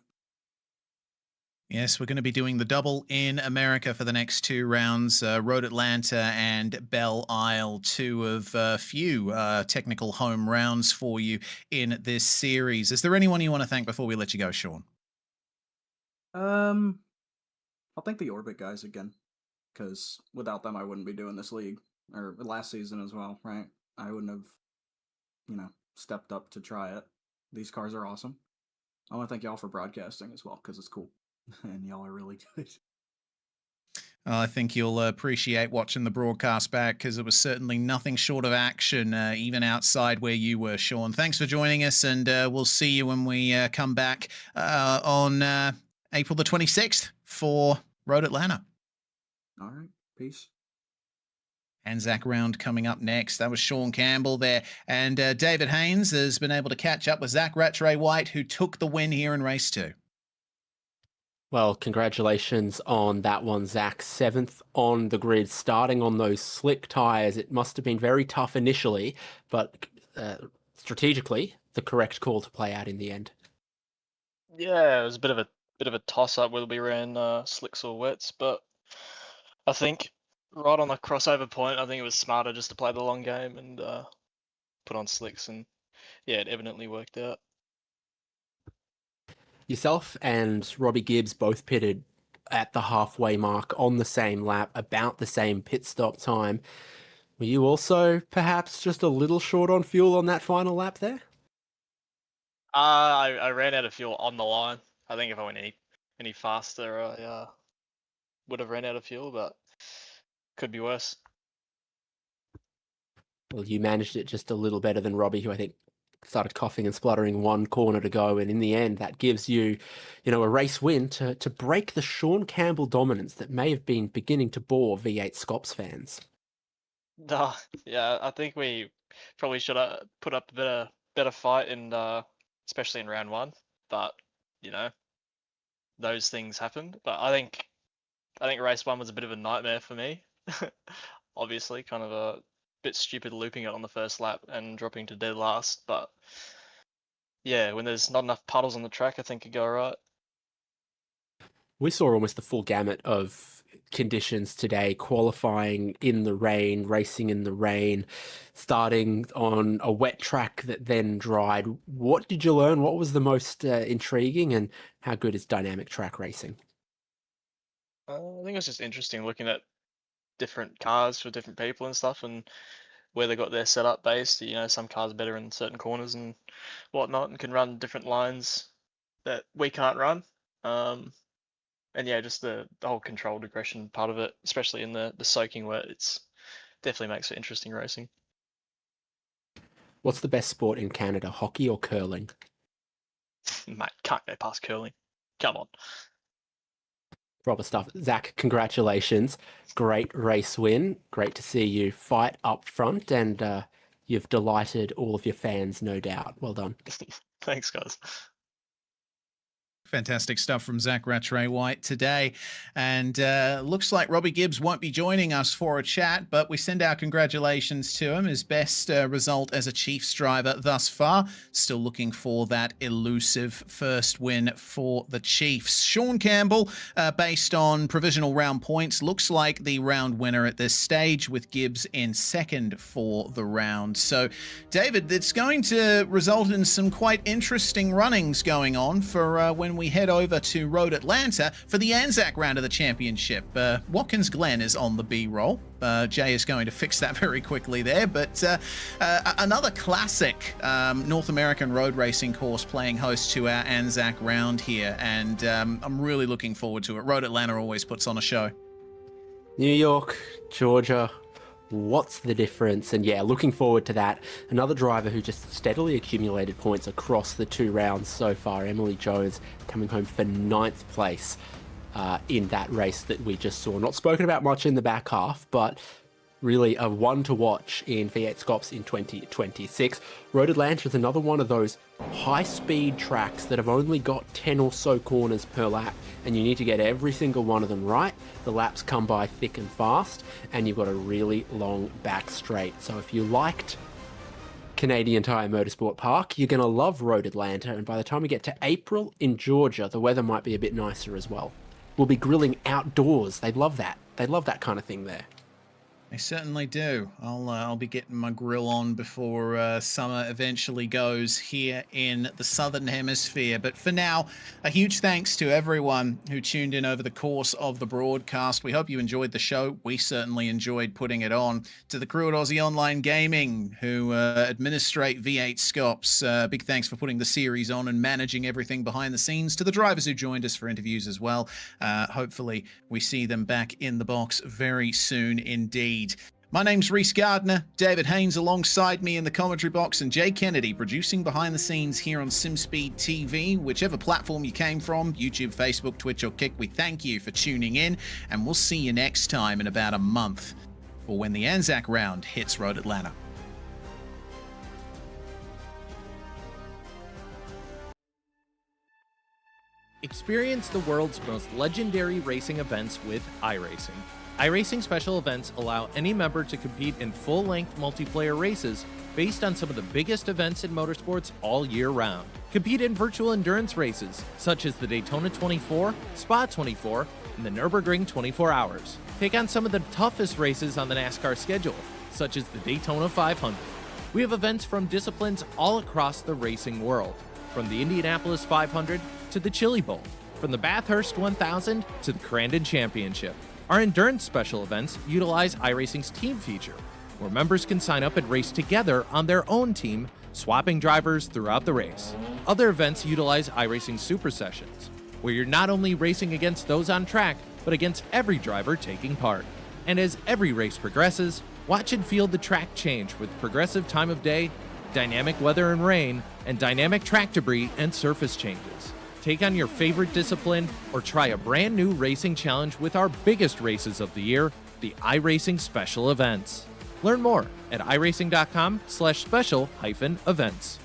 Yes, we're going to be doing the double in America for the next 2 rounds. Road Atlanta and Belle Isle, 2 of few technical home rounds for you in this series. Is there anyone you want to thank before we let you go, Sean? I'll thank the Orbit guys again, because without them I wouldn't be doing this league, or last season as well, right? I wouldn't have, stepped up to try it. These cars are awesome. I want to thank y'all for broadcasting as well, because it's cool. And y'all are really good. I think you'll appreciate watching the broadcast back because it was certainly nothing short of action, even outside where you were, Sean. Thanks for joining us, and we'll see you when we come back on April the 26th for Road Atlanta. All right. Peace. Anzac round coming up next. That was Sean Campbell there. And David Haynes has been able to catch up with Zach Rattray-White, who took the win here in race 2. Well, congratulations on that one, Zach. 7th on the grid, starting on those slick tyres. It must have been very tough initially, but strategically, the correct call to play out in the end. Yeah, it was a bit of a toss up whether we ran slicks or wets, but I think right on the crossover point, I think it was smarter just to play the long game and put on slicks, and yeah, it evidently worked out. Yourself and Robbie Gibbs both pitted at the halfway mark on the same lap, about the same pit stop time. Were you also perhaps just a little short on fuel on that final lap there? I ran out of fuel on the line. I think if I went any faster, I would have ran out of fuel, but could be worse. Well, you managed it just a little better than Robbie, who I think started coughing and spluttering one corner to go, and in the end that gives you a race win to break the Sean Campbell dominance that may have been beginning to bore V8SCOPS fans. Yeah, I think we probably should have put up a better fight, and especially in round 1, but those things happened. But I think race 1 was a bit of a nightmare for me. Obviously, kind of a bit stupid looping it on the first lap and dropping to dead last, but yeah, when there's not enough puddles on the track, I think it go alright. We saw almost the full gamut of conditions today, qualifying in the rain, racing in the rain, starting on a wet track that then dried. What did you learn? What was the most intriguing, and how good is dynamic track racing? I think it's just interesting looking at different cars for different people and stuff, and where they got their setup based. Some cars are better in certain corners and whatnot, and can run different lines that we can't run. And yeah, just the whole controlled aggression part of it, especially in the soaking wet, it's definitely makes for interesting racing. What's the best sport in Canada, hockey or curling? Mate, can't go past curling. Come on. Proper stuff. Zach, congratulations. Great race win. Great to see you fight up front, and you've delighted all of your fans, no doubt. Well done. Thanks, guys. Fantastic stuff from Zach Rattray-White today. And looks like Robbie Gibbs won't be joining us for a chat, but we send our congratulations to him. His best result as a Chiefs driver thus far. Still looking for that elusive first win for the Chiefs. Sean Campbell, based on provisional round points, looks like the round winner at this stage, with Gibbs in second for the round. So, David, it's going to result in some quite interesting runnings going on for when we head over to Road Atlanta for the Anzac round of the championship. Watkins Glen is on the B-roll. Jay is going to fix that very quickly there, but another classic North American road racing course playing host to our Anzac round here, and I'm really looking forward to it. Road Atlanta always puts on a show. New York, Georgia, what's the difference? And yeah, looking forward to that. Another driver who just steadily accumulated points across the 2 rounds so far, Emily Jones, coming home for 9th place in that race that we just saw. Not spoken about much in the back half, but really a one to watch in V8SCOPS in 2026. Road Atlanta is another one of those high-speed tracks that have only got 10 or so corners per lap, and you need to get every single one of them right. The laps come by thick and fast, and you've got a really long back straight. So if you liked Canadian Tire Motorsport Park, you're going to love Road Atlanta, and by the time we get to April in Georgia, the weather might be a bit nicer as well. We'll be grilling outdoors. They love that. They love that kind of thing there. They certainly do. I'll be getting my grill on before summer eventually goes here in the Southern Hemisphere. But for now, a huge thanks to everyone who tuned in over the course of the broadcast. We hope you enjoyed the show. We certainly enjoyed putting it on. To the crew at Aussie Online Gaming who administrate V8SCOPS, big thanks for putting the series on and managing everything behind the scenes. To the drivers who joined us for interviews as well. Hopefully we see them back in the box very soon indeed. My name's Reese Gardner, David Haynes alongside me in the commentary box, and Jay Kennedy producing behind the scenes here on SimSpeed TV. Whichever platform you came from, YouTube, Facebook, Twitch, or Kick, we thank you for tuning in, and we'll see you next time in about a month for when the Anzac round hits Road Atlanta. Experience the world's most legendary racing events with iRacing. iRacing special events allow any member to compete in full-length multiplayer races based on some of the biggest events in motorsports all year round. Compete in virtual endurance races, such as the Daytona 24, Spa 24, and the Nürburgring 24 Hours. Take on some of the toughest races on the NASCAR schedule, such as the Daytona 500. We have events from disciplines all across the racing world, from the Indianapolis 500 to the Chili Bowl, from the Bathurst 1000 to the Crandon Championship. Our endurance special events utilize iRacing's team feature, where members can sign up and race together on their own team, swapping drivers throughout the race. Other events utilize iRacing Super Sessions, where you're not only racing against those on track, but against every driver taking part. And as every race progresses, watch and feel the track change with progressive time of day, dynamic weather and rain, and dynamic track debris and surface changes. Take on your favorite discipline or try a brand new racing challenge with our biggest races of the year, the iRacing Special Events. Learn more at iRacing.com/special-events.